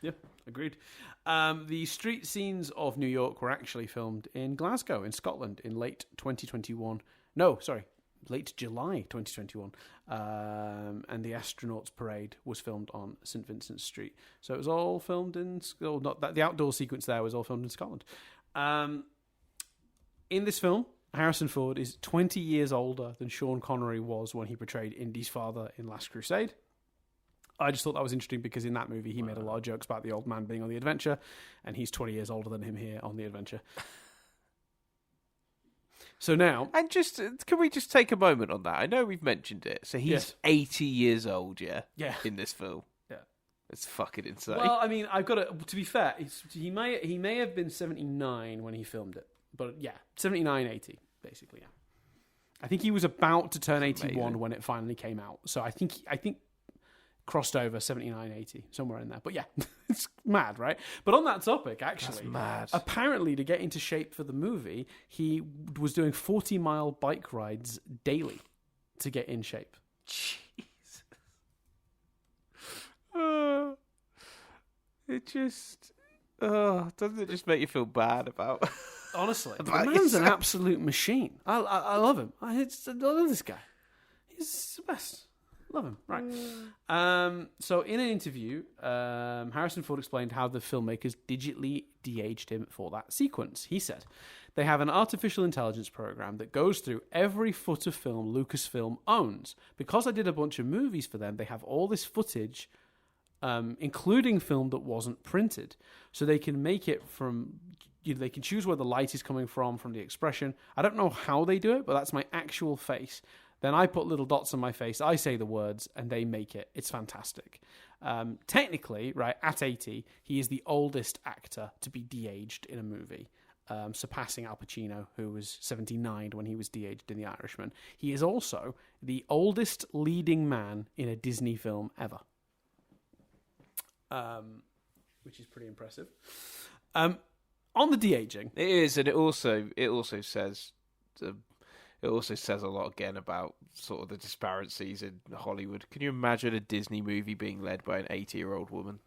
Yeah, agreed. The street scenes of New York were actually filmed in Glasgow, in Scotland, in late 2021. No, sorry, late July 2021. And the Astronauts Parade was filmed on St. Vincent's Street. So it was all filmed in... the outdoor sequence there was all filmed in Scotland. In this film, Harrison Ford is 20 years older than Sean Connery was when he portrayed Indy's father in Last Crusade. I just thought that was interesting because in that movie he made a lot of jokes about the old man being on the adventure, and he's 20 years older than him here on the adventure. So now... And can we just take a moment on that? I know we've mentioned it. So he's 80 years old, yeah? Yeah. In this film. Yeah. It's fucking insane. Well, I mean, I've got to be fair, he may have been 79 when he filmed it. But yeah, 79, 80, basically, yeah. I think he was about to turn 81 when it finally came out. So I think crossed over 79, 80, somewhere in there. But yeah, it's mad, right? But on that topic, actually, that's mad. Apparently to get into shape for the movie, he was doing 40-mile bike rides daily to get in shape. Jesus. Doesn't it just make you feel bad about... Honestly, the man's an absolute machine. I love him. I love this guy. He's the best. Love him. Right. So in an interview, Harrison Ford explained how the filmmakers digitally de-aged him for that sequence. He said, they have an artificial intelligence program that goes through every foot of film Lucasfilm owns. Because I did a bunch of movies for them, they have all this footage, including film that wasn't printed. So they can make it from... they can choose where the light is coming from the expression. I don't know how they do it, but that's my actual face. Then I put little dots on my face, I say the words, and they make it. It's fantastic. Technically, right, at 80, he is the oldest actor to be de-aged in a movie, surpassing Al Pacino, who was 79 when he was de-aged in The Irishman. He is also the oldest leading man in a Disney film ever, which is pretty impressive. On the de-aging... It is, and it also says... It also says a lot again about sort of the disparities in Hollywood. Can you imagine a Disney movie being led by an 80-year-old woman?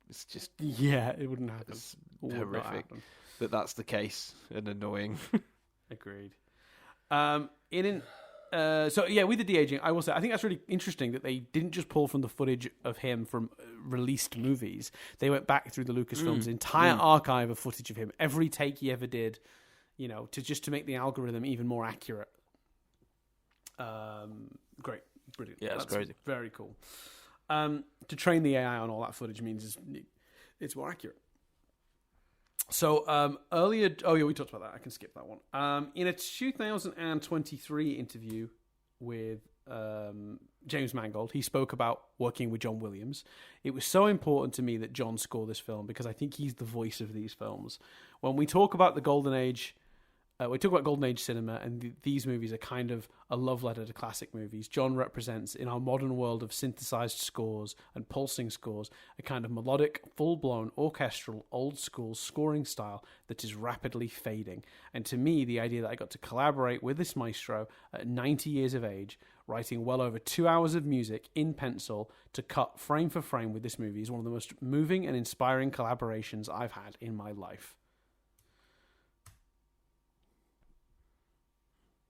It's just... Yeah, it wouldn't happen. It's horrific that's the case and annoying. Agreed. So with the de-aging, I will say, I think that's really interesting that they didn't just pull from the footage of him from released movies. They went back through the Lucasfilm's entire archive of footage of him, every take he ever did, to make the algorithm even more accurate. Great, brilliant. Yeah, that's crazy. Very cool. To train the AI on all that footage means it's more accurate. So earlier, we talked about that. I can skip that one. In a 2023 interview with James Mangold, he spoke about working with John Williams. It was so important to me that John score this film because I think he's the voice of these films. When we talk about the Golden Age, we talk about Golden Age cinema, and these movies are kind of a love letter to classic movies. John represents, in our modern world of synthesized scores and pulsing scores, a kind of melodic, full-blown, orchestral, old-school scoring style that is rapidly fading. And to me, the idea that I got to collaborate with this maestro at 90 years of age, writing well over 2 hours of music in pencil to cut frame for frame with this movie is one of the most moving and inspiring collaborations I've had in my life.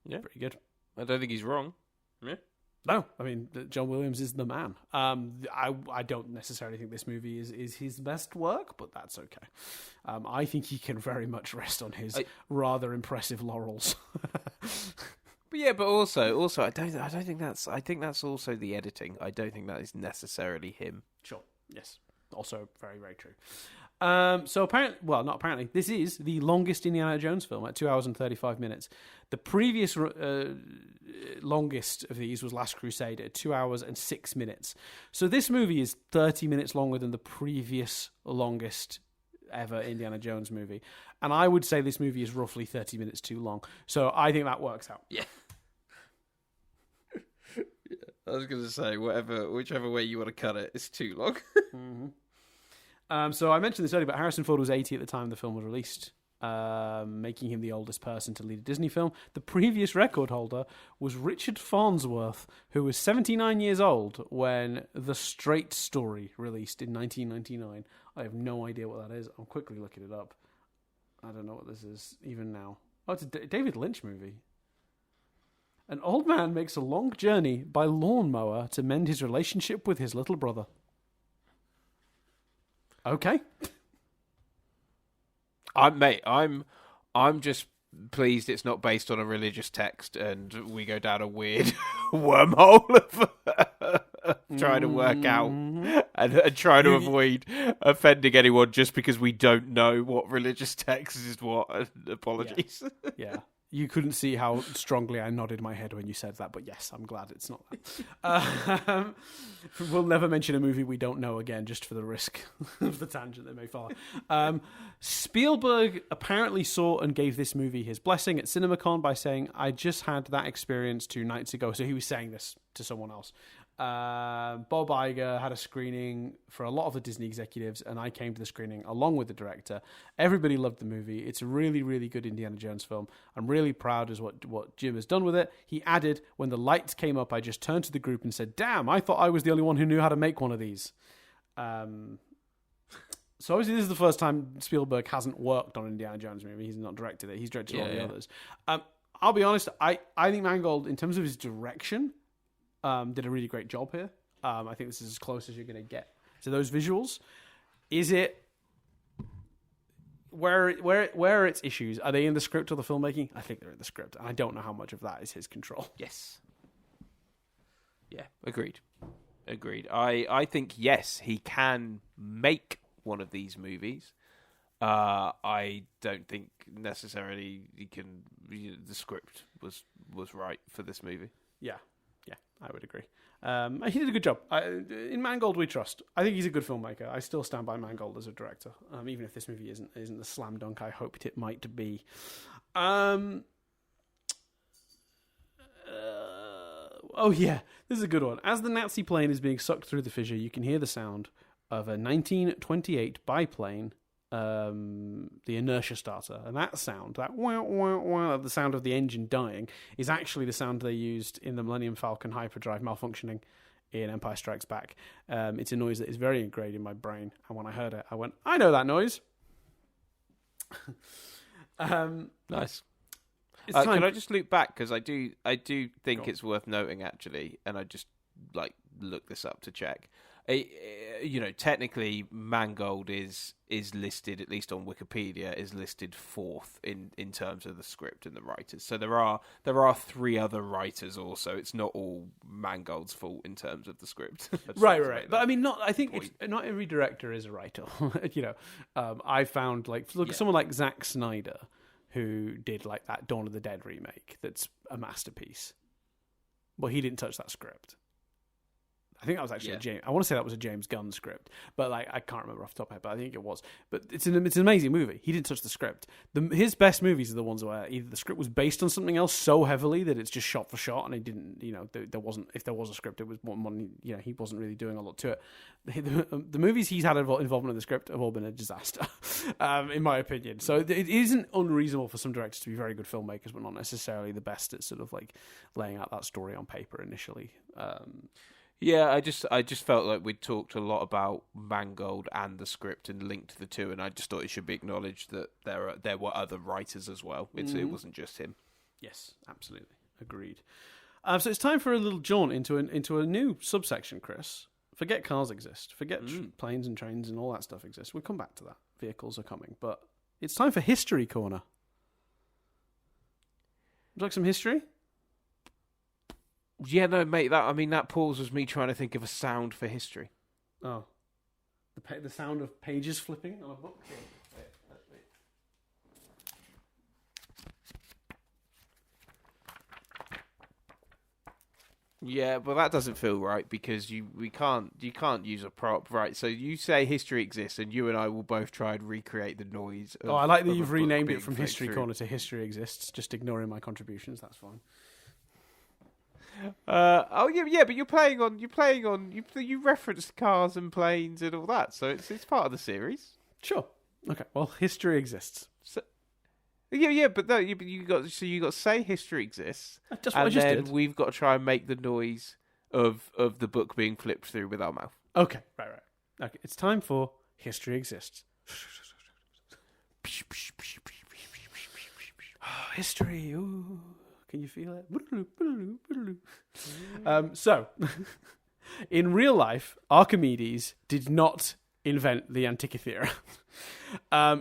Yeah, pretty good. I don't think he's wrong. Yeah. No, I mean, John Williams is the man. I don't necessarily think this movie is his best work, but that's okay. I think he can very much rest on his rather impressive laurels. But also, I think that's also the editing. I don't think that is necessarily him. Sure. Yes. Also very, very true. So not apparently, this is the longest Indiana Jones film at 2 hours and 35 minutes. The previous longest of these was Last Crusade at 2 hours and 6 minutes. So this movie is 30 minutes longer than the previous longest ever Indiana Jones movie. And I would say this movie is roughly 30 minutes too long. So I think that works out. Yeah. I was going to say, whichever way you want to cut it, it's too long. Mm-hmm. So I mentioned this earlier, but Harrison Ford was 80 at the time the film was released, making him the oldest person to lead a Disney film. The previous record holder was Richard Farnsworth, who was 79 years old when The Straight Story released in 1999. I have no idea what that is. I'm quickly looking it up. I don't know what this is, even now. Oh, it's a David Lynch movie. An old man makes a long journey by lawnmower to mend his relationship with his little brother. Okay. I'm just pleased it's not based on a religious text and we go down a weird wormhole of trying to work out and trying to avoid offending anyone just because we don't know what religious text is what. Apologies. Yeah. You couldn't see how strongly I nodded my head when you said that, but yes, I'm glad it's not that. We'll never mention a movie we don't know again, just for the risk of the tangent that may follow. Spielberg apparently saw and gave this movie his blessing at CinemaCon by saying, "I just had that experience 2 nights ago." So he was saying this to someone else. Bob Iger had a screening for a lot of the Disney executives, and I came to the screening along with the director. Everybody loved the movie. It's a really, really good Indiana Jones film. I'm really proud of what Jim has done with it. He added, "When the lights came up, I just turned to the group and said, 'Damn, I thought I was the only one who knew how to make one of these.'" So obviously this is the first time Spielberg hasn't worked on an Indiana Jones movie. He's not directed it. He's directed all the others. I'll be honest, I think Mangold, in terms of his direction, did a really great job here. I think this is as close as you're going to get to those visuals. Is it where are its issues? Are they in the script or the filmmaking? I think they're in the script, and I don't know how much of that is his control. Yes. Yeah, agreed. I think, yes, he can make one of these movies. I don't think necessarily he can. The script was right for this movie. Yeah, I would agree. He did a good job. In Mangold, we trust. I think he's a good filmmaker. I still stand by Mangold as a director, even if this movie isn't the slam dunk I hoped it might be. Oh yeah, this is a good one. As the Nazi plane is being sucked through the fissure, you can hear the sound of a 1928 biplane, the inertia starter, and that sound, that wow wow wow, the sound of the engine dying, is actually the sound they used in the Millennium Falcon hyperdrive malfunctioning in Empire Strikes Back. It's a noise that is very ingrained in my brain, and when I heard it, I went, I know that noise. Nice. Can I just loop back, because I do think it's worth noting, actually, and I just look this up to check. Technically, Mangold is listed, at least on Wikipedia, is listed fourth in terms of the script and the writers. So there are three other writers also. It's not all Mangold's fault in terms of the script. Right. But I mean, not every director is a writer. I found someone like Zack Snyder, who did that Dawn of the Dead remake. That's a masterpiece. Well, he didn't touch that script. I think that was actually I want to say that was a James Gunn script, but I can't remember off the top of my head. But I think it was. But it's an amazing movie. He didn't touch the script. His best movies are the ones where either the script was based on something else so heavily that it's just shot for shot, and he didn't. There wasn't. If there was a script, it was one. He wasn't really doing a lot to it. The movies he's had involvement in the script have all been a disaster, in my opinion. So it isn't unreasonable for some directors to be very good filmmakers, but not necessarily the best at sort of laying out that story on paper initially. Yeah, I just felt like we'd talked a lot about Mangold and the script and linked the two, and I just thought it should be acknowledged that there were other writers as well. It wasn't just him. Yes, absolutely, agreed. So it's time for a little jaunt into a new subsection, Chris. Forget cars exist. Forget planes and trains and all that stuff exists. We'll come back to that. Vehicles are coming, but it's time for History Corner. Would you like some history? Yeah, no, mate. That pause was me trying to think of a sound for history. Oh, the sound of pages flipping on a book. Wait. Yeah, but that doesn't feel right, because you can't use a prop, right? So you say history exists, and you and I will both try and recreate the noise. I like that you've renamed it from History Corner to History Exists. Just ignoring my contributions. That's fine. But you referenced cars and planes and all that, so it's part of the series. Sure. Okay. Well, history exists. So, but no, you got to say history exists. That's what I just did. We've got to try and make the noise of the book being flipped through with our mouth. Okay. Right. Okay. It's time for History Exists. History. Ooh. Can you feel it? So, in real life, Archimedes did not invent the Antikythera.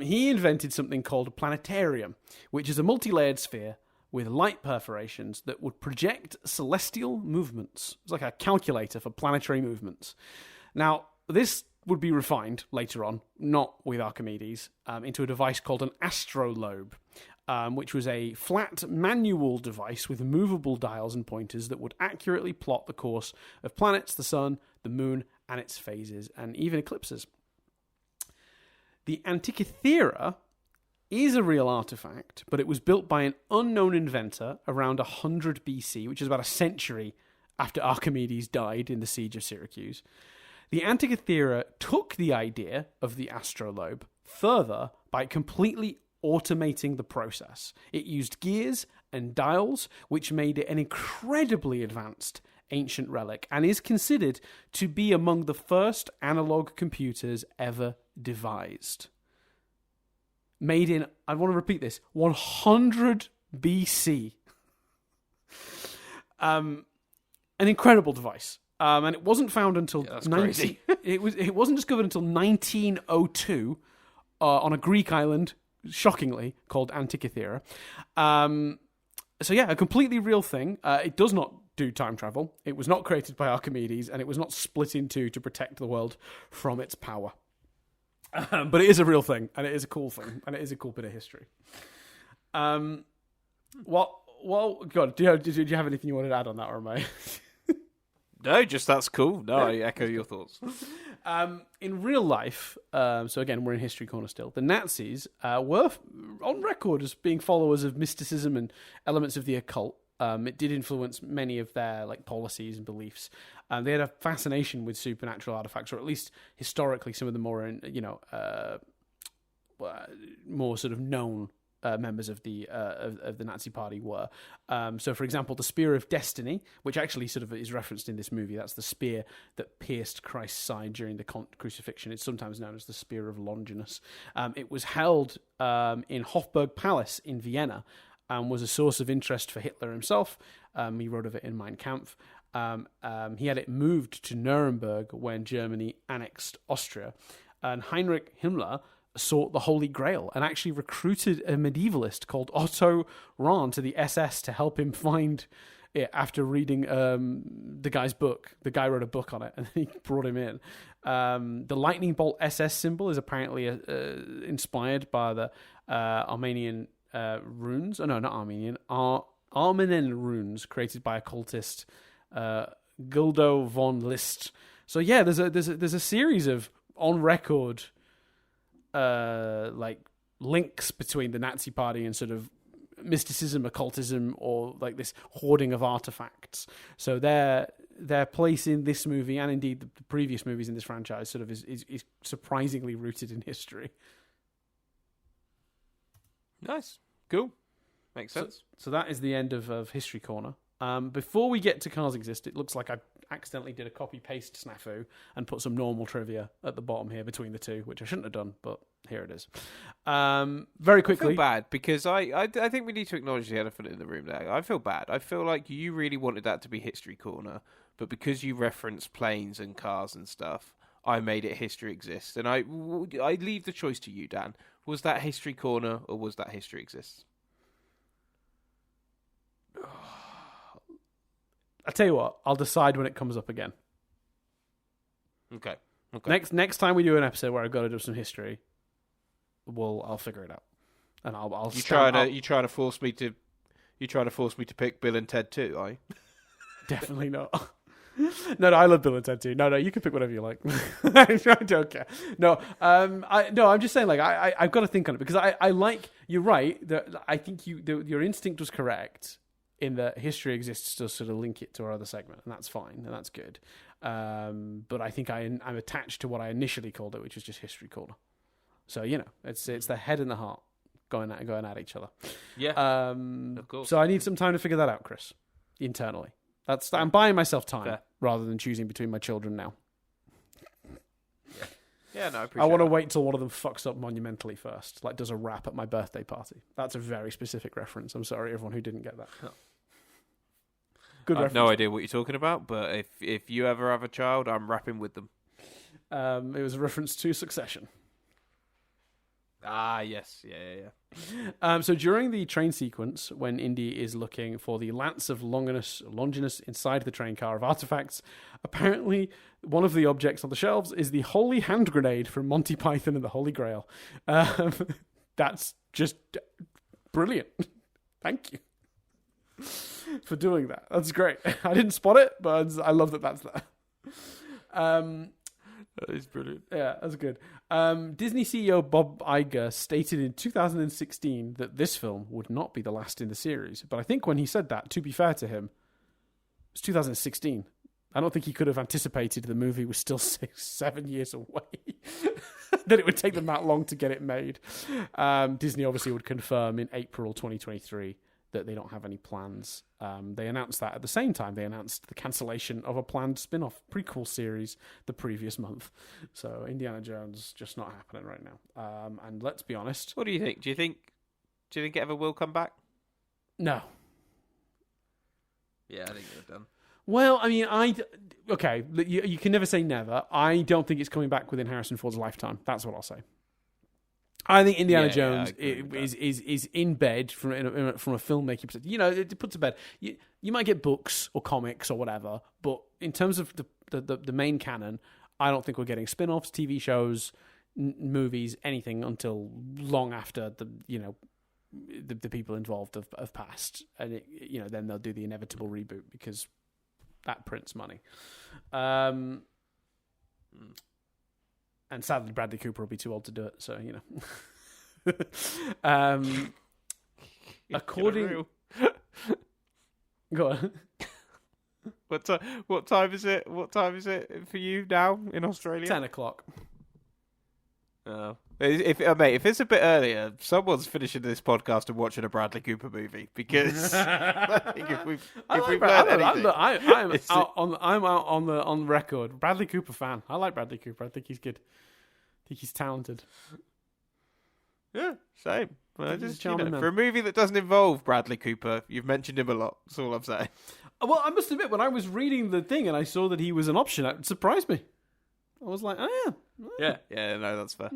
He invented something called a planetarium, which is a multi-layered sphere with light perforations that would project celestial movements. It's like a calculator for planetary movements. Now, this would be refined later on, not with Archimedes, into a device called an astrolabe. Which was a flat manual device with movable dials and pointers that would accurately plot the course of planets, the sun, the moon, and its phases, and even eclipses. The Antikythera is a real artifact, but it was built by an unknown inventor around 100 BC, which is about a century after Archimedes died in the siege of Syracuse. The Antikythera took the idea of the astrolabe further by completely automating the process. It used gears and dials, which made it an incredibly advanced ancient relic, and is considered to be among the first analog computers ever devised. Made in, I want to repeat this, 100 BC. an incredible device. And it wasn't found until that's crazy. It wasn't discovered until 1902 on a Greek island, shockingly called Antikythera. So yeah, a completely real thing. It does not do time travel. It was not created by Archimedes, and it was not split in two to protect the world from its power. But it is a real thing, and it is a cool thing, and it is a cool bit of history. Well, God, did you have anything you wanted to add on that, or am I? No, just that's cool. No, I echo your thoughts. In real life, so again, we're in History Corner still, the Nazis were on record as being followers of mysticism and elements of the occult. It did influence many of their policies and beliefs. They had a fascination with supernatural artifacts, or at least historically, some of the more, more sort of known members of the Nazi Party were. So, for example, the Spear of Destiny, which actually sort of is referenced in this movie, that's the spear that pierced Christ's side during the crucifixion. It's sometimes known as the Spear of Longinus. It was held in Hofburg Palace in Vienna and was a source of interest for Hitler himself. He wrote of it in Mein Kampf. He had it moved to Nuremberg when Germany annexed Austria. And Heinrich Himmler sought the Holy Grail and actually recruited a medievalist called Otto Rahn to the SS to help him find it after reading the guy's book. The guy wrote a book on it, and he brought him in. The lightning bolt SS symbol is apparently inspired by the Armenian runes. Oh, no, not Armenian. Armenian runes created by occultist Gildo von List. So yeah, there's a series of on record links between the Nazi Party and sort of mysticism, occultism, or this hoarding of artifacts. So their place in this movie, and indeed the previous movies in this franchise, sort of is surprisingly rooted in history. Nice, cool, makes sense. So that is the end of History Corner. Before we get to Cars Exist, it looks like I accidentally did a copy-paste snafu and put some normal trivia at the bottom here between the two, which I shouldn't have done, but here it is. Very quickly. I feel bad because I think we need to acknowledge the elephant in the room there. I feel bad. I feel like you really wanted that to be History Corner, but because you referenced planes and cars and stuff, I made it History Exists. And I leave the choice to you, Dan. Was that History Corner or was that History Exists? I'll tell you what, I'll decide when it comes up again. Okay. Next time we do an episode where I've got to do some history, I'll figure it out, and I'll. You try to force me to pick Bill and Ted too, are you? Definitely not. No, I love Bill and Ted too. No, you can pick whatever you like. I don't care. No, I'm just saying, I've got to think on it because I like. You're right. I think your instinct was correct. In that History Exists to sort of link it to our other segment, and that's fine, and that's good. But I think I'm attached to what I initially called it, which was just History Corner. So it's the head and the heart going at each other. Yeah, of course. So I need some time to figure that out, Chris, internally. I'm buying myself time rather than choosing between my children now. Yeah, no, I appreciate. I want to wait till one of them fucks up monumentally first, does a rap at my birthday party. That's a very specific reference. I'm sorry, everyone who didn't get that. Good I have reference. no idea what you're talking about, but if you ever have a child, I'm rapping with them. It was a reference to Succession. Ah, yes. Yeah. So during the train sequence, when Indy is looking for the Lance of Longinus inside the train car of artifacts, apparently one of the objects on the shelves is the Holy Hand Grenade from Monty Python and the Holy Grail. That's just brilliant. Thank you for doing that. That's great. I didn't spot it, but I love that that's there. That is brilliant. Yeah, that's good. Disney CEO Bob Iger stated in 2016 that this film would not be the last in the series. But I think when he said that, to be fair to him, it was 2016. I don't think he could have anticipated the movie was still 7 years away. That it would take them that long to get it made. Disney obviously would confirm in April 2023 that they don't have any plans. They announced that at the same time. They announced the cancellation of a planned spin-off prequel series the previous month. So Indiana Jones just not happening right now. And let's be honest. What do you think? Do you think it ever will come back? No. Yeah, I think they're done. Well, I mean, okay, you can never say never. I don't think it's coming back within Harrison Ford's lifetime. That's what I'll say. I think Indiana Jones is in bed from a filmmaking perspective. You know, it puts to bed. You might get books or comics or whatever, but in terms of the main canon, I don't think we're getting spin-offs, TV shows, movies, anything until long after the people involved have passed, and then they'll do the inevitable reboot because that prints money. And sadly, Bradley Cooper will be too old to do it. So according, go on. What time is it? What time is it for you now in Australia? 10:00. Oh. If it's a bit earlier, someone's finishing this podcast and watching a Bradley Cooper movie because I think if we've learned anything, I'm out on the record. Bradley Cooper fan. I like Bradley Cooper. I think he's good. I think he's talented. Yeah, same. Well, just for a movie that doesn't involve Bradley Cooper, you've mentioned him a lot. That's all I'm saying. Well, I must admit, when I was reading the thing and I saw that he was an option, it surprised me. I was like, oh yeah. Yeah, no, that's fair.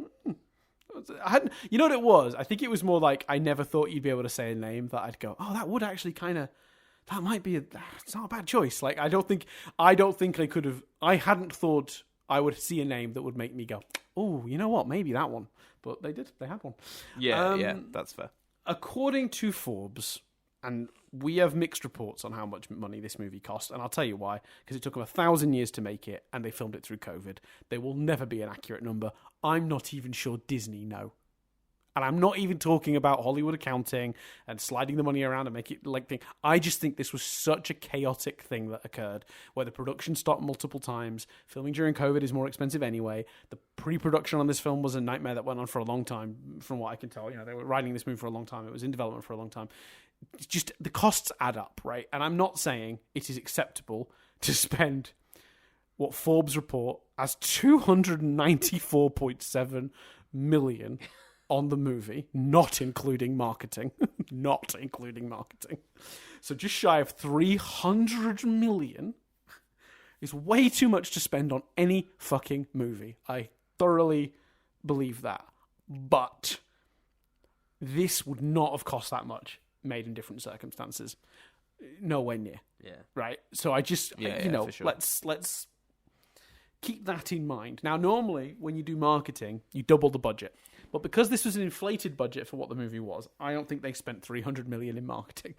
You know what it was? I think it was more like I never thought you'd be able to say a name that I'd go, oh, that would actually that might be it's not a bad choice. Like, I don't think I could have, I hadn't thought I would see a name that would make me go, oh, you know what? Maybe that one. But they did. They had one. Yeah, that's fair. According to Forbes, and we have mixed reports on how much money this movie cost, and I'll tell you why. Because it took them 1,000 years to make it, and they filmed it through COVID. There will never be an accurate number. I'm not even sure Disney know. And I'm not even talking about Hollywood accounting and sliding the money around and make it like thing. I just think this was such a chaotic thing that occurred, where the production stopped multiple times. Filming during COVID is more expensive anyway. The pre-production on this film was a nightmare that went on for a long time, from what I can tell. They were writing this movie for a long time. It was in development for a long time. It's just the costs add up, right? And I'm not saying it is acceptable to spend what Forbes report as $294.7 million on the movie, not including marketing. Not including marketing. So just shy of $300 million is way too much to spend on any fucking movie. I thoroughly believe that. But this would not have cost that much, made in different circumstances. Nowhere near. Yeah. Right? So I just, for sure. let's keep that in mind. Now, normally, when you do marketing, you double the budget. But because this was an inflated budget for what the movie was, I don't think they spent $300 million in marketing.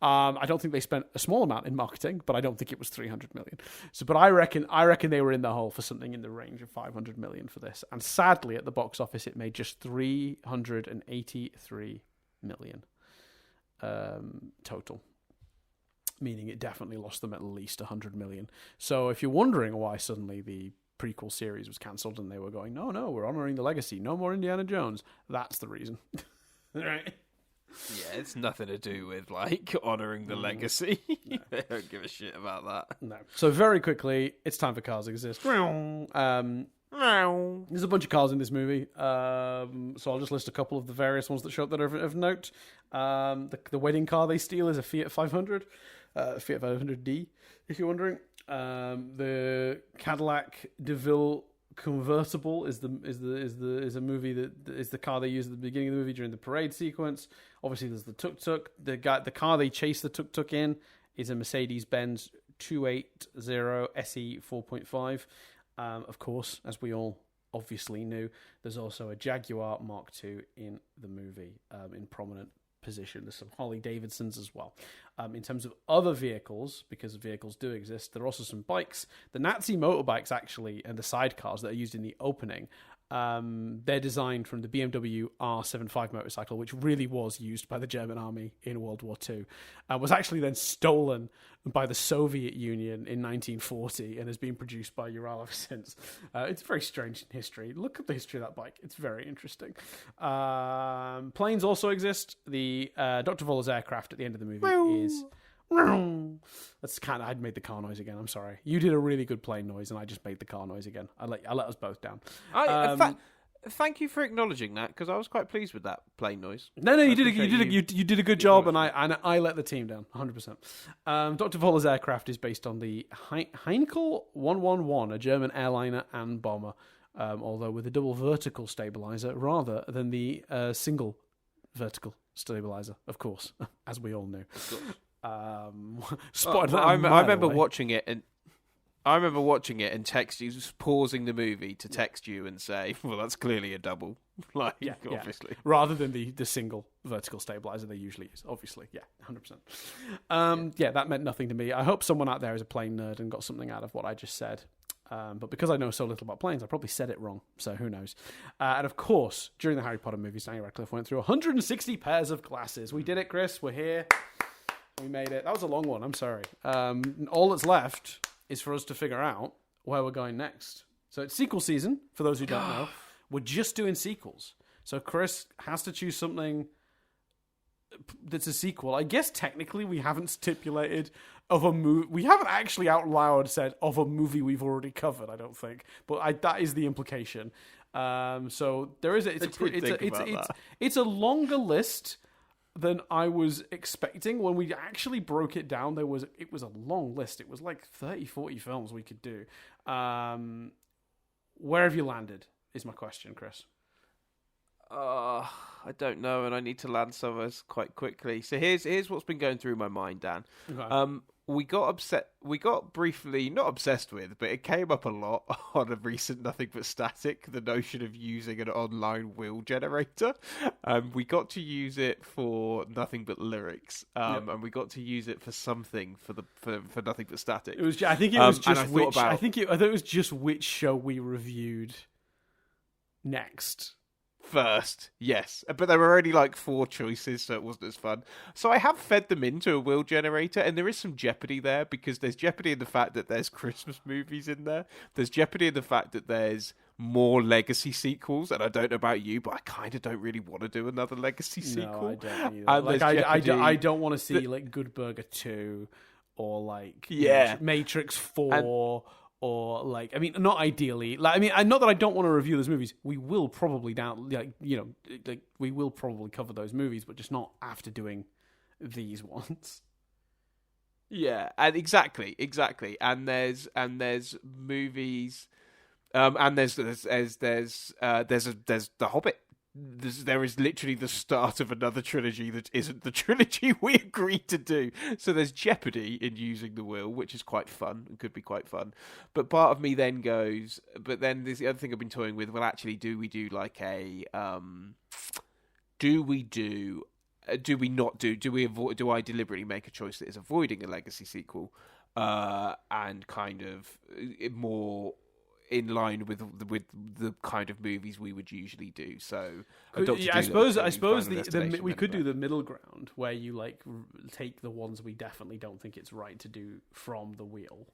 I don't think they spent a small amount in marketing, but I don't think it was $300 million. But I reckon they were in the hole for something in the range of $500 million for this. And sadly, at the box office, it made just $383 million total. Meaning it definitely lost them at least $100 million. So if you're wondering why suddenly the prequel series was cancelled and they were going, no, we're honouring the legacy, no more Indiana Jones, that's the reason. Right? Yeah, it's nothing to do with, honouring the legacy. No. They don't give a shit about that. No. So very quickly, it's time for Cars Exist. There's a bunch of cars in this movie, so I'll just list a couple of the various ones that show up that are of note. The wedding car they steal is a Fiat 500, Fiat 500D, if you're wondering. The Cadillac DeVille convertible is a movie that is the car they use at the beginning of the movie during the parade sequence. Obviously, there's the tuk-tuk. The car they chase the tuk-tuk in is a Mercedes-Benz 280 SE 4.5. Of course, as we all obviously knew, there's also a Jaguar Mark II in the movie in prominent position. There's some Harley Davidsons as well. In terms of other vehicles, because vehicles do exist, there are also some bikes. The Nazi motorbikes, actually, and the sidecars that are used in the opening, they're designed from the BMW R75 motorcycle, which really was used by the German army in World War II, was actually then stolen by the Soviet Union in 1940 and has been produced by Ural ever since. It's very strange in history. Look at the history of that bike. It's very interesting. Planes also exist. The Dr. Voller's aircraft at the end of the movie is... That's I'd made the car noise again. I'm sorry. You did a really good plane noise, and I just made the car noise again. I let us both down. In fact, thank you for acknowledging that, because I was quite pleased with that plane noise. No, you appreciate did a good job, and I let the team down 100%. Dr. Voller's aircraft is based on the Heinkel 111, a German airliner and bomber, although with a double vertical stabilizer rather than the single vertical stabilizer, of course, as we all knew. Spotted that. I remember watching it and. I remember watching it and just pausing the movie to text you and say, well, that's clearly a double. Obviously. Rather than the single vertical stabilizer they usually use, obviously. Yeah, 100%. That meant nothing to me. I hope someone out there is a plane nerd and got something out of what I just said. But because I know so little about planes, I probably said it wrong, so who knows. And of course, during the Harry Potter movies, Daniel Radcliffe went through 160 pairs of glasses. We did it, Chris. We're here. We made it. That was a long one. I'm sorry. All that's left is for us to figure out where we're going next. So it's sequel season, for those who don't know. We're just doing sequels. So Chris has to choose something that's a sequel. I guess technically we haven't stipulated of a movie. We haven't actually out loud said of a movie we've already covered, I don't think. But that is the implication. So there is it's a longer list than I was expecting. When we actually broke it down, it was a long list. It was like 30, 40 films we could do. Where have you landed, is my question, Chris. I don't know, and I need to land some of us quite quickly. So here's what's been going through my mind, Dan. Okay. We got briefly, not obsessed with, but it came up a lot on a recent Nothing But Static, the notion of using an online wheel generator. We got to use it for Nothing But Lyrics, and we got to use it for something for Nothing But Static. I think it was just which show we reviewed next. First, yes, but there were only like 4 choices, so it wasn't as fun. So I have fed them into a wheel generator, and there is some jeopardy there, because there's jeopardy in the fact that there's Christmas movies in there. There's jeopardy in the fact that there's more legacy sequels, and I don't know about you, but I kind of don't really want to do another legacy sequel. No, I don't either. I don't want to see like Good Burger 2 or like Matrix 4. Or like, I mean, not ideally. Like, I mean, not that I don't want to review those movies. We will probably we will probably cover those movies, but just not after doing these ones. Yeah, and exactly. And there's movies, and there's The Hobbit. There is literally the start of another trilogy that isn't the trilogy we agreed to do. So there's jeopardy in using the wheel, which is quite fun. It could be quite fun. But part of me then goes, but then there's the other thing I've been toying with. Well, actually, do we do like a, do we avoid, do I deliberately make a choice that is avoiding a legacy sequel, and kind of more in line with the kind of movies we would usually do. So I suppose we could do the middle ground where you like take the ones we definitely don't think it's right to do from the wheel,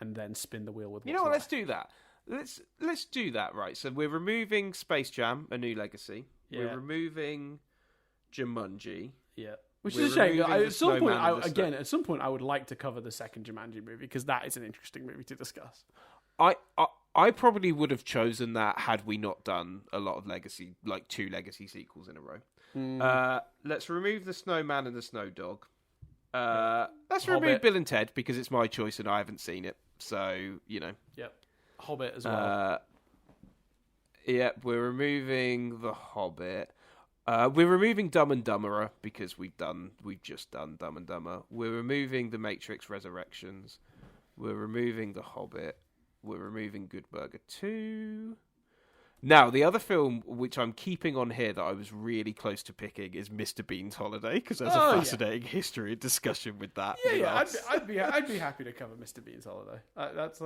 and then spin the wheel with. You know what? Let's do that. Let's do that. Right. So we're removing Space Jam: A New Legacy. Yeah. We're removing Jumanji. Yeah. Which is a shame. At some point, I would like to cover the second Jumanji movie, because that is an interesting movie to discuss. I probably would have chosen that had we not done a lot of legacy, like 2 legacy sequels in a row. Let's remove the Snowman and the Snow Dog. Let's remove Bill and Ted, because it's my choice and I haven't seen it. So, you know. Yep. Hobbit as well. We're removing The Hobbit. We're removing Dumb and Dumberer, because we've just done Dumb and Dumber. We're removing The Matrix Resurrections. We're removing The Hobbit. We're removing Good Burger 2. Now, the other film which I'm keeping on here that I was really close to picking is Mr. Bean's Holiday, because there's a fascinating history and discussion with that. I'd be happy to cover Mr. Bean's Holiday. That's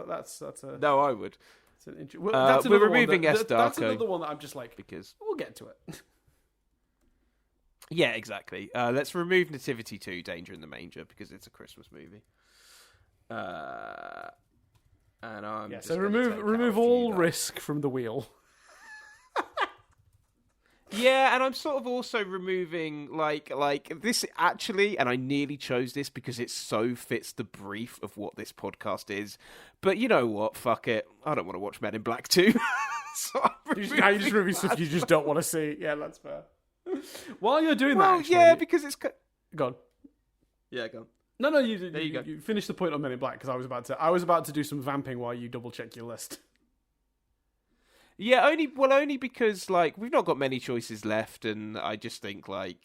a. No, I would. We're removing S. Darko. That's another one that I'm just like, because we'll get to it. Yeah, exactly. Let's remove Nativity 2, Danger in the Manger, because it's a Christmas movie. And I'm just remove all risk from the wheel. Yeah, and I'm sort of also removing like this actually, and I nearly chose this because it so fits the brief of what this podcast is. But you know what? Fuck it. I don't want to watch Men in Black 2. So I'm You just review stuff you just don't want to see. Yeah, that's fair. While you're doing that, actually, yeah, because it's... Go on. Yeah, go on. No, you go. You finish the point on Men in Black because I was about to do some vamping while you double check your list. Yeah, only because like we've not got many choices left, and I just think like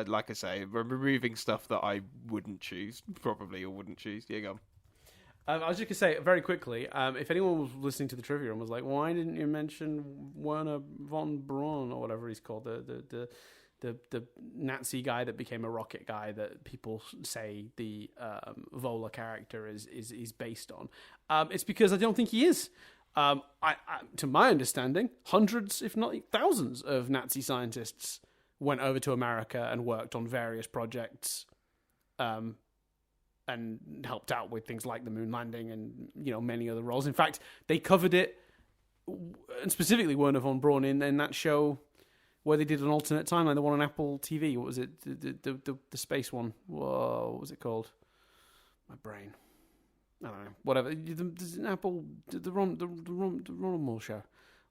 like I say, we're removing stuff that I wouldn't choose probably or wouldn't choose. Yeah, go on. I was just gonna say very quickly, if anyone was listening to the trivia and was like, "Why didn't you mention Werner von Braun or whatever he's called, the Nazi guy that became a rocket guy that people say the Vola character is based on?" It's because I don't think he is. To my understanding, hundreds, if not thousands, of Nazi scientists went over to America and worked on various projects, and helped out with things like the moon landing and many other roles. In fact, they covered it, and specifically Werner von Braun in that show where they did an alternate timeline, the one on Apple TV. What was it? The space one. Whoa, what was it called? My brain. I don't know. Whatever. There's an Apple, the Ronald Moore show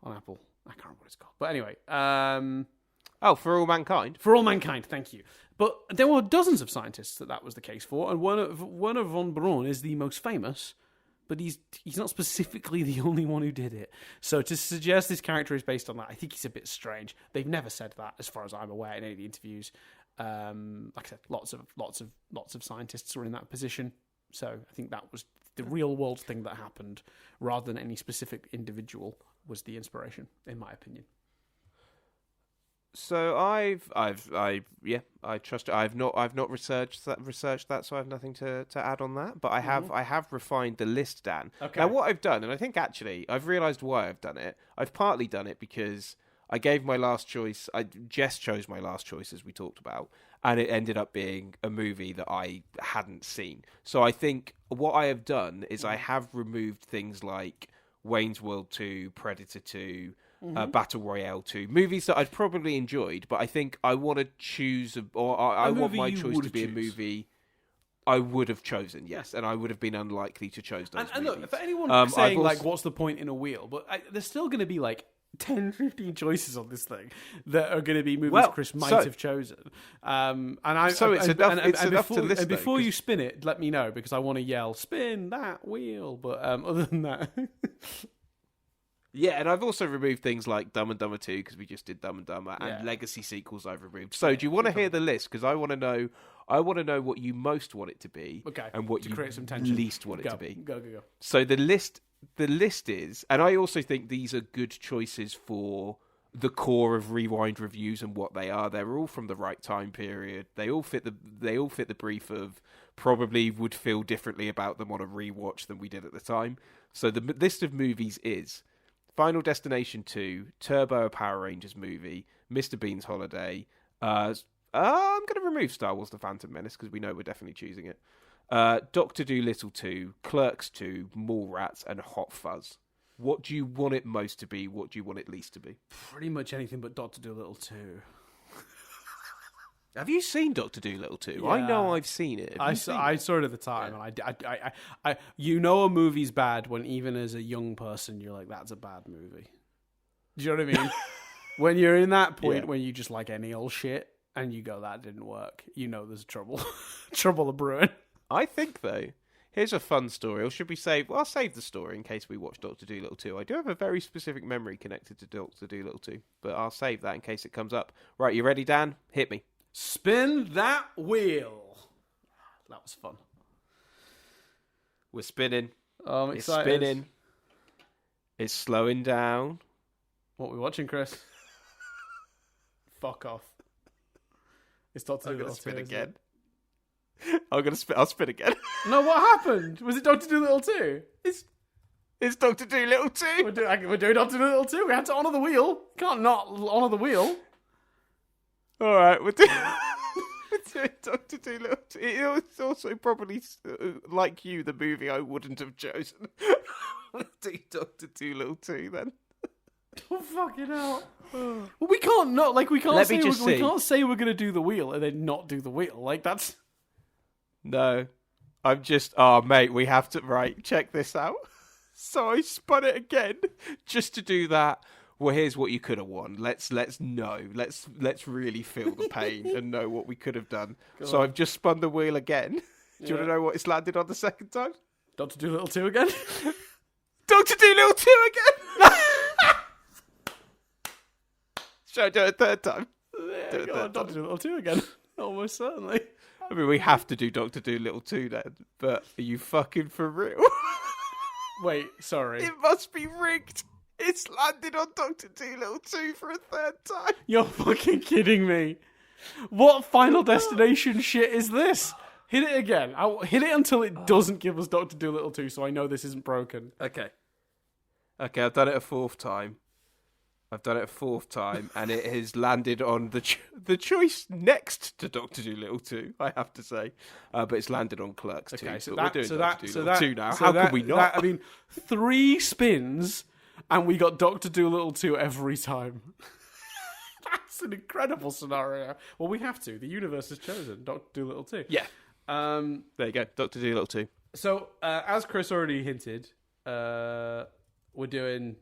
on Apple. I can't remember what it's called. But anyway. For All Mankind. For All Mankind, thank you. But there were dozens of scientists that was the case for, and Werner von Braun is the most famous, but he's not specifically the only one who did it. So to suggest this character is based on that, I think it's a bit strange. They've never said that, as far as I'm aware, in any of the interviews. Like I said, lots of scientists were in that position. So I think that was the real world thing that happened, rather than any specific individual was the inspiration, in my opinion. So I trust it. I've not researched that, so I have nothing to add on that. But I have refined the list, Dan. Okay. Now what I've done, and I think actually I've realised why I've done it. I've partly done it because I gave my last choice. Jess chose my last choice, as we talked about, and it ended up being a movie that I hadn't seen. So I think what I have done is I have removed things like Wayne's World 2, Predator 2, Battle Royale 2, movies that I'd probably enjoyed, but I think I want to choose, I want my choice to be a movie I would have chosen, yes, and I would have been unlikely to choose those and movies. look, for anyone saying, like, what's the point in a wheel? But there's still going to be, like, 10, 15 choices on this thing that are going to be movies Chris might have chosen. It's enough to list. And before you spin it, let me know, because I want to yell, spin that wheel. But other than that... Yeah, and I've also removed things like Dumb and Dumber 2, because we just did Dumb and Dumber, and legacy sequels I've removed. So do you want to hear the list? Because I want to know what you most want it to be, and what you create some tension. Least want it to be. Go. So the list is, and I also think these are good choices for the core of Rewind reviews and what they are. They're all from the right time period. They all fit the brief of probably would feel differently about them on a rewatch than we did at the time. So the list of movies is Final Destination 2, Turbo, a Power Rangers movie, Mr. Bean's Holiday. I'm going to remove Star Wars The Phantom Menace because we know we're definitely choosing it. Dr. Dolittle 2, Clerks 2, Mallrats, and Hot Fuzz. What do you want it most to be? What do you want it least to be? Pretty much anything but Dr. Dolittle 2. Have you seen Dr. Dolittle 2? Yeah. I know I've seen it. I saw it at the time, and I a movie's bad when even as a young person you're like, that's a bad movie. Do you know what I mean? When you're in that point when you just like any old shit and you go, that didn't work, there's trouble. Trouble a brewing. I think, though, here's a fun story. Or should we save... Well, I'll save the story in case we watch Dr. Dolittle 2. I do have a very specific memory connected to Dr. Dolittle 2, but I'll save that in case it comes up. Right, you ready, Dan? Hit me. Spin that wheel. That was fun. We're spinning. Oh, I'm excited. It's spinning. It's slowing down. What are we watching, Chris? Fuck off. It's Dr. Dolittle 2. Spin again. I'll spin again. No, what happened? Was it Dr. Dolittle 2? It's Dr. Dolittle 2. We're doing Dr. Dolittle 2. We had to honour the wheel. Can't not honour the wheel. All right, we're doing Dr. Dolittle 2. It's also probably, like you, the movie I wouldn't have chosen. We'll do Dr. Dolittle 2 then. Oh, fucking hell. Well, we can't not, like, we can't say we're going to do the wheel and then not do the wheel. Like, that's... No. I'm just... Oh, mate, we have to... Right, check this out. So I spun it again just to do that well, here's what you could have won. Let's know. Let's really feel the pain and know what we could have done. So I've just spun the wheel again. Do you want to know what it's landed on the second time? Dr. Dolittle 2 again? Dr. Dolittle 2 again! Shall I do it a third time? Yeah, go on, Dr. Dolittle 2 again. Almost certainly. I mean, we have to do Dr. Dolittle 2 then, but are you fucking for real? Wait, sorry. It must be rigged. It's landed on Dr. Dolittle 2 for a third time. You're fucking kidding me. What Final Destination shit is this? Hit it again. I'll hit it until it doesn't give us Dr. Dolittle 2 so I know this isn't broken. Okay, I've done it a fourth time. And it has landed on the choice next to Dr. Dolittle 2, I have to say. But it's landed on Clerks 2. Okay, so but we're doing Dr. Dolittle 2 now. So How could we not? I mean, 3 spins and we got Dr. Dolittle 2 every time. That's an incredible scenario. Well, we have to. The universe has chosen Dr. Dolittle 2. Yeah. There you go, Dr. Dolittle 2. So, as Chris already hinted, we're doing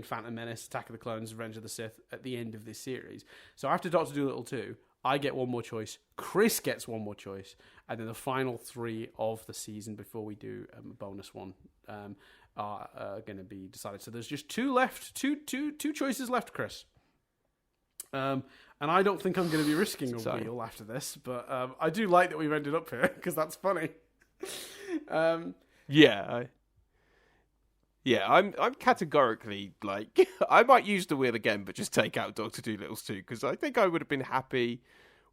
Phantom Menace, Attack of the Clones, Revenge of the Sith at the end of this series. So after Dr. Dolittle 2, I get one more choice, Chris gets one more choice, and then the final 3 of the season before we do a bonus one are going to be decided. So there's just 2 left, two choices left, Chris. And I don't think I'm going to be risking a wheel after this, but I do like that we've ended up here because that's funny. I'm categorically like I might use the wheel again, but just take out Dr. Dolittle's 2 because I think I would have been happy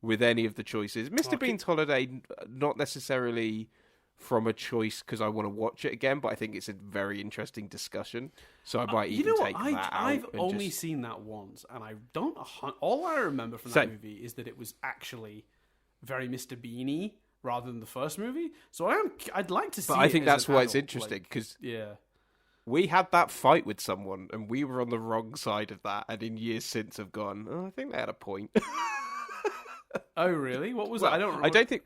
with any of the choices. Mr. Bean's Holiday, not necessarily from a choice because I want to watch it again, but I think it's a very interesting discussion. So I might even take that out. I've only seen that once, and I don't. All I remember from that movie is that it was actually very Mr. Bean-y rather than the first movie. So I'd like to see. But I think that's why it's interesting because we had that fight with someone, and we were on the wrong side of that. And in years since, have gone. Oh, I think they had a point. Oh, really? What was that? I don't remember. I don't think.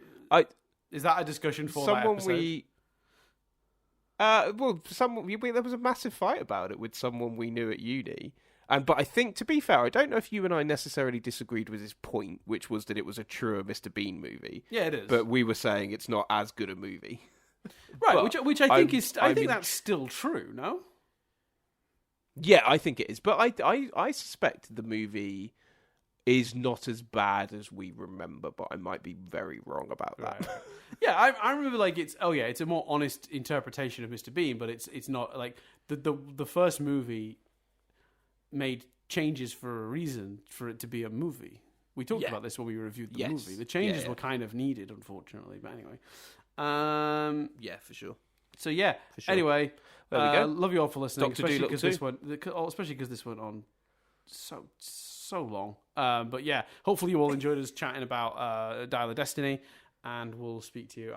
Is that a discussion for someone that episode? There was a massive fight about it with someone we knew at uni. But I think, to be fair, I don't know if you and I necessarily disagreed with his point, which was that it was a truer Mr. Bean movie. Yeah, it is. But we were saying it's not as good a movie. Right, which I think is. I think that's still true. No. Yeah, I think it is. But I suspect the movie is not as bad as we remember, but I might be very wrong about that. Right. Yeah, I remember like it's a more honest interpretation of Mr. Bean, but it's not like the first movie made changes for a reason for it to be a movie. We talked about this when we reviewed the movie. The changes were kind of needed, unfortunately, but anyway. Yeah, for sure. So yeah. For sure. Anyway, there we go. Love you all for listening, especially because this went on so long. But yeah, hopefully you all enjoyed us chatting about Dial of Destiny, and we'll speak to you.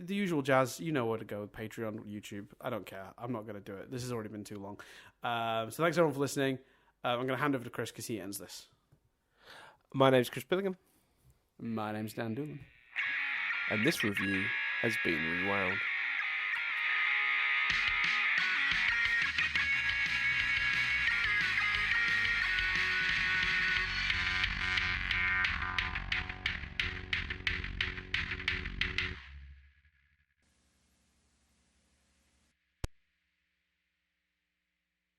The usual jazz, you know where to go: Patreon, YouTube. I don't care. I'm not going to do it. This has already been too long. So thanks everyone for listening. I'm going to hand over to Chris because he ends this. My name's Chris Billingham. My name's Dan Doolan. And this review has been rewound.